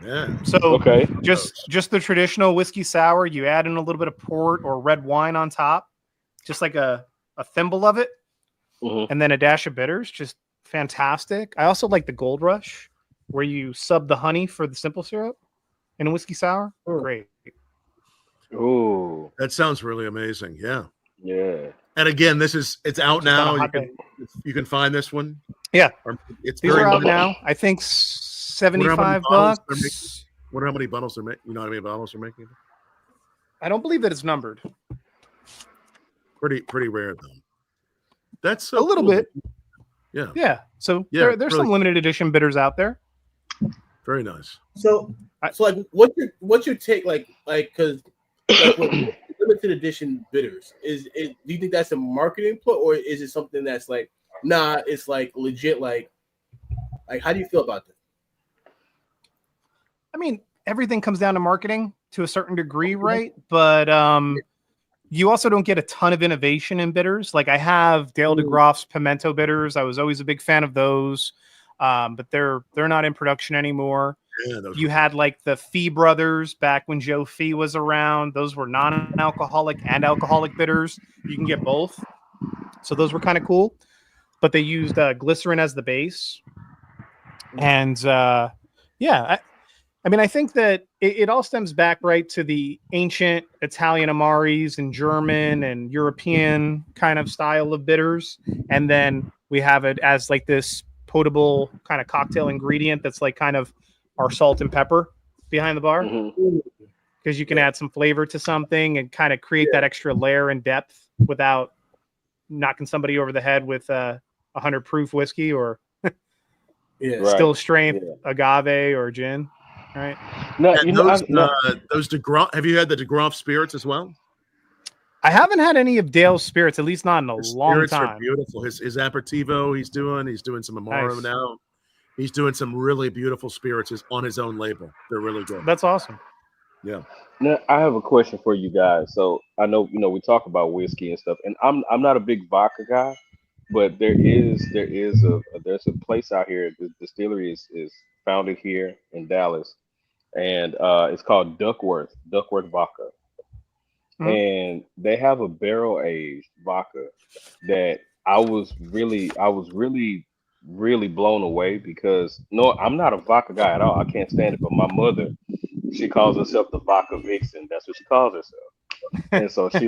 Yeah. So Okay. just the traditional whiskey sour. You add in a little bit of port or red wine on top, just like a thimble of it, and then a dash of bitters. Just fantastic. I also like the Gold Rush, where you sub the honey for the simple syrup in a whiskey sour. Great. Ooh. That sounds really amazing. Yeah. Yeah. And again, it's out Just on a now. hot day. You can find this one. Yeah. It's These very are out limited. now. I think Wonder how many $75 bottles they're bucks. Wonder how many bottles they're making. You know how many bottles they're making? I don't believe that it's numbered. Pretty rare though. That's so A little cool. bit. Yeah. Yeah. So Yeah, there's really some limited edition bitters out there. Very nice. So like, what's your take, like because like with limited edition bitters, do you think that's a marketing ploy, or is it something that's like, nah, it's like legit, like how do you feel about that? I mean, everything comes down to marketing to a certain degree, right? But you also don't get a ton of innovation in bitters. Like I have Dale DeGroff's pimento bitters. I was always a big fan of those, but they're not in production anymore. Yeah, You had like the Fee brothers back when Joe Fee was around. Those were non-alcoholic and alcoholic bitters. You can get both. So those were kind of cool. But they used glycerin as the base. And yeah, I mean, I think that it all stems back right to the ancient Italian Amaris and German and European kind of style of bitters. And then we have it as like this potable kind of cocktail ingredient that's like kind of our salt and pepper behind the bar. Because you can add some flavor to something and kind of create that extra layer and depth without knocking somebody over the head with 100 proof whiskey or still strength agave or gin. Right. No, those DeGroff. Have you had the DeGroff spirits as well? I haven't had any of Dale's spirits, at least not in a long time. Are beautiful. His aperitivo, he's doing some Amaro now. He's doing some really beautiful spirits on his own label. They're really good. That's awesome. Yeah. Now I have a question for you guys. So I know we talk about whiskey and stuff, and I'm not a big vodka guy, but there's a place out here. The distillery is founded here in Dallas. And it's called Duckworth Vodka. And they have a barrel aged vodka that I was really blown away because no, I'm not a vodka guy at all. I can't stand it. But my mother, she calls herself the vodka vixen. That's what she calls herself. And so she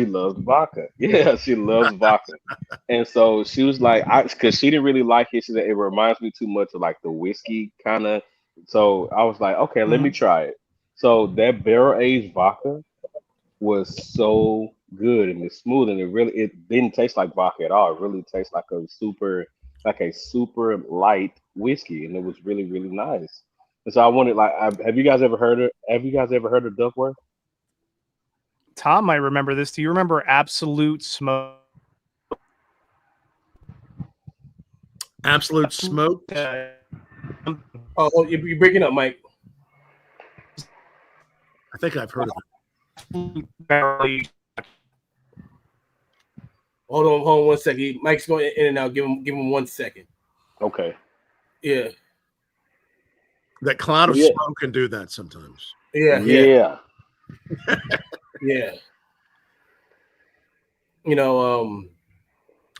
loves vodka. Yeah, she loves vodka. And so she was like, because she didn't really like it. She said it reminds me too much of like the whiskey kind of. So I was like, okay, let me try it. So that barrel aged vodka was so good and it's smooth, and it didn't taste like vodka at all. It really tastes like a super light whiskey, and it was really, really nice. And so I wanted, like, have you guys ever heard of Duckworth? Tom might remember this. Do you remember Absolute Smoke? Absolute Smoke? Oh, you're breaking up, Mike. I think I've heard of it. Hold on 1 second. Mike's going in and out. Give him 1 second. Okay. Yeah. That cloud of smoke can do that sometimes. Yeah. Yeah.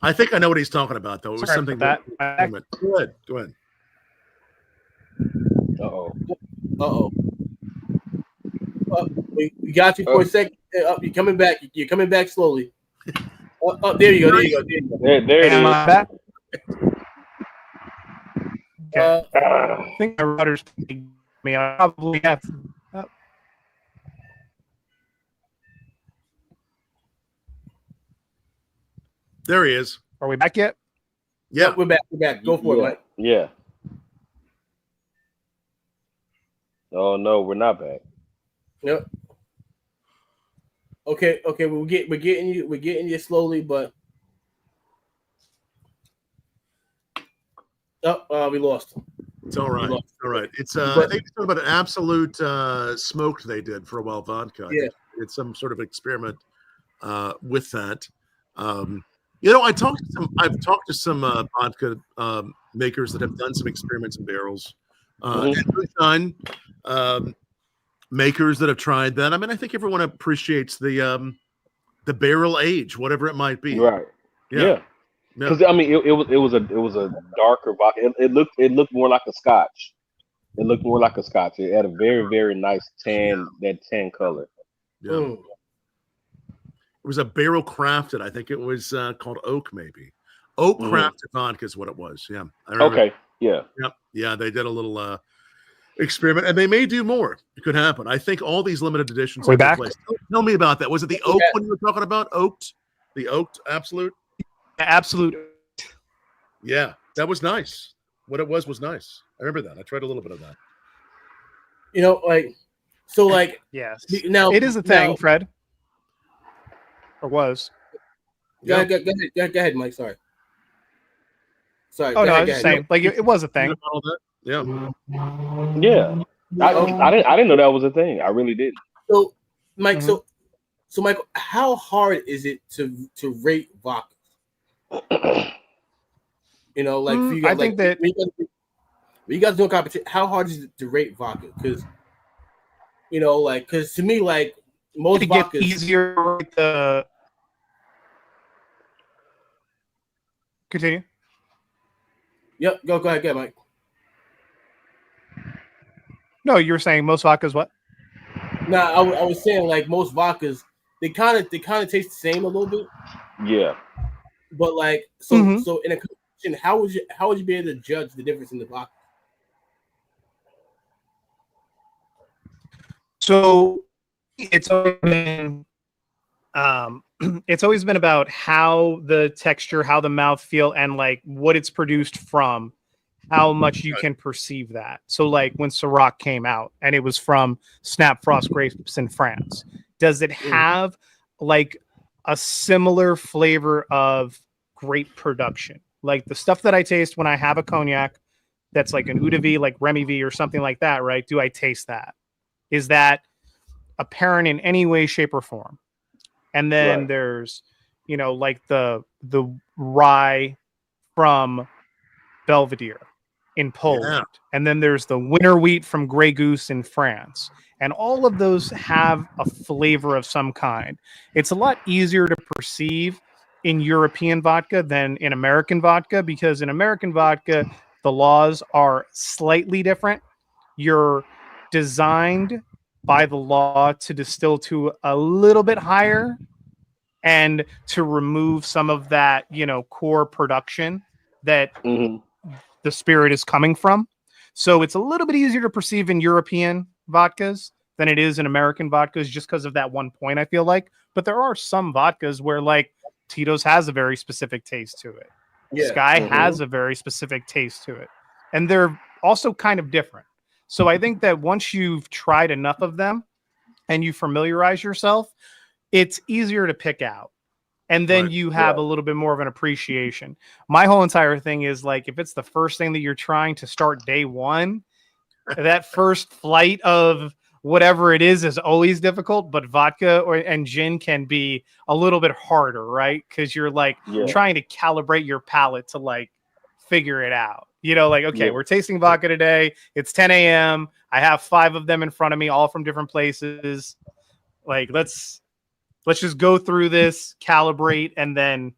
I think I know what he's talking about, though. It was something that. Go ahead. Uh-oh. We got you for a second. You're coming back. You're coming back slowly. There you go. There it is. Back? I think my router's me. I probably have. There he is. Are we back yet? Yeah, we're back. Go for it, Mike. Yeah. Oh no, we're not back. Yep. Okay. We're getting you slowly, but we lost him. It's all right. All right. It's I think it's about an Absolute smoked they did for a while vodka. Yeah. It's some sort of experiment with that. I've talked to some vodka makers that have done some experiments in barrels. And moonshine, makers that have tried that. I mean, I think everyone appreciates the barrel age, whatever it might be. Right. Yeah. Yeah. Because I mean, it was a darker vodka. It looked more like a Scotch. It looked more like a Scotch. It had a very very nice tan, that tan color. Yeah. Mm. It was a barrel crafted. I think it was called Oak, maybe. Oak Mhm. crafted vodka is what it was. Yeah. I remember. Okay. Yeah. Yeah. Yeah. They did a little experiment, and they may do more. It could happen. I think all these limited editions We're have their back? place. Tell me about that. Was it the Oak one you were talking about? Oaked? The Oaked Absolute? Absolute. Yeah. That was nice. What it was nice. I remember that. I tried a little bit of that. You know, like so, like Yes. now It is a thing, now- Fred. Or was. Go Yeah. ahead, go ahead, Mike. Sorry. Oh, no, I was go just ahead. saying. Like, it was a thing. All that? Yeah. Yeah. I didn't know that was a thing. I really didn't. So, Mike, Mhm. so Michael, how hard is it to rate vodka? You know, like for you guys, I think that when you guys doing competition, how hard is it to rate vodka? Because you know, like, because to me, like most it gets vodkas, easier with the continue. Yep, go ahead, Mike. No, you were saying most vodkas what? No, I was saying like most vodkas, they kind of taste the same a little bit, Yeah. but like so Mhm. so in a competition, how would you be able to judge the difference in the vodka? So it's always been it's always been about how the texture, how the mouth feel, and like what it's produced from, how much you can perceive that. So like when Ciroc came out and it was from Snap Frost grapes in France, does it have like a similar flavor of grape production? Like the stuff that I taste when I have a cognac that's like an Eau de Vie, like Remy V or something like that, right? Do I taste that? Is that apparent in any way, shape, or form? And then Right. there's, like the rye from Belvedere in Poland. And then there's the winter wheat from Grey Goose in France. And all of those have a flavor of some kind. It's a lot easier to perceive in European vodka than in American vodka, because in American vodka, the laws are slightly different. You're designed by the law to distill to a little bit higher and to remove some of that, core production that Hmm. the spirit is coming from. So it's a little bit easier to perceive in European vodkas than it is in American vodkas, just because of that one point, I feel like. But there are some vodkas where like Tito's has a very specific taste to it. Yeah. Sky has a very specific taste to it. And they're also kind of different. So I think that once you've tried enough of them and you familiarize yourself, it's easier to pick out. And then Right. you have a little bit more of an appreciation. My whole entire thing is like, if it's the first thing that you're trying to start day one, that first flight of whatever it is always difficult, but vodka and gin can be a little bit harder, right? Because you're like Yeah. trying to calibrate your palate to like figure it out. Like, okay, Yeah. we're tasting vodka today. It's 10 a.m. I have 5 of them in front of me, all from different places. Like, let's just go through this, calibrate, and then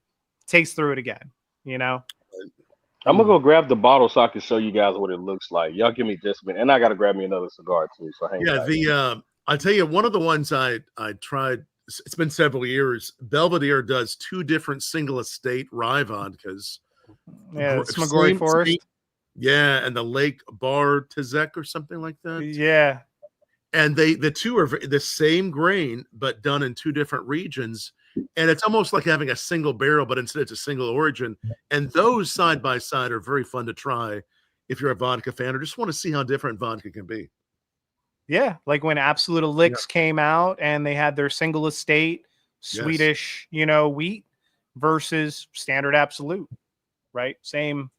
taste through it again. I'm gonna go grab the bottle so I can show you guys what it looks like. Y'all give me just a minute, and I gotta grab me another cigar too. So hang Yeah, tight. I'll tell you, one of the ones I tried, it's been several years. Belvedere does 2 different single estate rye vodkas. Yeah, Smagori Forest. Yeah, and the Lake Bar Tizek or something like that. Yeah. And the 2 are the same grain, but done in 2 different regions. And it's almost like having a single barrel, but instead it's a single origin. And those side by side are very fun to try if you're a vodka fan or just want to see how different vodka can be. Yeah, like when Absolute Elix came out and they had their single estate Swedish, wheat versus standard Absolute, right? Same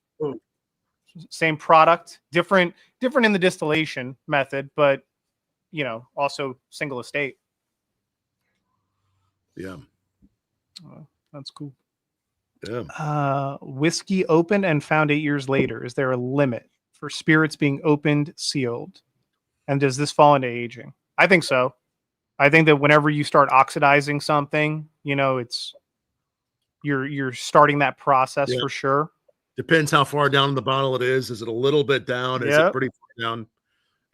product, different in the distillation method, but also single estate. Yeah. That's cool. Yeah. Whiskey opened and found 8 years later. Is there a limit for spirits being opened, sealed? And does this fall into aging? I think so. I think that whenever you start oxidizing something, it's you're starting that process for sure. Depends how far down in the bottle it is. Is it a little bit down? Is it pretty far down?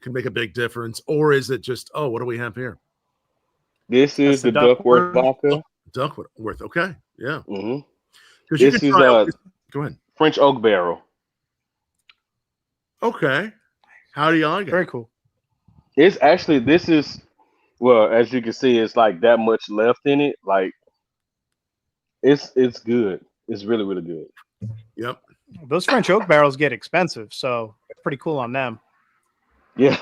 Can make a big difference. Or is it just, what do we have here? This is the Duckworth vodka. Duckworth. Okay. Yeah. Mm-hmm. This is go ahead. French oak barrel. Okay. How do you like it? Very cool. It's actually, as you can see, it's like that much left in it. Like it's good. It's really, really good. Yep. Those French oak barrels get expensive, so it's pretty cool on them. Yeah.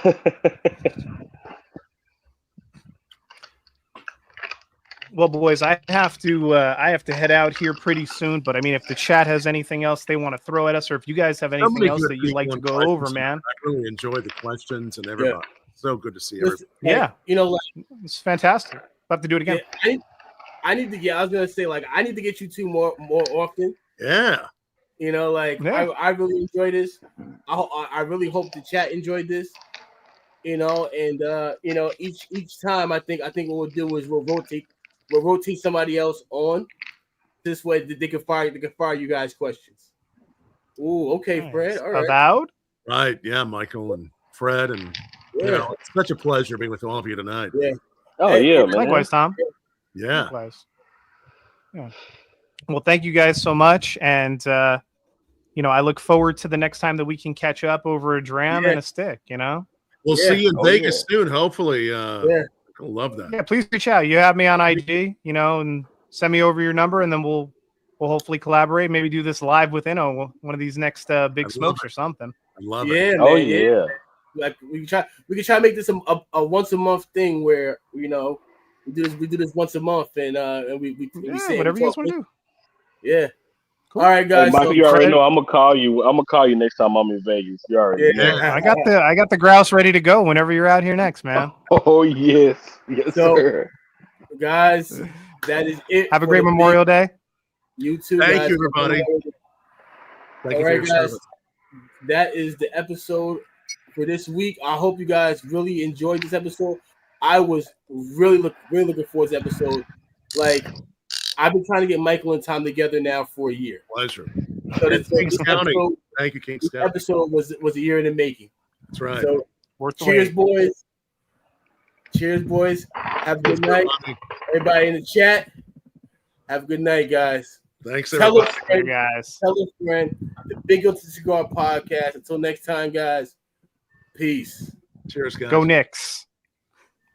Well, boys, I have to head out here pretty soon. But I mean, if the chat has anything else they want to throw at us, or if you guys have anything else that you'd like to go over, man, I really enjoyed the questions and everybody. Yeah. So good to see everybody. Yeah, like, it's fantastic. We'll have to do it again. Yeah, I need to get. I was gonna say, like, I need to get you two more often. Yeah. I really enjoy this. I really hope the chat enjoyed this. And each time I think what we'll do is we'll rotate somebody else on. This way they can fire you guys questions. Ooh, okay, nice. Fred. All right. Avowed? Right, yeah, Michael and Fred, and it's such a pleasure being with all of you tonight. Yeah. Oh yeah, man. Likewise, Tom. Yeah. Likewise. Yeah. Well, thank you guys so much, and I look forward to the next time that we can catch up over a dram and a stick. We'll see you in Vegas soon, hopefully. I love that. Yeah, please reach out. You have me on IG, and send me over your number, and then we'll hopefully collaborate. Maybe do this live with one of these next big smokes or something. I love it. Yeah, oh man, yeah. Like we can try to make this a once a month thing where we do this once a month and we say whatever you guys want to do. Yeah. Cool. All right, guys. Hey, Michael, you already know I'm gonna call you. I'm gonna call you next time I'm in Vegas. You already know. I got the grouse ready to go whenever you're out here next, man. Oh yes, sir. Guys, that is it. Have a great Memorial Day. You too. Thank you, everybody. Thank you for your service. That is the episode for this week. I hope you guys really enjoyed this episode. I was really looking forward to this episode. Like, I've been trying to get Michael and Tom together now for a year. Pleasure. So this episode, thank you, King this Scouting. episode was a year in the making. That's right. So cheers, boys. Cheers, boys. Have a good night. Everybody in the chat, have a good night, guys. Thanks, everybody. Tell a friend. The Big Guilty Cigar Podcast. Until next time, guys. Peace. Cheers, guys. Go Knicks.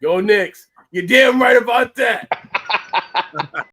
Go Knicks. You're damn right about that.